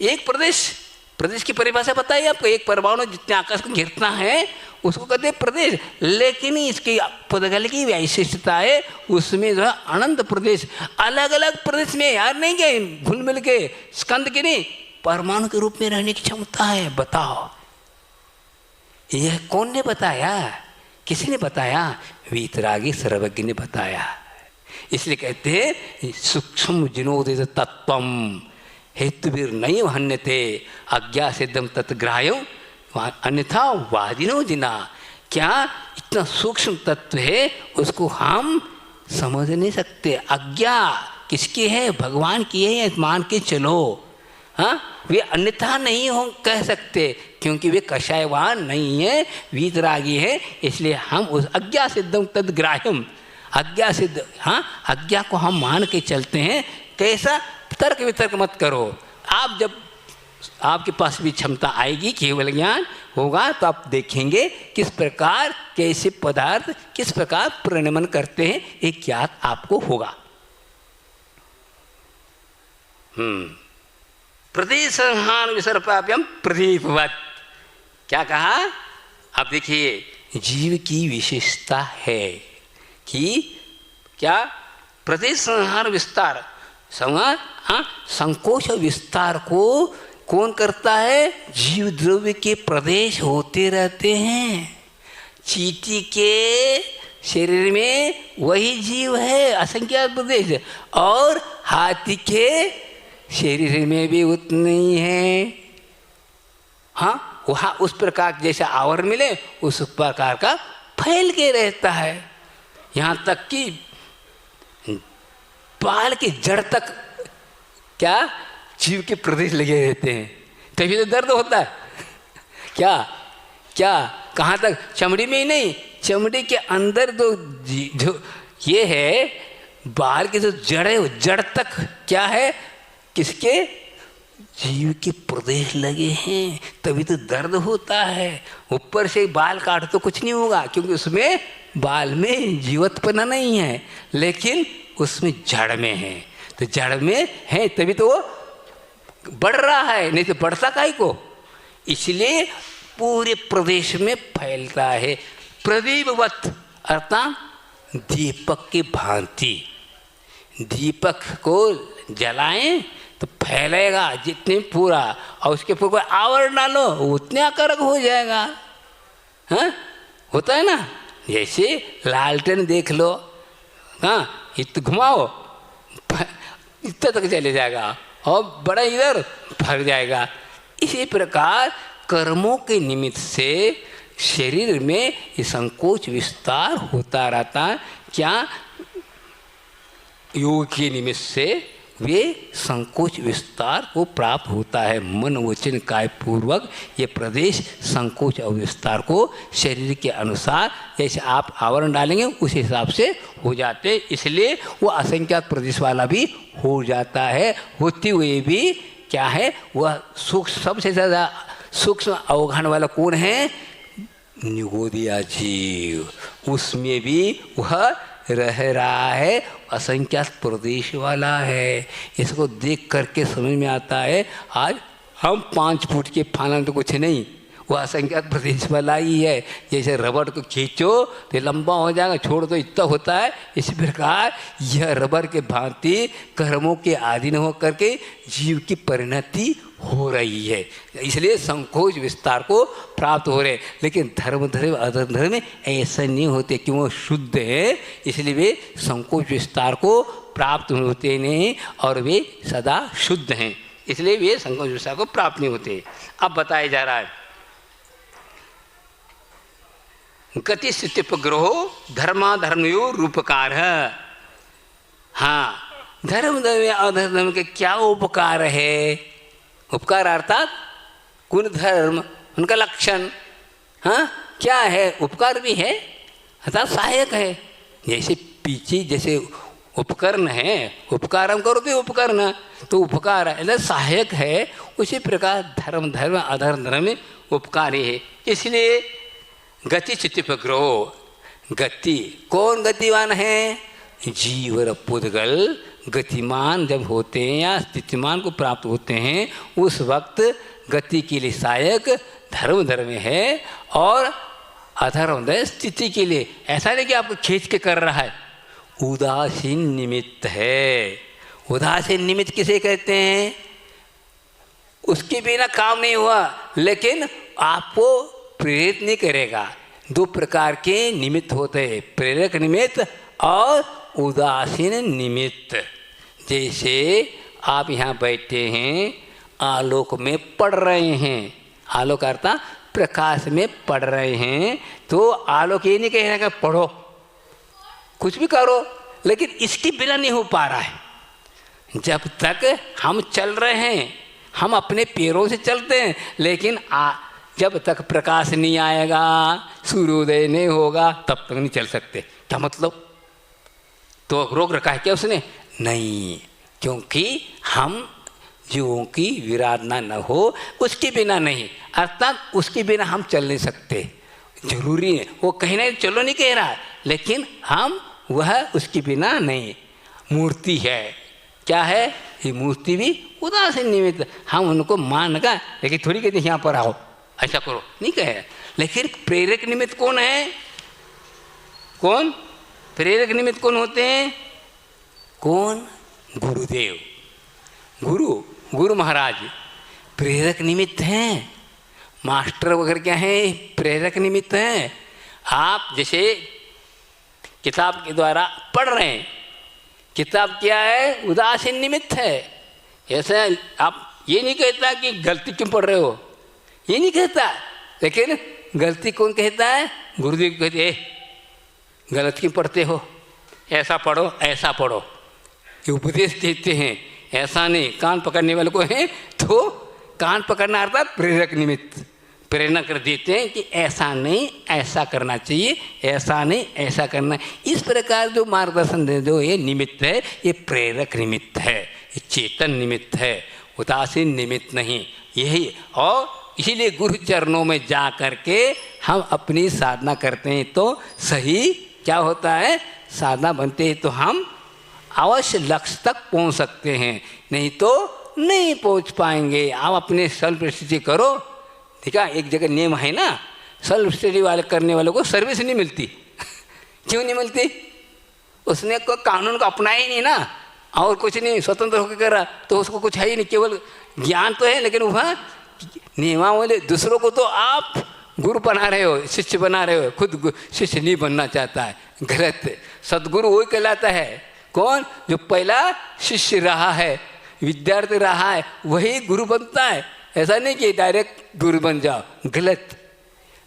एक प्रदेश प्रदेश की परिभाषा बताइए आपको। एक परमाणु जितने आकाश को घेरता है उसको कहते हैं प्रदेश, लेकिन इसकी पदगल की वैशिष्टता है उसमें जो है अनंत प्रदेश, अलग अलग प्रदेश में यार नहीं गए घुल मिल के स्कंद के नहीं परमाणु के रूप में रहने की क्षमता है। बताओ यह कौन ने बताया, किसी ने बताया? वीतरागी सर्वज्ञ ने बताया। इसलिए कहते हैं सूक्ष्म जिनोदित तत्वम हेतुवीर नहीं हन्यते अज्ञा सिद्धम तत्ग्राह्यम अन्यथा वादिनो जिना। क्या इतना सूक्ष्म तत्व है उसको हम समझ नहीं सकते। आज्ञा किसकी है? भगवान की है, मान के चलो। हाँ, वे अन्यथा नहीं हो कह सकते क्योंकि वे कषायवान नहीं है, वीतरागी है। इसलिए हम उस अज्ञा सिद्धम तद्ग्राह्यम, आज्ञा सिद्ध, हाँ आज्ञा को हम मान के चलते हैं। कैसा? तर्क वितर्क मत करो। आप जब आपके पास भी क्षमता आएगी, केवल ज्ञान होगा, तो आप देखेंगे किस प्रकार कैसे पदार्थ किस प्रकार परिणमन करते हैं, एक ज्ञात आपको होगा। प्रदीप संहान विसर्पाप्यम प्रदीपवत। क्या कहा? अब देखिए जीव की विशेषता है कि क्या प्रदेश संहार विस्तार संकोच विस्तार को कौन करता है? जीव द्रव्य के प्रदेश होते रहते हैं। चींटी के शरीर में वही जीव है असंख्यात प्रदेश, और हाथी के शरीर में भी उतने ही है। हाँ, वहाँ उस प्रकार जैसा आवरण मिले उस प्रकार का फैल के रहता है। यहाँ तक कि बाल की जड़ तक क्या जीव के प्रदेश लगे रहते हैं, तभी तो दर्द होता है। क्या क्या कहाँ तक? चमड़ी में ही नहीं, चमड़ी के अंदर जो ये है बाल की जो जड़ है, वो जड़ तक क्या है? किसके? जीव के प्रदेश लगे हैं, तभी तो दर्द होता है। ऊपर से बाल काट तो कुछ नहीं होगा क्योंकि उसमें बाल में जीवत्पना नहीं है, लेकिन उसमें जड़ में है। तो जड़ में है तभी तो वो बढ़ रहा है, नहीं तो बढ़ता काहे को? इसलिए पूरे प्रदेश में फैलता है। प्रदीपवत अर्थात दीपक की भांति। दीपक को जलाएं तो फैलेगा जितने पूरा, और उसके ऊपर कोई आवरण डालो उतने आकर्षक हो जाएगा। हाँ, होता है ना। जैसे लालटेन देख लो, हाँ इतना घुमाओ इतना तक चले जाएगा, और बड़ा इधर फर जाएगा। इसी प्रकार कर्मों के निमित्त से शरीर में ये संकोच विस्तार होता रहता है। क्या? योग के निमित्त से वे संकोच विस्तार को प्राप्त होता है। मन वचन काय पूर्वक ये प्रदेश संकोच और विस्तार को शरीर के अनुसार जैसे आप आवरण डालेंगे उस हिसाब से हो जाते, इसलिए वो असंख्यात प्रदेश वाला भी हो जाता है। होते हुए भी क्या है? वह सूक्ष्म, सबसे ज़्यादा सूक्ष्म अवघान वाला कौन है? निगोदिया जीव, उसमें भी वह रह रहा है, असंख्यात प्रदेश वाला है। इसको देख करके समझ में आता है आज हम 5 फुट के फाना तो कुछ नहीं, वो असंख्यात प्रदेश वाला ही है। जैसे रबड़ को खींचो तो लंबा हो जाएगा, छोड़ तो इतना होता है। इसी प्रकार यह रबड़ के भांति कर्मों के अधीन होकर के जीव की परिणति हो रही है, इसलिए संकोच विस्तार को प्राप्त हो रहे। लेकिन धर्म धर्म अधर्म धर्म ऐसा नहीं होते कि वो शुद्ध है, इसलिए वे संकोच विस्तार को प्राप्त होते नहीं, और वे सदा शुद्ध हैं, इसलिए वे संकोच विस्तार को प्राप्त नहीं होते। अब बताया जा रहा है गति स्थिति उपग्रहो धर्माधर्मयो रूपकार। हाँ, धर्म धर्म अधर्म के क्या उपकार है? उपकार अर्थात गुण धर्म उनका लक्षण। हाँ, क्या है? उपकार भी है अर्थात सहायक है। जैसे पीछे जैसे उपकरण है, उपकार हम करो तो उपकरण, तो उपकार है सहायक है। उसी प्रकार धर्म धर्म अधर्म धर्म उपकारी है। इसलिए गति चित्तपग्रहो, गति कौन गतिवान है? जीव और पुद्गल गतिमान जब होते हैं या स्थितिमान को प्राप्त होते हैं, उस वक्त गति के लिए सहायक धर्म धर्म है और अधर्म स्थिति के लिए। ऐसा नहीं कि आपको खींच के कर रहा है, उदासीन निमित्त है। उदासीन निमित्त किसे कहते हैं? उसके बिना काम नहीं हुआ लेकिन आपको प्रेरित नहीं करेगा। दो प्रकार के निमित्त होते हैं, प्रेरक निमित्त और उदासीन निमित्त। जैसे आप यहाँ बैठे हैं, आलोक में पढ़ रहे हैं, आलोक अर्थात प्रकाश में पढ़ रहे हैं, तो आलोक ये नहीं कह रहा कि पढ़ो, कुछ भी करो, लेकिन इसके बिना नहीं हो पा रहा है। जब तक हम चल रहे हैं, हम अपने पैरों से चलते हैं, लेकिन जब तक प्रकाश नहीं आएगा, सूर्योदय नहीं होगा, तब तक नहीं चल सकते। क्या मतलब? तो रोक रखा है क्या उसने? नहीं, क्योंकि हम जीवों की विराधना न हो उसके बिना नहीं, अर्थात उसके बिना हम चल नहीं सकते। जरूरी है, वो कहीं ना चलो नहीं कह रहा, लेकिन हम वह उसके बिना नहीं। मूर्ति है, क्या है? ये मूर्ति भी उदासीन निमित्त, हम उनको मान का, लेकिन थोड़ी कहते यहाँ पर आओ ऐसा करो नहीं कहे। लेकिन प्रेरक निमित्त कौन है? कौन प्रेरक निमित्त कौन होते हैं? कौन? गुरुदेव, गुरु महाराज प्रेरक निमित्त हैं। मास्टर वगैरह क्या है? प्रेरक निमित्त हैं। आप जैसे किताब के द्वारा पढ़ रहे हैं, किताब क्या है? उदासीन निमित्त है। ऐसा आप ये नहीं कहता कि गलती क्यों पढ़ रहे हो, ये नहीं कहता, लेकिन गलती कौन कहता है? गुरुदेव कहते हैं गलत क्यों पढ़ते हो, ऐसा पढ़ो ऐसा पढ़ो, ये उपदेश देते हैं। ऐसा नहीं, कान पकड़ने वाले को है तो कान पकड़ना अर्थात प्रेरक निमित्त, प्रेरणा कर देते हैं कि ऐसा नहीं ऐसा करना चाहिए, ऐसा नहीं ऐसा करना। इस प्रकार जो मार्गदर्शन जो ये निमित्त है, ये प्रेरक निमित्त है, ये चेतन निमित्त है, उदासीन निमित्त नहीं। यही, और इसीलिए गुरु चरणों में जा करके हम अपनी साधना करते हैं तो सही क्या होता है? साधना बनते हैं तो हम अवश्य लक्ष्य तक पहुंच सकते हैं, नहीं तो नहीं पहुंच पाएंगे। आप अपने सेल्फ स्टडी करो, ठीक है? एक जगह नियम है ना, सेल्फ स्टडी वाले करने वालों को सर्विस नहीं मिलती। क्यों नहीं मिलती? उसने कोई कानून को अपनाया ही नहीं ना, और कुछ नहीं, स्वतंत्र होकर करा तो उसको कुछ है ही नहीं, केवल ज्ञान तो है, लेकिन वह नियमावली दूसरों को तो आप गुरु बना रहे हो, शिष्य बना रहे हो, खुद शिष्य नहीं बनना चाहता है, गलत। सदगुरु वही कहलाता है, कौन? जो पहला शिष्य रहा है, विद्यार्थी रहा है, वही गुरु बनता है। ऐसा नहीं कि डायरेक्ट गुरु बन जाओ, गलत।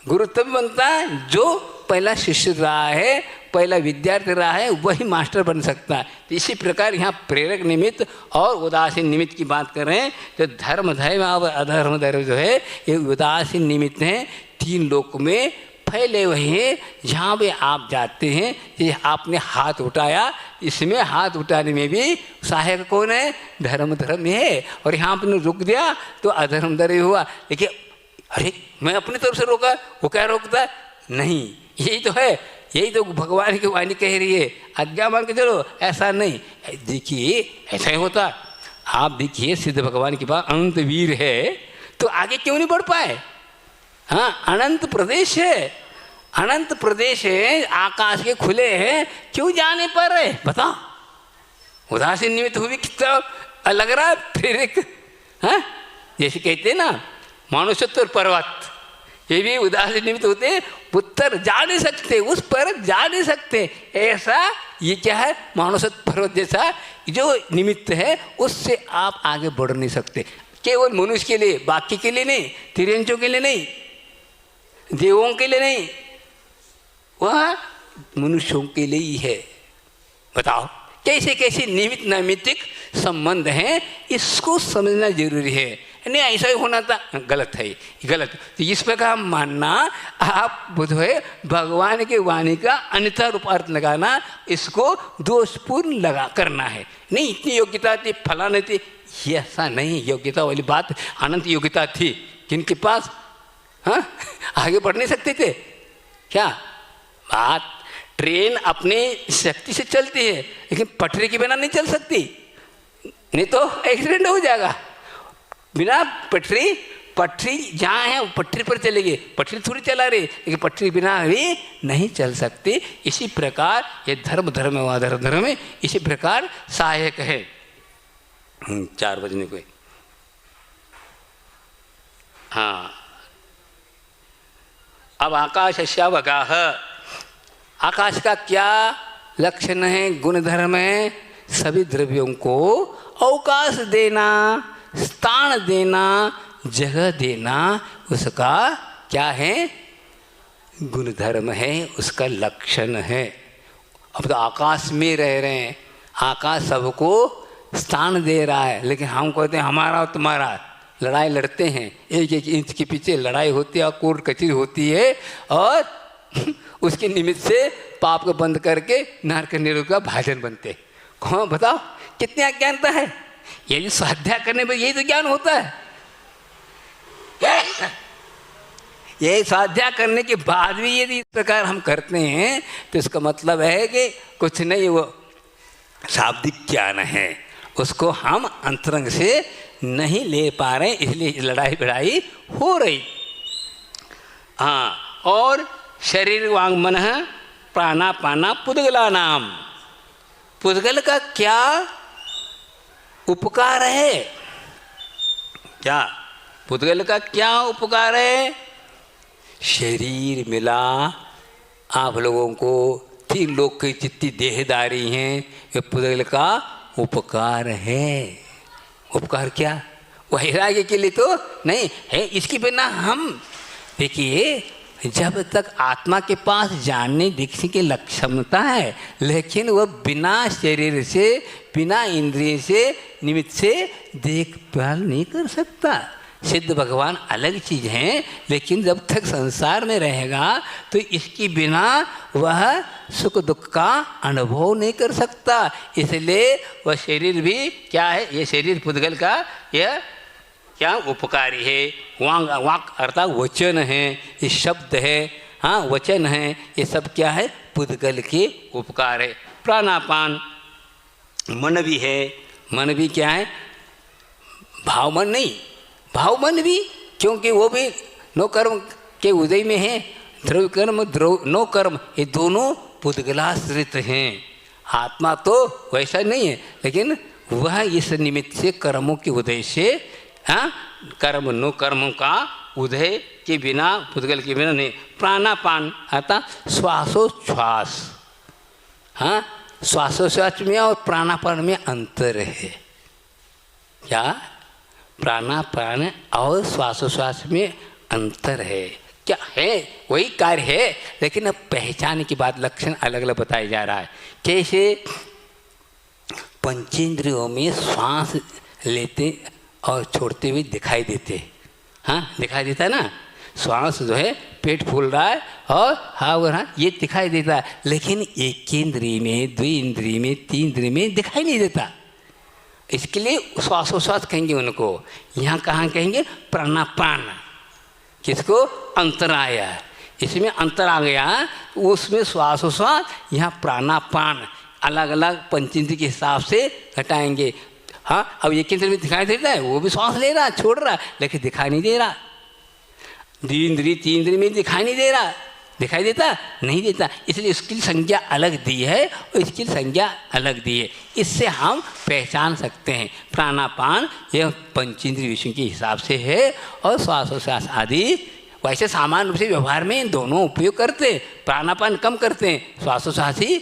गुरु तब बनता है जो पहला शिष्य रहा है, पहला विद्यार्थी रहा है, वही मास्टर बन सकता है। तो इसी प्रकार यहाँ प्रेरक निमित्त और उदासीन निमित्त की बात कर रहे हैं। तो धर्म धर्म और अधर्म धर्म जो है ये उदासीन निमित्त हैं, तीन लोक में फैले हुए हैं। जहाँ भी आप जाते हैं, ये आपने हाथ उठाया, इसमें हाथ उठाने में भी सहायक कौन है? धर्म धर्म है। और यहाँ आपने रुक दिया तो अधर्म धर्म हुआ। लेकिन अरे मैं अपनी तरफ से रोका, वो क्या रोकता? नहीं, यही तो है, यही तो भगवान की वाणी कह रही है, आज्ञा मान के चलो। ऐसा नहीं, देखिए ऐसा ही होता। आप देखिए सिद्ध भगवान के पास अनंत वीर है, तो आगे क्यों नहीं बढ़ पाए? हाँ, अनंत प्रदेश है, अनंत प्रदेश है, आकाश के खुले हैं, क्यों जाने पर है? बताओ। उदासीन निमित्त हुई कितना लग रहा है प्रेरक। हाँ, जैसे कहते हैं ना मानुषत्व और पर्वत, ये भी उदासीन निमित्त होते हैं, पुत्र जा नहीं सकते, उस पर जा नहीं सकते। ऐसा ये क्या है? मानुषत्व पर्वत जैसा जो निमित्त है, उससे आप आगे बढ़ नहीं सकते। केवल मनुष्य के लिए, बाकी के लिए नहीं, तिरंजों के लिए नहीं, देवों के लिए नहीं, वह मनुष्यों के लिए ही है। बताओ कैसे कैसे निमित्त नैमित्तिक संबंध हैं, इसको समझना जरूरी है। नहीं ऐसा ही होना था, गलत है, गलत। तो इस प्रकार मानना, आप बुध है भगवान के वाणी का अन्यथा रूप अर्थ लगाना, इसको दोषपूर्ण लगा करना है। नहीं इतनी योग्यता थी, फलाने थी, ये ऐसा नहीं। योग्यता वाली बात, अनंत योग्यता थी किनके पास? हाँ, आगे बढ़ नहीं सकते थे क्या? बात, ट्रेन अपनी शक्ति से चलती है, लेकिन पटरी के बिना नहीं चल सकती, नहीं तो एक्सीडेंट हो जाएगा। बिना पटरी पटरी जहाँ है वो पटरी पर चलेगी, पटरी थोड़ी चला रही, लेकिन पटरी बिना भी नहीं चल सकती। इसी प्रकार ये धर्म धर्म है, वहाँ धर्म धर्म है, इसी प्रकार सहायक है। 4 बजने को। हाँ, अब आकाशस्यावगाह, आकाश का क्या लक्षण है, गुण धर्म है? सभी द्रव्यों को अवकाश देना, स्थान देना, जगह देना, उसका क्या है? गुण धर्म है, उसका लक्षण है। अब तो आकाश में रह रहे हैं, आकाश सबको स्थान दे रहा है, लेकिन हम कहते हैं हमारा और तुम्हारा, लड़ाई लड़ते हैं, 1-1 इंच के पीछे लड़ाई होती है, कोर्ट कचहरी होती है, और उसके निमित्त से पाप को बंद करके नरक निरोध का भाजन बनते। कौन बताओ कितने अज्ञानता है? ये जो स्वाध्याय करने पर यही तो ज्ञान होता है। ये स्वाध्याय करने के बाद भी यदि इस प्रकार हम करते हैं तो इसका मतलब है कि कुछ नहीं, वो शाब्दिक ज्ञान है, उसको हम अंतरंग से नहीं ले पा रहे, इसलिए लड़ाई भिड़ाई हो रही। हाँ, और शरीर वांग मन प्राणापाना पुद्गला नाम, पुद्गल का क्या उपकार है? क्या पुद्गल का क्या उपकार है? शरीर मिला आप लोगों को, 3 लोग की जितनी देहदारी हैं, ये पुद्गल का उपकार है। उपकार क्या? वैराग्य के लिए तो नहीं है, इसके बिना हम देखिए, जब तक आत्मा के पास जानने दिखने की क्षमता है, लेकिन वह बिना शरीर से, बिना इंद्रिय से, निमित्त से देखभाल नहीं कर सकता। सिद्ध भगवान अलग चीज़ हैं, लेकिन जब तक संसार में रहेगा तो इसके बिना वह सुख दुख का अनुभव नहीं कर सकता। इसलिए वह शरीर भी क्या है? ये शरीर पुद्गल का यह क्या उपकारी है। वांग, वाक अर्थात वचन है, ये शब्द है, हाँ वचन है, ये सब क्या है? पुद्गल के उपकार है। प्राणापान, मन भी है, मन भी क्या है? भाव मन नहीं, भाव मन भी, क्योंकि वो भी नो कर्म के उदय में है। ध्रुव कर्म, ध्रुव नो कर्म, ये दोनों पुद्गलाश्रित हैं। आत्मा तो वैसा नहीं है, लेकिन वह इस निमित्त से कर्मों के उदय से, हाँ कर्म नो कर्मों का उदय के बिना, पुद्गल के बिना नहीं। प्राणापान अर्थात श्वासोच्छ्वास, हाँ श्वासोच्छ्वास में और प्राणापान में अंतर है। क्या? प्राणापान और श्वासोच्छ्वास में अंतर है। क्या है? वही कार्य है, लेकिन अब पहचान की बात, लक्षण अलग अलग बताया जा रहा है। कैसे? पंचेंद्रियों में श्वास लेते और छोड़ते हुए दिखाई देते, हाँ दिखाई देता है ना। श्वास जो है, पेट फूल रहा है और हाँ वो हाँ ये दिखाई देता है, लेकिन एक इंद्रिय में, 2 इंद्रिय में, 3 इंद्रिय में दिखाई नहीं देता। इसके लिए श्वासोच्छ्वास कहेंगे उनको। यहाँ कहाँ कहेंगे? प्राणापान। किसको? अंतर आया, इसमें अंतर आ गया, उसमें श्वासोच्छ्वास, यहाँ प्राणापान। अलग अलग पंचेंद्रिय के हिसाब से घटाएंगे। हाँ, अब एक इंद्रिय में दिखाई दे रहा है, वो भी श्वास ले रहा है, छोड़ रहा है, लेकिन दिखाई नहीं दे रहा। 2 इंद्रिय, 3 इंद्रिय में दिखाई नहीं दे रहा, दिखाई देता नहीं देता। इसलिए इसकी संज्ञा अलग दी है और इसकी संज्ञा अलग दी है। इससे हम पहचान सकते हैं। प्राणापान यह पंचेंद्रिय विषयों के हिसाब से है, और श्वासोच्छ्वास आदि वैसे सामान्य रूप से व्यवहार में दोनों उपयोग करते हैं। प्राणापान कम करते हैं, श्वासोच्छ्वास ही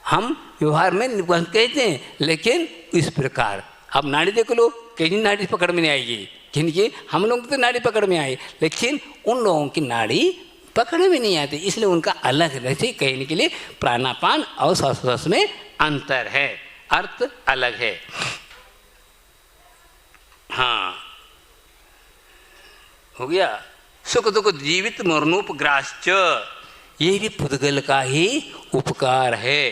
हम व्यवहार में कहते हैं। लेकिन इस प्रकार अब नाड़ी देख लो, कहीं नाड़ी पकड़ में नहीं आएगी, क्योंकि हम लोग तो नाड़ी पकड़ में आए, लेकिन उन लोगों की नाड़ी पकड़ में नहीं आती। इसलिए उनका अलग से कहने के लिए प्राणापान और श्वासोच्छ्वास में अंतर है, अर्थ अलग है। हाँ, हो गया। सुख दुख जीवित मरणोपग्राश्च, ये भी पुद्गल का ही उपकार है।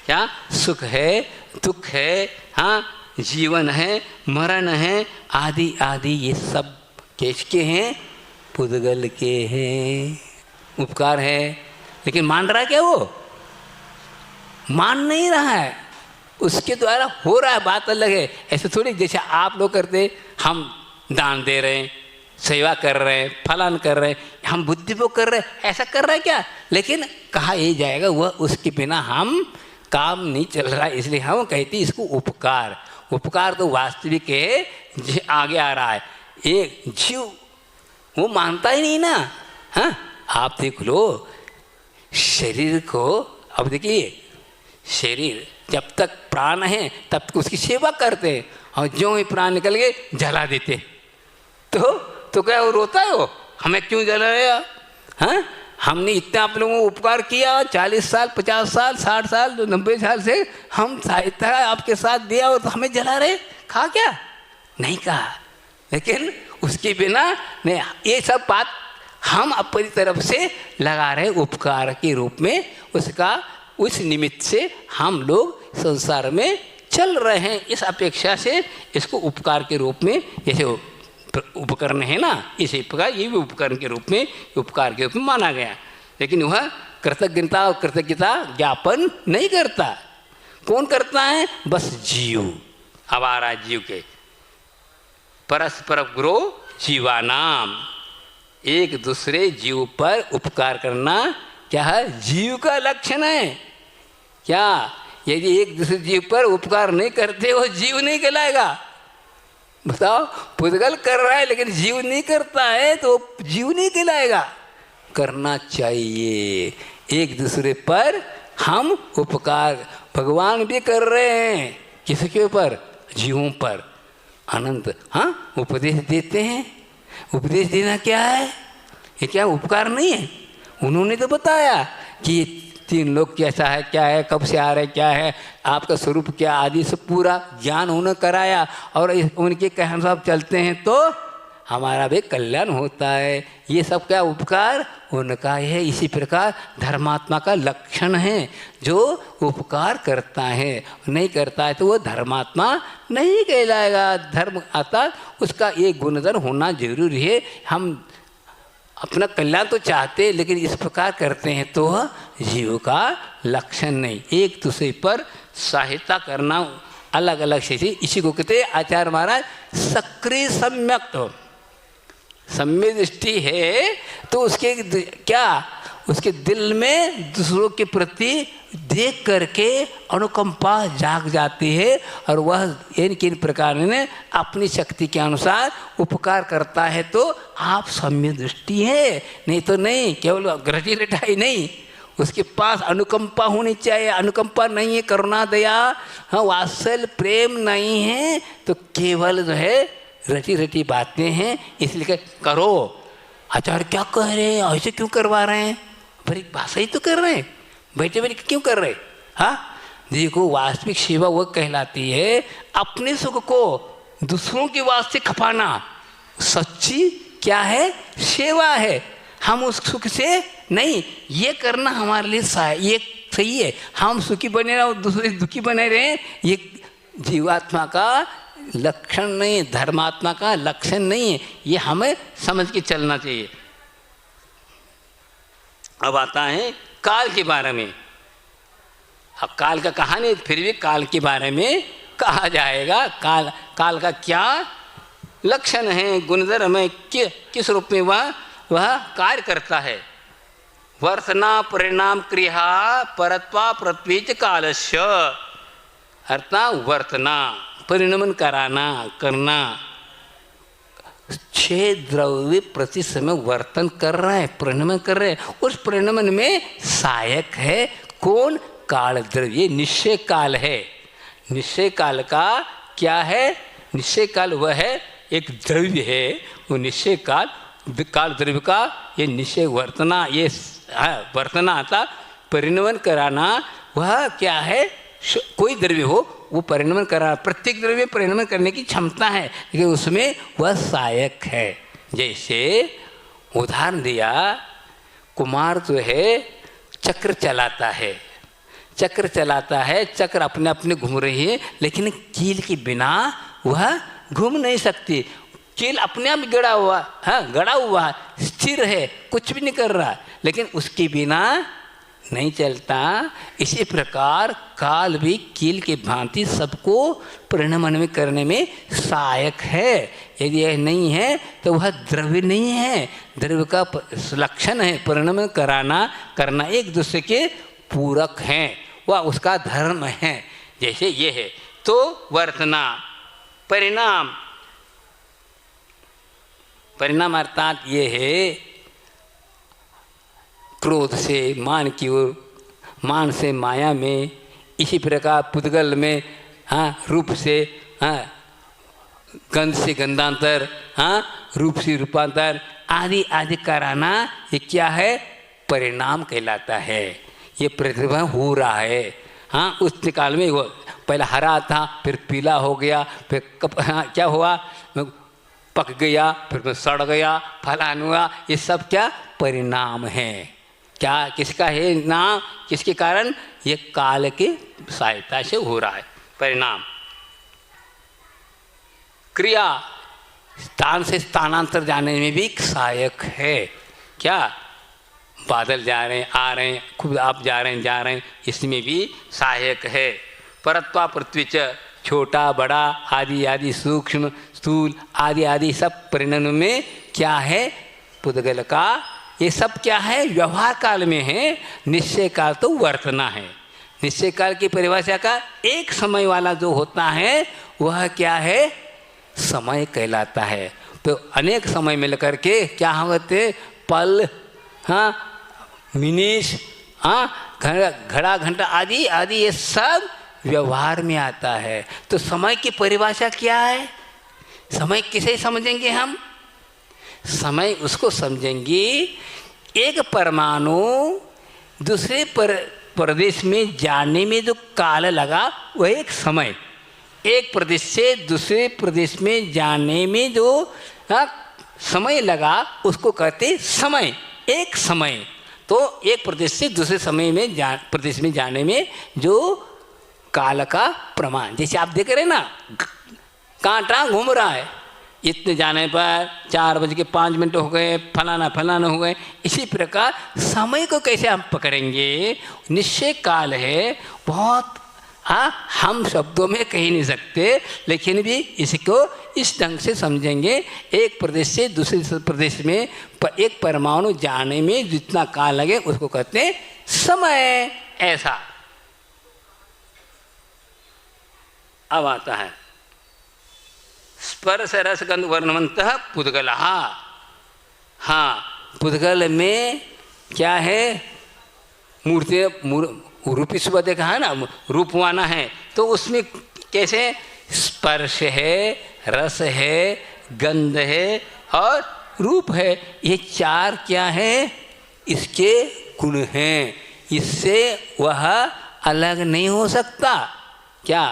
क्या? सुख है, दुख है, हाँ जीवन है, मरण है, आदि आदि, ये सब किसके हैं? पुद्गल के हैं, उपकार है। लेकिन मान रहा है क्या? वो मान नहीं रहा है, उसके द्वारा हो रहा है, बात अलग है। ऐसे थोड़ी जैसे आप लोग करते, हम दान दे रहे हैं, सेवा कर रहे हैं, फलन कर रहे हैं, हम बुद्धिपूर्वक कर रहे हैं, ऐसा कर रहे हैं क्या? लेकिन कहा यही जाएगा वह उसके बिना हम काम नहीं चल रहा है, इसलिए हम कहते हैं इसको उपकार। उपकार तो वास्तविक है, आगे आ रहा है। एक जीव वो मानता ही नहीं ना। हाँ, आप देख लो शरीर को, अब देखिए शरीर जब तक प्राण है तब तक उसकी सेवा करते हैं, और जो ही प्राण निकल गए जला देते। तो क्या वो रोता है? वो हमें क्यों जला रहे? हाँ, हमने इतना आप लोगों को उपकार किया, 40 साल 50 साल 60 साल 90 साल से हम सहायता आपके साथ दिया, और तो हमें जला रहे? कहा क्या? नहीं कहा। लेकिन उसके बिना नहीं, ये सब बात हम अपनी तरफ से लगा रहे उपकार के रूप में। उसका उस निमित्त से हम लोग संसार में चल रहे हैं। इस अपेक्षा से इसको उपकार के रूप में, जैसे उपकरण है ना, इसी प्रकार ये भी उपकरण के रूप में, उपकार के रूप में माना गया। लेकिन वह कृतज्ञता और कृतज्ञता ज्ञापन नहीं करता। कौन करता है? बस जीव, आवारा जीव के। परस्पर गुरो जीवानाम, एक दूसरे जीव पर उपकार करना क्या है? जीव का लक्षण है। क्या यदि एक दूसरे जीव पर उपकार नहीं करते हो, जीव नहीं कहलाएगा? बताओ, पुद्गल कर रहा है लेकिन जीव नहीं करता है तो जीव नहीं कहलाएगा। करना चाहिए एक दूसरे पर हम उपकार। भगवान भी कर रहे हैं, किसके ऊपर? जीवों पर। अनंत हाँ उपदेश देते हैं। उपदेश देना क्या है? ये क्या उपकार नहीं है? उन्होंने तो बताया कि 3 लोग कैसा है, क्या है, कब से आ रहे, क्या है, आपका स्वरूप क्या, आदि से पूरा ज्ञान उन्होंने कराया, और उनके कहने से चलते हैं तो हमारा भी कल्याण होता है। ये सब क्या उपकार उनका है। इसी प्रकार धर्मात्मा का लक्षण है, जो उपकार करता है, नहीं करता है तो वो धर्मात्मा नहीं कहलाएगा। धर्म आता उसका एक गुणधर्म होना जरूरी है। हम अपना कल्याण तो चाहते लेकिन इस प्रकार करते हैं तो जीव का लक्षण नहीं। एक दूसरे पर सहायता करना अलग अलग से, इसी को कहते हैं आचार्य महाराज सक्रिय सम्यक। सम्य दृष्टि है तो उसके क्या, उसके दिल में दूसरों के प्रति देख करके अनुकंपा जाग जाती है, और वह इन किन प्रकार ने अपनी शक्ति के अनुसार उपकार करता है। तो आप सम्य दृष्टि है, नहीं तो नहीं, केवल ग्रटी रिटाई नहीं, उसके पास अनुकंपा होनी चाहिए। अनुकंपा नहीं है, करुणा दया हाँ वात्सल्य प्रेम नहीं है, तो केवल जो है रटी रटी बातें हैं। इसलिए करो। आचार्य क्या कह रहे हैं, ऐसे क्यों करवा रहे हैं? बड़ी भाषा ही तो कर रहे हैं, बैठे बैठे क्यों कर रहे? हाँ, देखो वास्तविक सेवा वह कहलाती है अपने सुख को दूसरों के वास्ते खपाना। सच्ची क्या है? सेवा है। हम उस सुख से नहीं, ये करना हमारे लिए ये सही है। हम सुखी बने रहे, दूसरे दुखी बने रहे, ये जीवात्मा का लक्षण नहीं, धर्मात्मा का लक्षण नहीं है। ये हमें समझ के चलना चाहिए। अब आता है काल के बारे में। अब काल का कहानी, फिर भी काल के बारे में कहा जाएगा। काल का क्या लक्षण है, गुणधर्म है, किस रूप में वह कार्य करता है। वर्तना परिणाम क्रिया परत्वा पृथ्वीच कालस्य, अर्थात वर्तना परिणमन कराना, करना। 6 द्रव्य प्रति समय वर्तन कर रहे हैं, परिणमन कर रहे हैं। उस परिणमन में सहायक है कौन? काल द्रव्य। निश्चय काल है। निश्चय काल का क्या है? निश्चय काल वह है, एक द्रव्य है, वो निश्चय काल द्रव्य का ये निश्चय वर्तना, ये वर्तना आता परिणमन कराना। वह क्या है? कोई द्रव्य हो वो परिणमन करा, प्रत्येक द्रव्य परिणमन करने की क्षमता है, लेकिन उसमें वह सहायक है। जैसे उदाहरण दिया, कुमार जो है चक्र चलाता है, चक्र चलाता है, चक्र अपने अपने घूम रही है, लेकिन कील के बिना वह घूम नहीं सकती। कील अपने आप गड़ा हुआ, हाँ गड़ा हुआ, स्थिर है, कुछ भी नहीं कर रहा, लेकिन उसके बिना नहीं चलता, इसी प्रकार काल भी कील के भांति सबको परिणमन करने में सहायक है। यदि यह नहीं है तो वह द्रव्य नहीं है, द्रव्य का लक्षण है। परिणमन करना एक दूसरे के पूरक हैं, वह उसका धर्म है। जैसे ये है तो वर्तना परिणाम, परिणाम अर्थात ये है क्रोध से मान की ओर, मान से माया में, इसी प्रकार पुद्गल में रूप से गंध से गंधांतर, रूप से रूपांतर आदि आदि कराना, ये क्या है? परिणाम कहलाता है। ये प्रतिभा हो रहा है। उस काल में वो पहले हरा था, फिर पीला हो गया, फिर क्या हुआ? पक गया, फिर सड़ गया, फलान हुआ। ये सब क्या परिणाम है? क्या किसका है नाम? किसके कारण? ये काल की सहायता से हो रहा है परिणाम। क्रिया स्थान से स्थानांतर जाने में भी सहायक है। क्या? बादल जा रहे हैं, आ रहे हैं, खुद आप जा रहे हैं, इसमें भी सहायक है। परत्वा पृथ्वी च, छोटा बड़ा आदि आदि, सूक्ष्म स्थूल आदि आदि सब परिणाम में क्या है? पुद्गल का ये सब क्या है? व्यवहार काल में है। निश्चय काल तो वर्तना है। निश्चय काल की परिभाषा का एक समय वाला जो होता है वह क्या है? समय कहलाता है। तो अनेक समय मिल करके क्या होते? पल, मिनिश, घड़ा घंटा आदि आदि, ये सब व्यवहार में आता है। तो समय की परिभाषा क्या है? समय किसे समझेंगे हम? समय उसको समझेंगे एक परमाणु दूसरे प्रदेश में जाने में जो काल लगा वह एक समय। एक प्रदेश से दूसरे प्रदेश में जाने में जो समय लगा उसको कहते समय। एक समय तो एक प्रदेश से दूसरे समय में प्रदेश में जाने में जो काल का प्रमाण। जैसे आप देख रहे हैं ना, कांटा घूम रहा है, इतने जाने पर 4:05 हो गए, फलाना फलाना हो गए। इसी प्रकार समय को कैसे हम पकड़ेंगे? निश्चय काल है बहुत, हम शब्दों में कह नहीं सकते, लेकिन भी इसको इस ढंग से समझेंगे। एक प्रदेश से दूसरे प्रदेश में एक परमाणु जाने में जितना काल लगे उसको कहते हैं समय। ऐसा अब आता है स्पर्श रस गंध वर्णवंत पुद्गल। पुद्गल में क्या है? मूर्ति रूपी सुबह देखा है ना, रूपवाना है। तो उसमें कैसे? स्पर्श है, रस है, गंध है और रूप है। ये चार क्या है? इसके गुण हैं। इससे वह अलग नहीं हो सकता। क्या?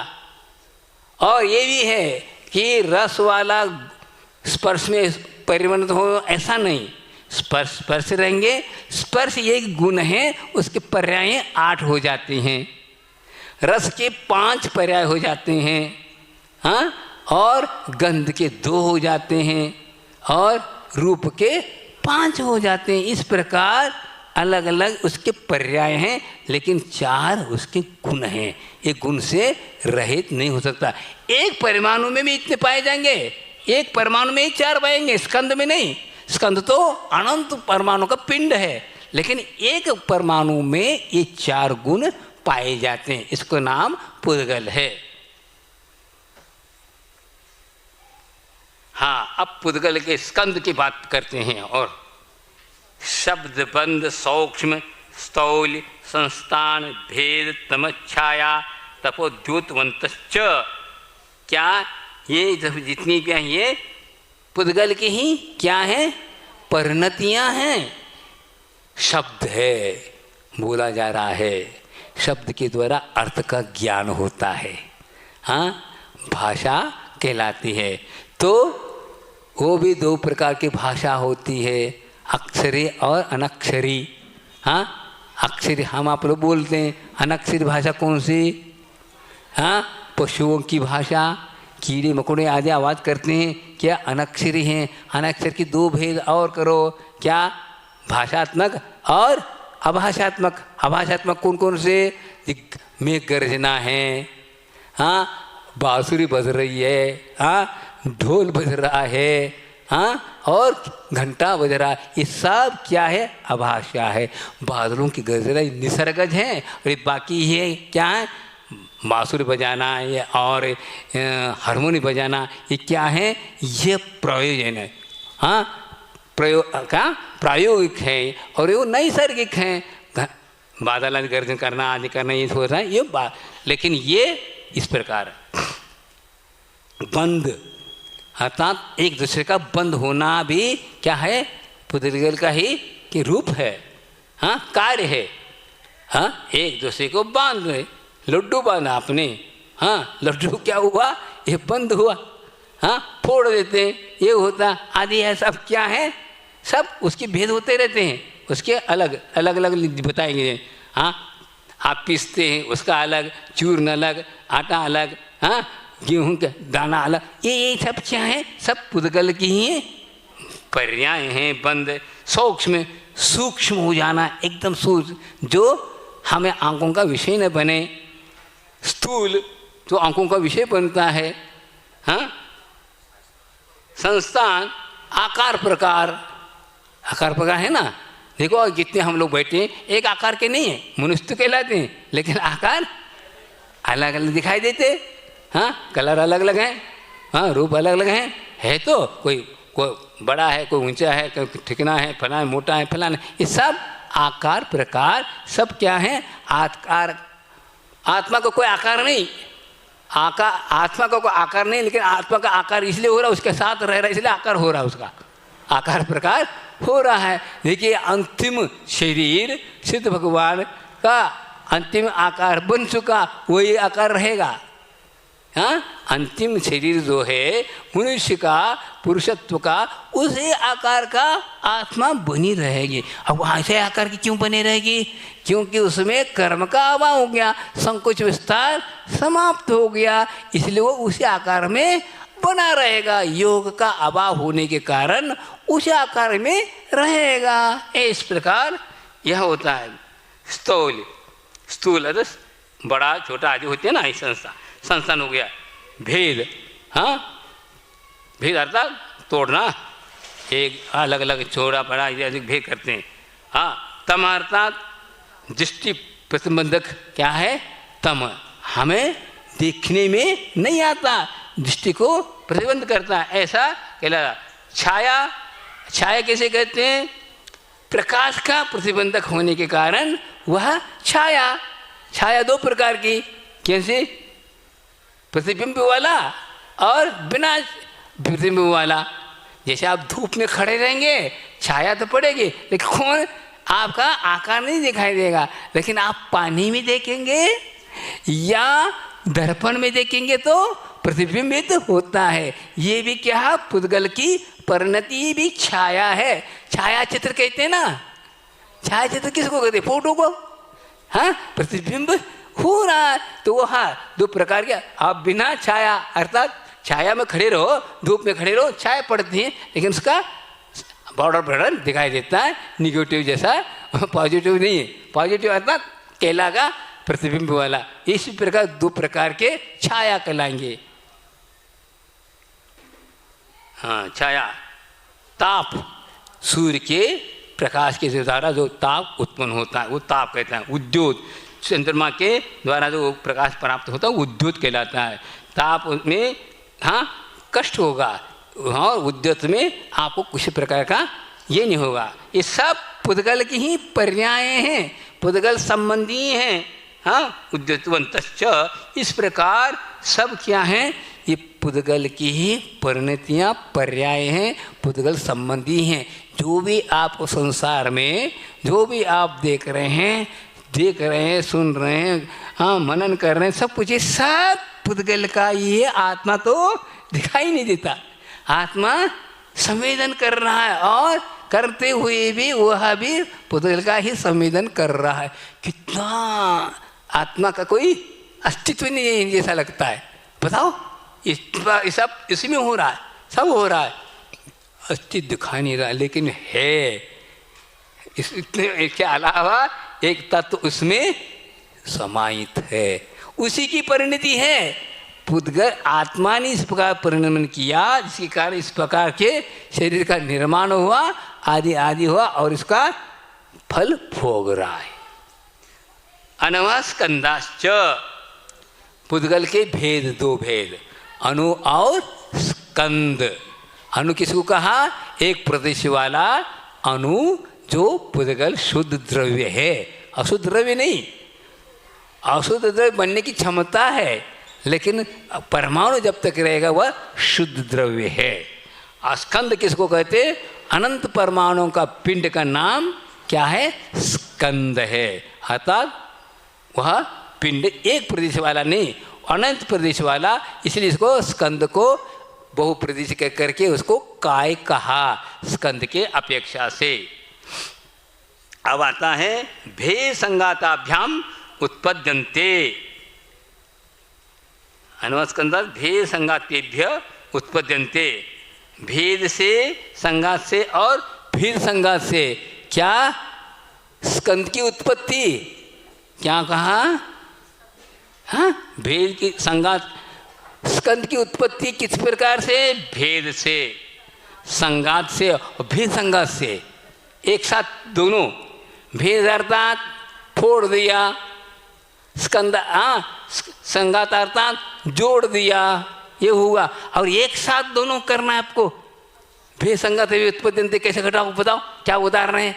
और ये भी है कि रस वाला स्पर्श में परिवर्तित हो, ऐसा नहीं। स्पर्श रहेंगे। स्पर्श ये गुण है, उसके पर्याय 8 हो जाते हैं। रस के 5 पर्याय हो जाते हैं, और गंध के 2 हो जाते हैं और रूप के 5 हो जाते हैं। इस प्रकार अलग अलग उसके पर्याय हैं, लेकिन 4 उसके गुण हैं। ये गुण से रहित नहीं हो सकता। एक परमाणु में भी इतने पाए जाएंगे, एक परमाणु में ही 4 पाएंगे, स्कंद में नहीं। स्कंद तो अनंत परमाणु का पिंड है, लेकिन एक परमाणु में ये 4 गुण पाए जाते हैं। इसको नाम पुद्गल है। अब पुद्गल के स्कंद की बात करते हैं। और शब्द बंध सूक्ष्म स्थौल संस्थान भेद तमच्छाया तपोद्योतवंतश्च, क्या ये जितनी भी हैं ये पुद्गल की ही क्या है? परिणतियां हैं। शब्द है, बोला जा रहा है, शब्द के द्वारा अर्थ का ज्ञान होता है, भाषा कहलाती है। तो वो भी 2 प्रकार की भाषा होती है, अक्षरी और अनक्षरी। अक्षरी हम आप लोग बोलते हैं। अनक्षरी भाषा कौन सी? पशुओं की भाषा, कीड़े मकोड़े आदि आवाज़ करते हैं, क्या अनक्षरी हैं? अनक्षर की 2 भेद और करो, क्या? भाषात्मक और आभासात्मक कौन कौन से? मेघ गर्जना है, हाँ, बांसुरी बज रही है, हाँ, ढोल बज रहा है, हाँ, और घंटा बज रहा है। ये सब क्या है? आभाषा है। बादलों की गरजना निसर्गज हैं, और ये बाकी ये क्या है? बांसुरी बजाना ये और हारमोनी बजाना, ये क्या है? ये प्रयोजन है, हाँ, प्रायोगिक है, और ये नैसर्गिक हैं। बादल आदि गर्जन करना आदि करना ये हो रहा है, ये बात। लेकिन ये इस प्रकार बंद, अर्थात एक दूसरे का बंद होना भी क्या है? पुद्गल का ही कि रूप है, हाँ, कार्य है। हाँ, एक दूसरे को बांध रहे, लड्डू बांधा आपने, हाँ, लड्डू क्या हुआ? ये बंद हुआ, हाँ, फोड़ देते हैं, ये होता आदि है, सब क्या है? सब उसके भेद होते रहते हैं, उसके अलग अलग अलग बताएंगे। हाँ, आप पीसते हैं उसका अलग, चूर्ण अलग, आटा अलग, हाँ, गेहूं का दाना अलग, ये सब क्या है? सब पुद्गल की ही पर्याय हैं। बंद सूक्ष्म हो जाना, एकदम सूक्ष्म, जो हमें आंखों का विषय न बने। स्थूल जो आंखों का विषय बनता है, हाँ, संस्थान आकार प्रकार है ना। देखो जितने हम लोग बैठे हैं एक आकार के नहीं है, मनुष्य तो कहलाते हैं, लेकिन आकार अलग अलग दिखाई देते, हाँ, कलर अलग अलग हैं, हाँ, रूप अलग अलग हैं। है तो कोई बड़ा है, कोई ऊंचा है, कोई ठिकना है, फलाना मोटा है, फलाना, ये सब आकार प्रकार सब क्या है? आकार। आत्मा को कोई आकार नहीं, आत्मा का कोई आकार नहीं, लेकिन आत्मा का आकार इसलिए हो रहा है, उसके साथ रह रहा है, इसलिए आकार हो रहा है, उसका आकार प्रकार हो रहा है। देखिए अंतिम शरीर सिद्ध भगवान का अंतिम आकार बन चुका, वही आकार रहेगा। हाँ, अंतिम शरीर जो है मनुष्य का, पुरुषत्व का, उसी आकार का आत्मा बनी रहेगी। अब वहाँ से आकार की क्यों बनी रहेगी? क्योंकि उसमें कर्म का अभाव हो गया, संकोच विस्तार समाप्त हो गया, इसलिए वो उसी आकार में बना रहेगा। योग का अभाव होने के कारण उसी आकार में रहेगा। इस प्रकार यह होता है। स्थूल बड़ा छोटा आदि होते हैं ना, इस संस्थान हो गया। भेद, हाँ, भेद अर्थात तोड़ना, एक अलग अलग छोटा बड़ा इत्यादि भेद करते हैं। हाँ, तम अर्थात दृष्टि प्रतिबंधक क्या है? तम हमें देखने में नहीं आता, दृष्टि को प्रतिबंध करता है, ऐसा कहला। छाया कैसे कहते हैं? प्रकाश का प्रतिबंधक होने के कारण वह छाया दो प्रकार की, कैसे? प्रतिबिंब वाला और बिना प्रतिबिंब वाला। जैसे आप धूप में खड़े रहेंगे छाया तो पड़ेगी, लेकिन कौन? आपका आकार नहीं दिखाई देगा, लेकिन आप पानी में देखेंगे या दर्पण में देखेंगे तो प्रतिबिंबित होता है। ये भी क्या? पुद्गल की परिणति भी छाया है। छाया चित्र कहते हैं ना, छाया चित्र किसको कहते हैं? फोटो को, हाँ, प्रतिबिंब हो रहा है। तो वो हाँ, दो प्रकार के। आप बिना छाया अर्थात छाया में खड़े रहो, धूप में खड़े रहो, छाया पड़ती है, लेकिन उसका बॉर्डर दिखाई देता है, निगेटिव जैसा, पॉजिटिव नहीं है। पॉजिटिव अर्थात केला का प्रतिबिंब वाला। इस प्रकार दो प्रकार के छाया कहलाएंगे। हाँ, छाया ताप, सूर्य के प्रकाश के द्वारा जो ताप उत्पन्न होता है वो ताप कहता है। उद्योत, चंद्रमा के द्वारा जो प्रकाश प्राप्त होता है उद्योत कहलाता है। ताप में हाँ कष्ट होगा, हाँ, उद्योत में आपको कुछ प्रकार का ये नहीं होगा। ये सब पुद्गल की ही पर्याय हैं, पुद्गल संबंधी हैं। हाँ, उद्योतवंतश्च, इस प्रकार सब क्या हैं? ये पुद्गल की ही परिणतियाँ पर्याय हैं, पुद्गल संबंधी हैं। जो भी आपको संसार में जो भी आप देख रहे हैं, सुन रहे हैं, हाँ, मनन कर रहे हैं, सब कुछ ये सब पुद्गल का ये आत्मा तो दिखाई नहीं देता। आत्मा संवेदन कर रहा है और करते हुए भी वह भी पुद्गल का ही संवेदन कर रहा है। कितना आत्मा का कोई अस्तित्व नहीं है जैसा लगता है। बताओ, ये सब इसी में हो रहा है, सब हो रहा है, अस्तित्व दिखाई नहीं रहा, लेकिन है। इसके अलावा एक तत्व उसमें समाहित है, उसी की परिणति है। पुद्गल आत्मा ने इस प्रकार परिणमन किया जिसके कारण इस प्रकार के शरीर का निर्माण हुआ, आदि आदि हुआ, और इसका फल भोग रहा है। अनवस्कंदाश्च, पुद्गल के भेद, दो भेद, अनु और स्कंद। अनु किसको कहा? एक प्रदेश वाला अनु जो पुद्गल शुद्ध द्रव्य है, अशुद्ध द्रव्य नहीं। अशुद्ध द्रव्य बनने की क्षमता है, लेकिन परमाणु जब तक रहेगा वह शुद्ध द्रव्य है। स्कंद किसको कहते? अनंत परमाणुओं का पिंड का नाम क्या है? स्कंद है। अर्थात वह पिंड एक प्रदेश वाला नहीं, अनंत प्रदेश वाला, इसलिए इसको स्कंद को बहुप्रदेश करके उसको काय कहा, स्कंद के अपेक्षा से। अब आता है भेद संगाताभ्याम उत्पद्यन्ते। अनवस्कंदात भेद संगातेभ्य उत्पद्यन्ते। भेद से, संगात से और भेद संगात से क्या? स्कंद की उत्पत्ति। क्या कहा? हाँ, भेद की संगात, स्कंद की उत्पत्ति किस प्रकार से? भेद से, संगात से और भेद संगात से, एक साथ दोनों। भेद अर्थात फोड़ दिया, स्कंद संगात अर्थात जोड़ दिया, ये हुआ। और एक साथ दोनों करना है आपको। भेद संगात उत्पत्ति कैसे घटाओ बताओ, क्या उदाहरण है?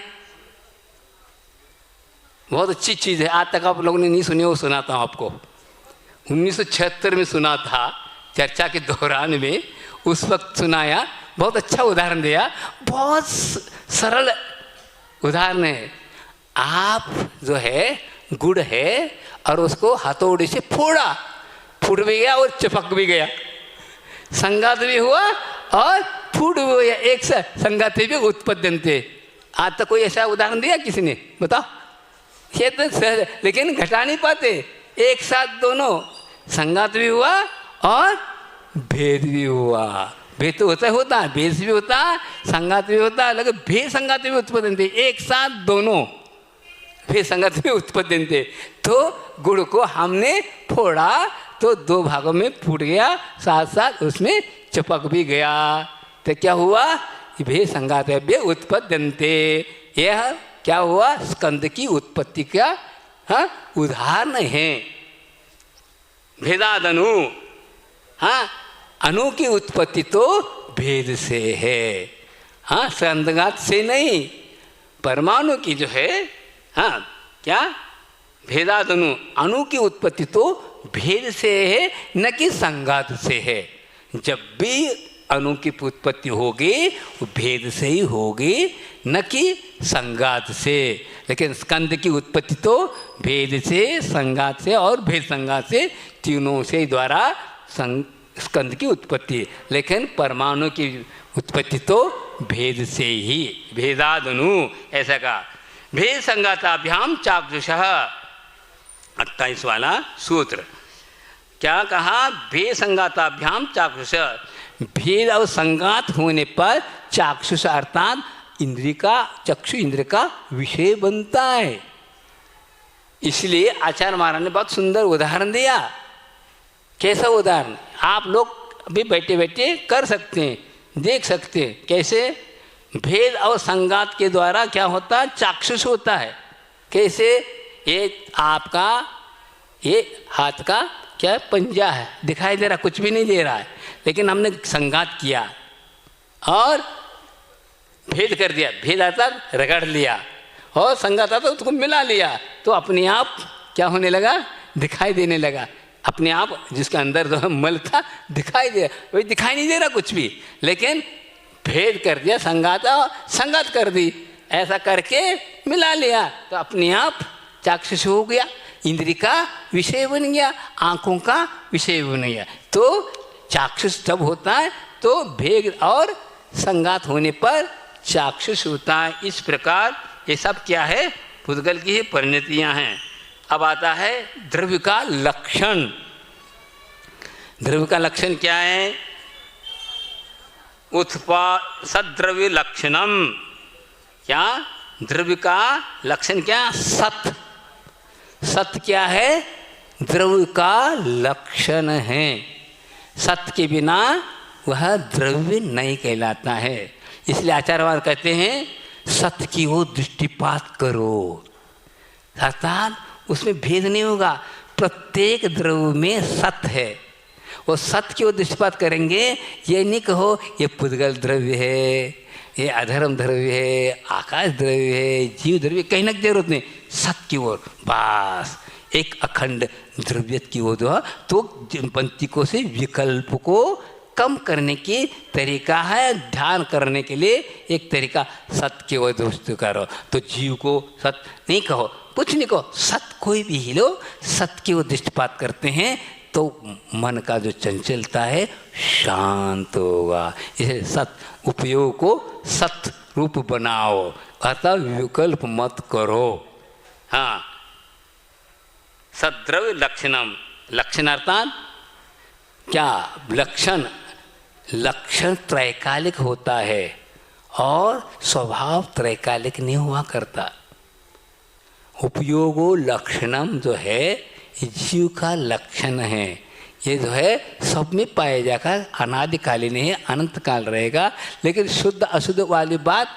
बहुत अच्छी चीज़ है, आज तक आप लोगों ने नहीं सुनी, वो सुनाता हूँ आपको। 1976 में सुना था, चर्चा के दौरान में उस वक्त सुनाया, बहुत अच्छा उदाहरण दिया, बहुत सरल उदाहरण है। आप जो है गुड़ है और उसको हथौड़े से फोड़ा, फूट भी गया और चिपक भी गया, संगात भी हुआ और फूट भी गया, एक साथ संगात भी उत्पद्यन्ते। आज तक कोई ऐसा उदाहरण दिया किसी ने? बताओ। ये तो सहज, लेकिन घटा नहीं पाते। एक साथ दोनों, संगात भी हुआ और भेद भी हुआ। भेद तो होता है, भेद भी होता है, संगात भी होता है, लेकिन भेद संगात भी उत्पद्यन्ते, एक साथ दोनों भेद संगात भी उत्पद्यन्ते। तो गुड़ को हमने फोड़ा तो दो भागों में फूट गया, साथ साथ उसमें चिपक भी गया, तो क्या हुआ? भेद संगात भी उत्पद्यन्ते। यह क्या हुआ? स्कंद की उत्पत्ति का उदाहरण है। भेदादनु, हाँ, अणु की उत्पत्ति तो भेद से है, हाँ, संगात से नहीं। परमाणु की जो है, हाँ, क्या? भेदादनु, अणु की उत्पत्ति तो भेद से है, न कि संगात से है। जब भी अणु की उत्पत्ति होगी वो भेद से ही होगी, न कि संगात से। लेकिन स्कंद की उत्पत्ति तो भेद से, संगात से और भेद संगात से, तीनों से द्वारा स्कंद की उत्पत्ति। लेकिन परमाणु की उत्पत्ति तो भेद से ही, भेदादनु ऐसा कहा। भेद संगाताभ्याम चाक्षुषः, 28 वाला सूत्र। क्या कहा? भेद संगाताभ्याम चाक्षुषः, भेद और संगात होने पर चाक्षुष अर्थात इंद्रिय का, चक्षु इंद्र का विषय बनता है। इसलिए आचार्य महाराज ने बहुत सुंदर उदाहरण दिया। कैसा उदाहरण? आप लोग अभी बैठे बैठे कर सकते हैं, देख सकते हैं कैसे भेद और संगात के द्वारा क्या होता है? चाक्षुष होता है। कैसे? ये आपका, ये हाथ का क्या पंजा है, दिखाई दे रहा, कुछ भी नहीं दे रहा है, लेकिन हमने संगात किया और भेद कर दिया, भेद आता रगड़ लिया, और संगात आता उसको मिला लिया, तो अपने आप क्या होने लगा? दिखाई देने लगा। अपने आप जिसके अंदर जो मल था दिखाई दे, वही दिखाई नहीं दे रहा कुछ भी, लेकिन भेद कर दिया, संगात कर दी, ऐसा करके मिला लिया, तो अपने आप चाक्षुष हो गया, इंद्रिय का विषय बन गया, आँखों का विषय बन गया। तो चाक्षुष जब होता है तो भेद और संगात होने पर चाक्षुष होता है। इस प्रकार ये सब क्या है? पुद्गल की ही परिणतियाँ हैं। अब आता है द्रव्य का लक्षण। द्रव्य का लक्षण क्या है? सद्द्रव्य लक्षणम। क्या? द्रव्य का लक्षण क्या? सत। सत क्या है? द्रव्य का लक्षण है। सत के बिना वह द्रव्य नहीं कहलाता है। इसलिए आचार्यवाद कहते हैं सत्य की ओर दृष्टिपात करो, अर्थात उसमें भेद नहीं होगा। प्रत्येक द्रव्य में सत्य है, वो सत्य की ओर दृष्टिपात करेंगे। ये नहीं कहो ये पुद्गल द्रव्य है, ये अधर्म द्रव्य है, आकाश द्रव्य है, जीव द्रव्य, कहने की जरूरत नहीं। सत्य की ओर बस एक अखंड द्रव्य की ओर तो पंक्तिकों से विकल्प को कम करने की तरीका है। ध्यान करने के लिए एक तरीका सत्य की ओर दोस्त करो। तो जीव को सत्य नहीं कहो, कुछ नहीं कहो, सत्य कोई भी ही लो, सत्य की ओर दृष्टिपात करते हैं तो मन का जो चंचलता है शांत होगा। इसे सत्य उपयोग को सत्य रूप बनाओ, अर्थात विकल्प मत करो। हाँ, सद्द्रव्य लक्षणम, लक्षण अर्थात क्या? लक्षण, लक्षण त्रैकालिक होता है और स्वभाव त्रैकालिक नहीं हुआ करता। उपयोगो लक्षणम जो है जीव का लक्षण है, ये जो है सब में पाया जाएगा, अनादिकालीन है, अनंत काल रहेगा। लेकिन शुद्ध अशुद्ध वाली बात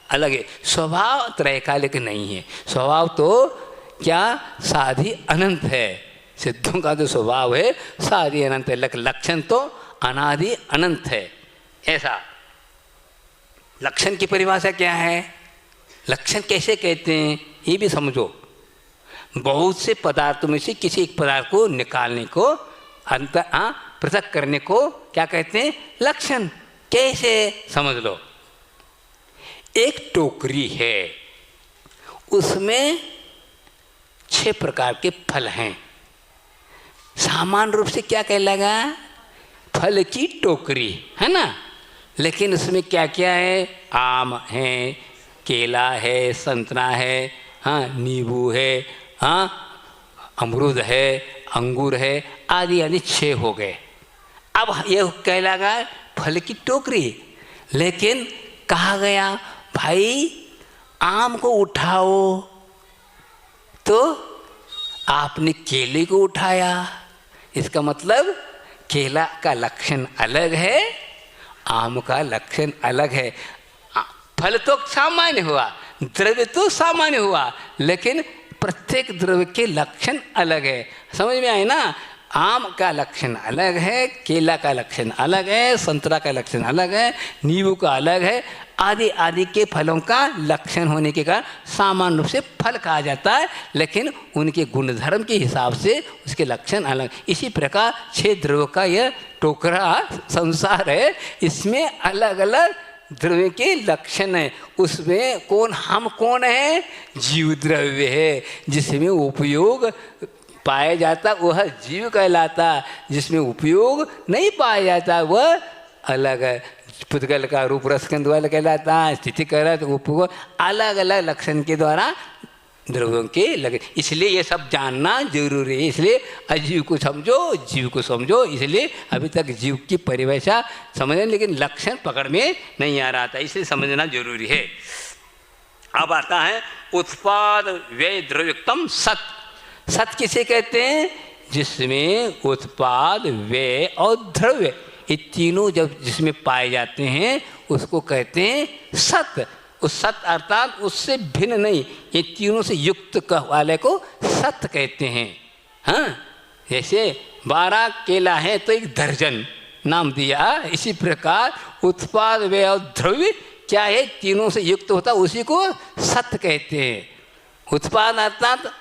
अलग है। स्वभाव त्रैकालिक नहीं है, स्वभाव तो क्या? साधी अनंत है। सिद्धों का जो स्वभाव है साधी अनंत है, लेकिन लक्षण तो अनादि अनंत है। ऐसा लक्षण की परिभाषा क्या है? लक्षण कैसे कहते हैं ये भी समझो। बहुत से पदार्थों में से किसी एक पदार्थ को निकालने को, अंतर पृथक करने को क्या कहते हैं? लक्षण। कैसे? समझ लो। एक टोकरी है, उसमें 6 प्रकार के फल हैं। सामान्य रूप से क्या कहलाएगा? फल की टोकरी है ना। लेकिन उसमें क्या क्या है? आम है, केला है, संतरा है, हाँ नींबू है, हाँ अमरूद है, अंगूर है, आदि आदि 6 हो गए। अब ये कहलाएगा फल की टोकरी। लेकिन कहा गया भाई आम को उठाओ, तो आपने केले को उठाया। इसका मतलब केला का लक्षण अलग है, आम का लक्षण अलग है। फल तो सामान्य हुआ, द्रव्य तो सामान्य हुआ, लेकिन प्रत्येक द्रव्य के लक्षण अलग है। समझ में आए ना? आम का लक्षण अलग है, केला का लक्षण अलग है, संतरा का लक्षण अलग है, नींबू का अलग है, आदि आदि के फलों का लक्षण होने के कारण सामान्य रूप से फल कहा जाता है, लेकिन उनके गुणधर्म के हिसाब से उसके लक्षण अलग। इसी प्रकार 6 द्रव्यों का यह टोकरा संसार है, इसमें अलग अलग द्रव्य के लक्षण है। उसमें कौन, हम कौन है? जीव द्रव्य है। जिसमें उपयोग पाया जाता वह जीव कहलाता, जिसमें उपयोग नहीं पाया जाता वह अलग है। पुद्गल का रूप रसगंध वाला कहलाता, स्थिति कह रहा है तो उपयोग अलग अलग लक्षण के द्वारा द्रव्यों के लगे। इसलिए ये सब जानना जरूरी है। इसलिए अजीव को समझो, जीव को समझो। इसलिए अभी तक जीव की परिभाषा समझें, लेकिन लक्षण पकड़ में नहीं आ रहा था, इसलिए समझना जरूरी है। अब आता है उत्पाद व्यय द्रव्ययुक्तम सत। सत किसे कहते हैं? जिसमें उत्पाद, व्यय और द्रव्य ये तीनों जब जिसमें पाए जाते हैं उसको कहते हैं सत। उस सत अर्थात उससे भिन्न नहीं, ये तीनों से युक्त वाले को सत कहते हैं। हाँ, जैसे 12 केला है तो 1 दर्जन नाम दिया। इसी प्रकार उत्पाद, व्यय और द्रव्य क्या है? तीनों से युक्त होता, उसी को सत कहते हैं। उत्पाद अर्थात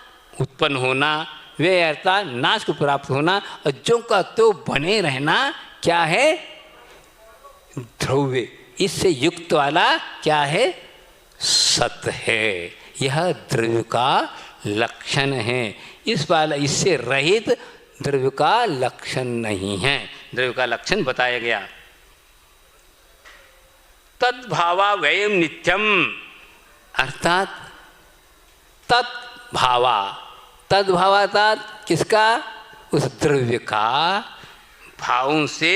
उत्पन्न होना, व्यय अर्थात नाश को प्राप्त होना, और जो का तो बने रहना क्या है? द्रव्य। इससे युक्त वाला क्या है? सत है। यह द्रव्य का लक्षण है। इस वाला इससे रहित द्रव्य का लक्षण नहीं है। द्रव्य का लक्षण बताया गया। तद्भावा व्ययम नित्यम, अर्थात तद्भावा, तद्भावा अर्थात किसका? उस द्रव्य का भावों से,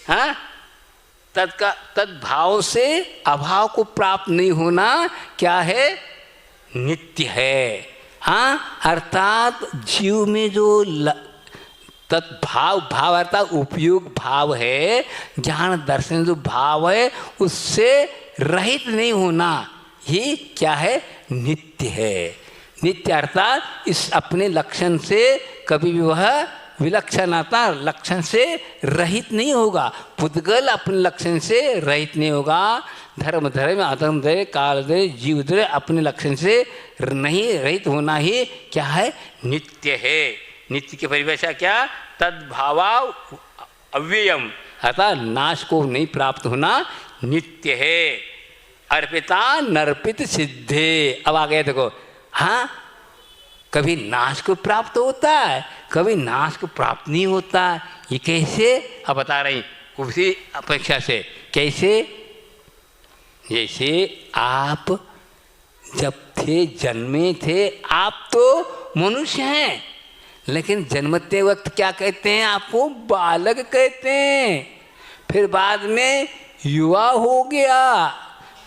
हाँ तद्भाव से अभाव को प्राप्त नहीं होना क्या है? नित्य है। हाँ, अर्थात जीव में जो तद्भाव, भाव अर्थात उपयोग भाव है, ज्ञान दर्शन जो भाव है उससे रहित नहीं होना, ये क्या है? नित्य है। नित्य अर्थात इस अपने लक्षण से कभी भी वह विलक्षणता लक्षण से रहित नहीं होगा। पुद्गल अपने लक्षण से रहित नहीं होगा। धर्म धर्म, अधर्म धर्म, काल धर्म, जीव धर्म अपने लक्षण से नहीं रहित होना ही क्या है? नित्य है। नित्य की परिभाषा क्या? तद्भावा अव्ययम, अर्थात नाश को नहीं प्राप्त होना नित्य है। अर्पिता नर्पित सिद्धे। अब आ गया देखो, हाँ, कभी नाश को प्राप्त होता है, कभी नाश को प्राप्त नहीं होता। ये कैसे? अब बता रही उसी अपेक्षा से। कैसे? जैसे आप जब थे, जन्मे थे, आप तो मनुष्य हैं, लेकिन जन्मते वक्त क्या कहते हैं? आपको बालक कहते हैं। फिर बाद में युवा हो गया,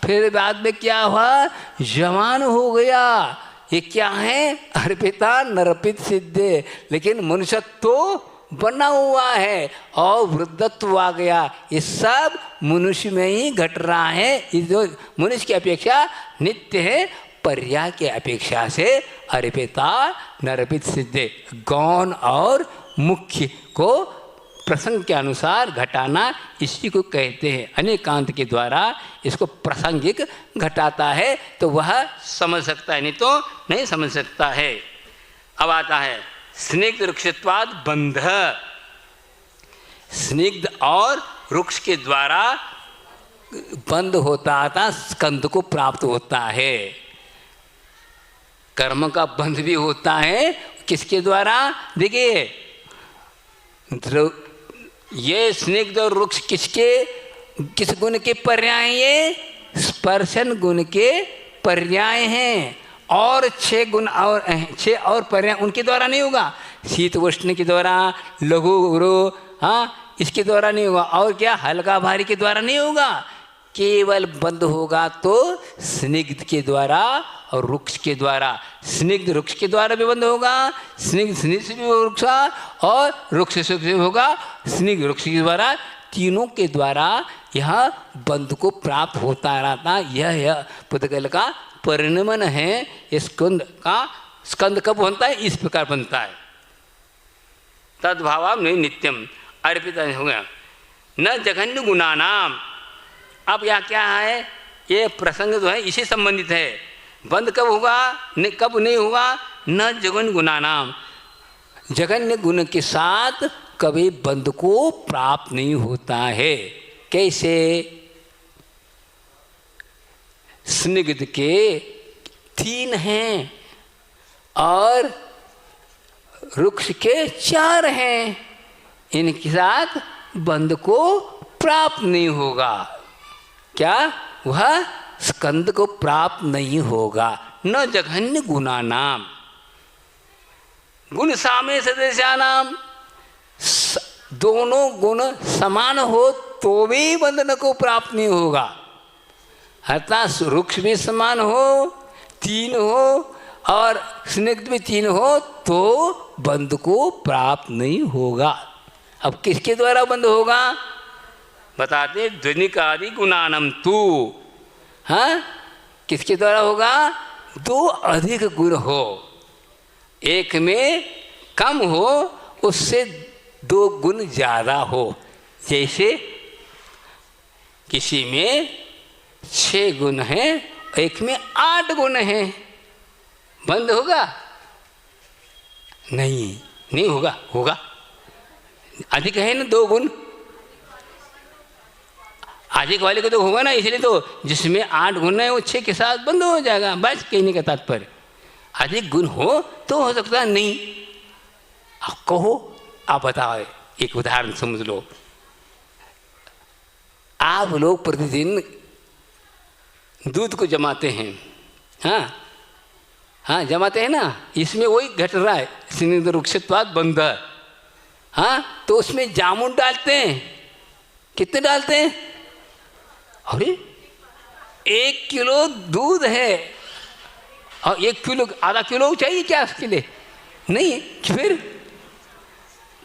फिर बाद में क्या हुआ? जवान हो गया। ये क्या है? अर्पिता नर्पित सिद्धे। लेकिन मनुष्यत्व तो बना हुआ है और वृद्धत्व आ गया। ये सब मनुष्य में ही घट रहा है। ये जो मनुष्य की अपेक्षा नित्य है, पर्याय के अपेक्षा से अर्पिता नर्पित सिद्धे। गौण और मुख्य को प्रसंग के अनुसार घटाना, इसी को कहते हैं। अनेकांत के द्वारा इसको प्रासंगिक घटाता है तो वह समझ सकता है, नहीं तो नहीं समझ सकता है। अब आता है स्निग्ध वृक्षत्वाद बंध। स्निग्ध और वृक्ष के द्वारा बंध होता था, स्कंद को प्राप्त होता है। कर्म का बंध भी होता है, किसके द्वारा? देखिए, ये स्निग्ध और वृक्ष किस गुण के पर्याय? ये स्पर्शन गुण के पर्याय हैं। और 6 गुण और 6 और पर्याय उनके द्वारा नहीं होगा। शीत उष्ण के द्वारा, लघु गुरु, हाँ, इसके द्वारा नहीं होगा। और क्या? हल्का भारी के द्वारा नहीं होगा। केवल बंद होगा तो स्निग्ध के द्वारा और वृक्ष के द्वारा। स्निग्ध वृक्ष के द्वारा भी बंद होगा, स्निग्ध स्निग्ध से भी वृक्ष, और वृक्ष से भी होगा स्निग्ध वृक्ष के द्वारा। तीनों के द्वारा यह बंध को प्राप्त होता रहता। यह पुद्गल का परिणमन है। स्कंद कब बनता है? इस प्रकार बनता है। तद्भाव नहीं नित्यम अर्पित हो गया। न जघन्य गुणानाम। अब यह क्या है? ये प्रसंग जो है इसी संबंधित है। बंद कब होगा, कब नहीं होगा? न जघन्य गुणानाम। जघन्य गुण के साथ कभी बंद को प्राप्त नहीं होता है। कैसे? स्निग्ध के 3 हैं और वृक्ष के 4 हैं। इनके साथ बंद को प्राप्त नहीं होगा। क्या? वह स्कंद को प्राप्त नहीं होगा। न जघन्य गुणा नाम गुण सामे सदस्यानाम। दोनों गुण समान हो तो भी बंधन को प्राप्त नहीं होगा। अर्थात वृक्ष भी समान हो, 3 हो, और स्निग्ध भी 3 हो तो बंध को प्राप्त नहीं होगा। अब किसके द्वारा बंध होगा? बताते ध्वनिक आदि गुणानम तू। हाँ, किसके द्वारा होगा? 2 अधिक गुण हो, एक में कम हो, उससे 2 गुण ज़्यादा हो। जैसे किसी में 6 गुण हैं, एक में 8 गुण हैं, बंद होगा? नहीं होगा। होगा, अधिक है ना 2 गुण, अधिक वाले को तो होगा ना। इसलिए तो जिसमें 8 गुण है वो 6 के साथ बंद हो जाएगा। बस कहने का तात्पर्य, अधिक गुण हो तो हो सकता है नहीं। आप कहो, आप बताओ, एक उदाहरण समझ लो। आप लोग प्रतिदिन दूध को जमाते हैं, हाँ जमाते हैं ना, इसमें वही घट रहा है, स्निग्ध वृक्षत्वाद बंध। हाँ, तो उसमें जामुन डालते हैं, कितने डालते हैं? अरे 1 किलो दूध है और 1 किलो आधा किलो चाहिए क्या उसके लिए? नहीं, फिर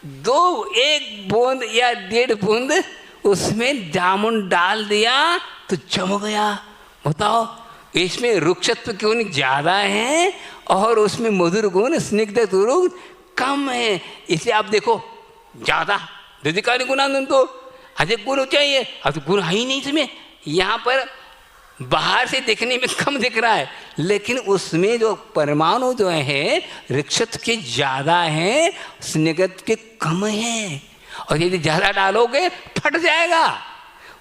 1 बूंद या 1.5 बूंद उसमें जामुन डाल दिया तो जम गया। बताओ, इसमें रुक्षत्व गुण ज़्यादा है और उसमें मधुर गुण स्निग्ध गुण कम है। इसलिए आप देखो ज़्यादा दधिकारी गुणानंद तो अधिक गुण चाहिए, अब तो गुण है ही नहीं इसमें। यहाँ पर बाहर से देखने में कम दिख रहा है, लेकिन उसमें जो परमाणु जो है ऋक्षत्व के ज़्यादा हैं, स्निग्ध के कम हैं। और यदि ज़्यादा डालोगे फट जाएगा,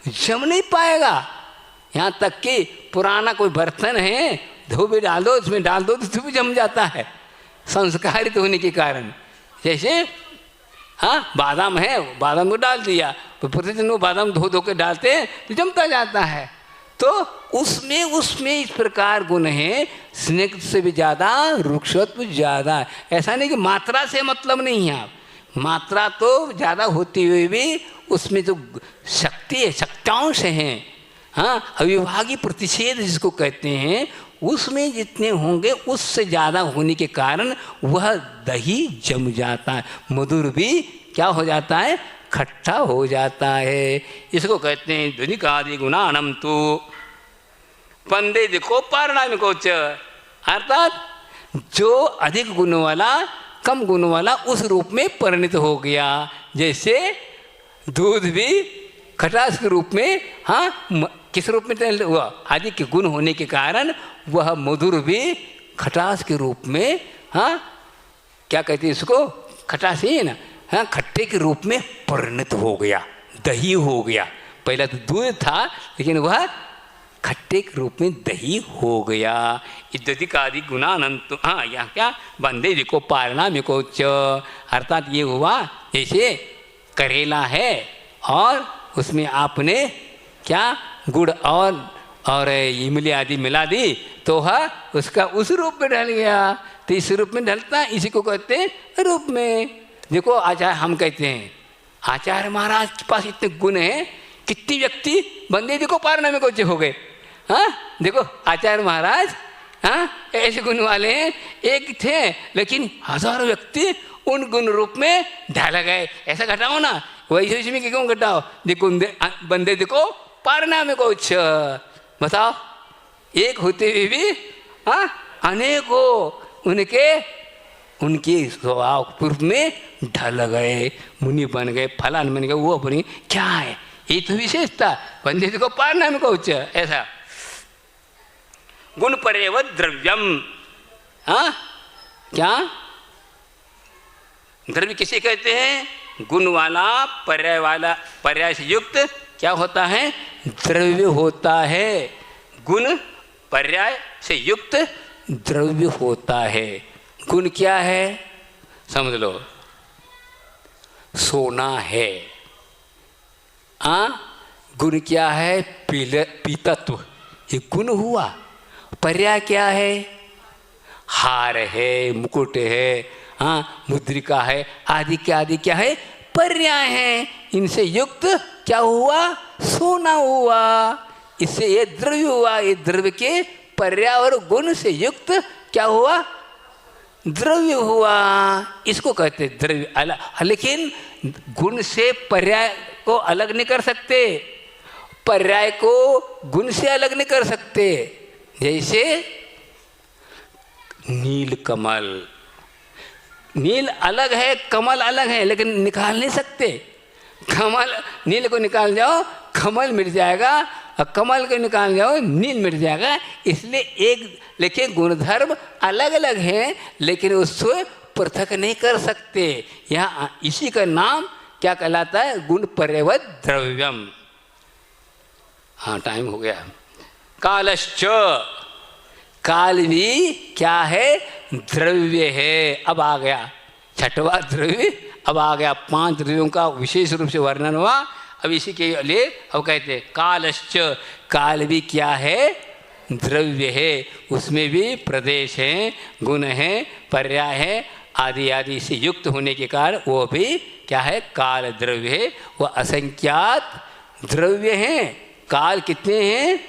जम नहीं पाएगा। यहाँ तक कि पुराना कोई बर्तन है, धोबी डाल दो, उसमें डाल दो तो भी जम जाता है, संस्कारित होने के कारण। जैसे हाँ, बादाम है, बादाम को डाल दिया तो प्रतिदिन वो बादाम धो धो के डालते हैं तो जमता जाता है। तो उसमें इस प्रकार गुण है, स्निग्ध से भी ज़्यादा, रुक्षत्व ज़्यादा है। ऐसा नहीं कि मात्रा से मतलब नहीं है, आप मात्रा तो ज़्यादा होती हुई भी उसमें जो शक्ति है, शक्तांश हैं, हाँ, अविभागी प्रतिषेध जिसको कहते हैं, उसमें जितने होंगे उससे ज़्यादा होने के कारण वह दही जम जाता है, मधुर भी क्या हो जाता है, खट्टा हो जाता है। इसको कहते हैं ध्वनिकादि गुणानम तो पंदे देखो पारणामिकोच, अर्थात जो अधिक गुण वाला कम गुण वाला उस रूप में परिणत हो गया। जैसे दूध भी खटास के रूप में, हाँ, किस रूप में हुआ, आदि के गुण होने के कारण वह मधुर भी खटास के रूप में, हाँ, क्या कहते हैं इसको, खटास ही है ना, हाँ, खट्टे के रूप में परिणत हो गया, दही हो गया। पहला तो दूध था लेकिन वह खट्टे के रूप में दही हो गया। इत्यादि गुणानंत, हाँ, यहाँ क्या बंदे देखो पारणामिको च, अर्थात ये हुआ जैसे करेला है और उसमें आपने क्या गुड़ और इमली आदि मिला दी तो है उसका उस रूप में ढल गया। तो इस रूप में ढलता, इसी को कहते हैं रूप में। देखो आचार्य, हम कहते हैं आचार्य महाराज के पास इतने गुण हैं, कितने व्यक्ति बंदे देखो पारणामिको च हो गए। हाँ, देखो आचार्य महाराज, हाँ, ऐसे गुण वाले हैं, एक थे लेकिन हजारों व्यक्ति उन गुण रूप में ढल गए। ऐसा घटाओ ना, वैसे इसमें क्यों घटाओ, देखो बंदे देखो पारणामिको च, बताओ, एक होते हुए भी हाँ अनेकों उनके स्वभाव पूर्व में ढल गए, मुनि बन गए, फलान बन गए, वो बनी, क्या है ये तो विशेषता, बंदे देखो पारणामिको च। ऐसा गुण पर्यव द्रव्यम, हाँ, क्या द्रव्य किसे कहते हैं, गुण वाला पर्याय से युक्त क्या होता है, द्रव्य होता है। गुण पर्याय से युक्त द्रव्य होता है। गुण क्या है समझ लो, सोना है, गुण क्या है, पीतत्व, ये गुण हुआ। पर्याय क्या है, हार है, मुकुट है, हाँ, मुद्रिका है, आदि क्या है, पर्याय है। इनसे युक्त क्या हुआ, सोना हुआ। इससे ये द्रव्य हुआ, ये द्रव्य के पर्याय और गुण से युक्त क्या हुआ, द्रव्य हुआ। इसको कहते द्रव्य अलग, लेकिन गुण से पर्याय को अलग नहीं कर सकते, पर्याय को गुण से अलग नहीं कर सकते। जैसे नील कमल, नील अलग है, कमल अलग है, लेकिन निकाल नहीं सकते। कमल, नील को निकाल जाओ कमल मिट जाएगा, और कमल को निकाल जाओ नील मिट जाएगा। इसलिए एक, लेकिन गुणधर्म अलग अलग हैं, लेकिन उसको पृथक नहीं कर सकते। यहाँ इसी का नाम क्या कहलाता है, गुण पर्यवत द्रव्यम। हाँ, टाइम हो गया। कालश्च, काल भी क्या है, द्रव्य है। अब आ गया छठवां द्रव्य, अब आ गया 5 द्रव्यों का विशेष रूप से वर्णन हुआ। अब इसी के लिए अब कहते हैं कालश्च, काल भी क्या है, द्रव्य है। उसमें भी प्रदेश है, गुण है, पर्याय है, आदि आदि से युक्त होने के कारण वो भी क्या है, काल द्रव्य है। वह असंख्यात द्रव्य हैं, काल कितने हैं?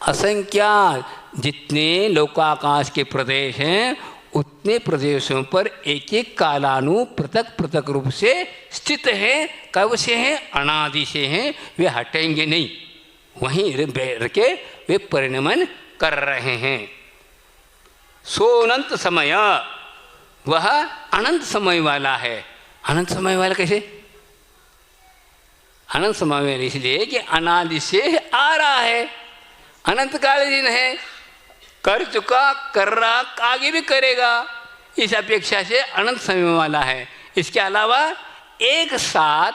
असंख्यात। जितने लोकाकाश के प्रदेश हैं उतने प्रदेशों पर एक एक कालानु पृथक पृथक रूप से स्थित हैं। कब से हैं? अनादि से हैं। वे हटेंगे नहीं, वहीं रह के वे परिणमन कर रहे हैं। सो अनंत समय, वह अनंत समय वाला है। अनंत समय वाला कैसे? अनंत समय वाला इसलिए कि अनादि से आ रहा है, अनंत कालीन है, कर चुका, कर रहा, आगे भी करेगा, इस अपेक्षा से अनंत समय वाला है। इसके अलावा एक साथ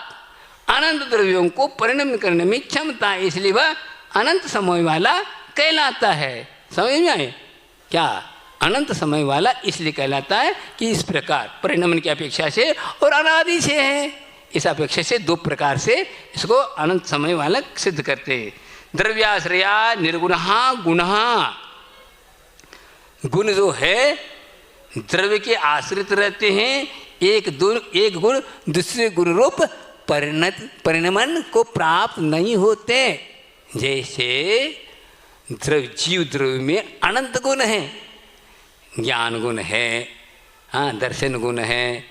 अनंत द्रव्यों को परिणमित करने में क्षमता है, इसलिए वह अनंत समय वाला कहलाता है। समझ में आए क्या? अनंत समय वाला इसलिए कहलाता है कि इस प्रकार परिणमन की अपेक्षा से और अनादि से है, इस अपेक्षा से दो प्रकार से इसको अनंत समय वाला सिद्ध करते हैं। द्रव्याश्रया निर्गुणहा गुणहा, गुण जो है द्रव्य के आश्रित रहते हैं। एक गुण दूसरे गुण रूप परिणमन को प्राप्त नहीं होते। जैसे जीव द्रव्य में अनंत गुण है, ज्ञान गुण है, हाँ, दर्शन गुण है,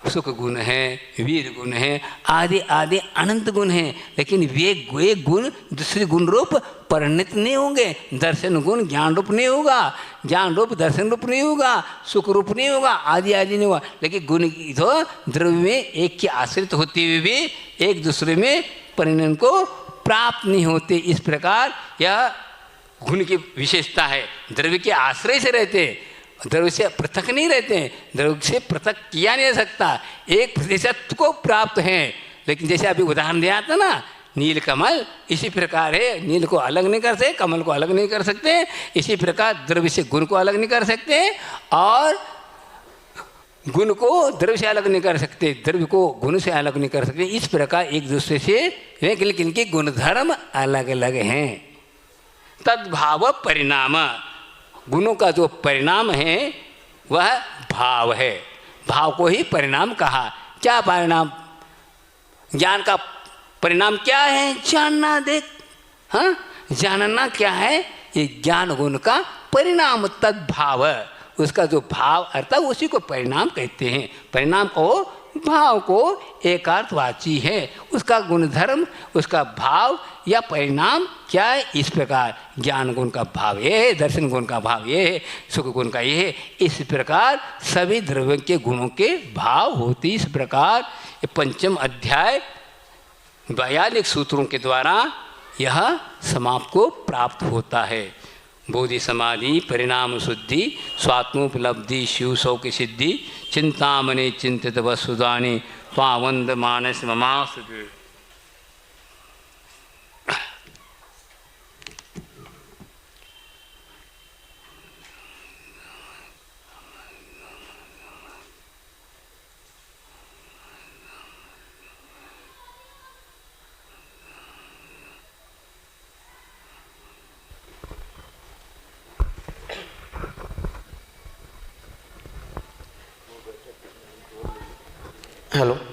सुख गुण है, वीर गुण है, आदि आदि अनंत गुण हैं। लेकिन वे गुण दूसरे गुण रूप परिणत नहीं होंगे। दर्शन गुण ज्ञान रूप नहीं होगा, ज्ञान रूप दर्शन रूप नहीं होगा, सुख रूप नहीं होगा, आदि आदि नहीं होगा। लेकिन गुण तो द्रव्य में एक के आश्रित होते हुए भी एक दूसरे में परिणन को प्राप्त नहीं होते। इस प्रकार यह गुण की विशेषता है। द्रव्य के आश्रय से रहते, द्रव्य से पृथक नहीं रहते हैं, द्रव्य से पृथक किया नहीं जा सकता, एक प्रतिशत को प्राप्त हैं। लेकिन जैसे अभी उदाहरण दिया था ना, नील कमल, इसी प्रकार है। नील को अलग नहीं कर सकते, कमल को अलग नहीं कर सकते, इसी प्रकार द्रव्य से गुण को अलग नहीं कर सकते और गुण को द्रव्य से अलग नहीं कर सकते, द्रव्य को गुण से अलग नहीं कर सकते। इस प्रकार एक दूसरे से लेकिन इनके गुणधर्म अलग अलग हैं। तद्भाव परिणाम, गुणों का जो परिणाम है वह भाव है। भाव को ही परिणाम कहा। क्या परिणाम? ज्ञान का परिणाम क्या है? जानना। देख, हाँ, जानना क्या है? ये ज्ञान गुण का परिणाम, तद्भाव, उसका जो भाव अर्थात उसी को परिणाम कहते हैं। परिणाम को, भाव को एकार्थवाची है। उसका गुणधर्म, उसका भाव या परिणाम क्या है? इस प्रकार ज्ञान गुण का भाव ये है, दर्शन गुण का भाव ये है, सुख गुण का ये है। इस प्रकार सभी द्रव्यों के गुणों के भाव होते। इस प्रकार ये पंचम अध्याय 42 सूत्रों के द्वारा यह समाप्त को प्राप्त होता है। बोधि समाधि परिणाम शुद्धि स्वात्मोपलब्धि शिव सौ की सिद्धि चिंतामणि चिंतित वसुदानी पावंद मानस ममास। हेलो।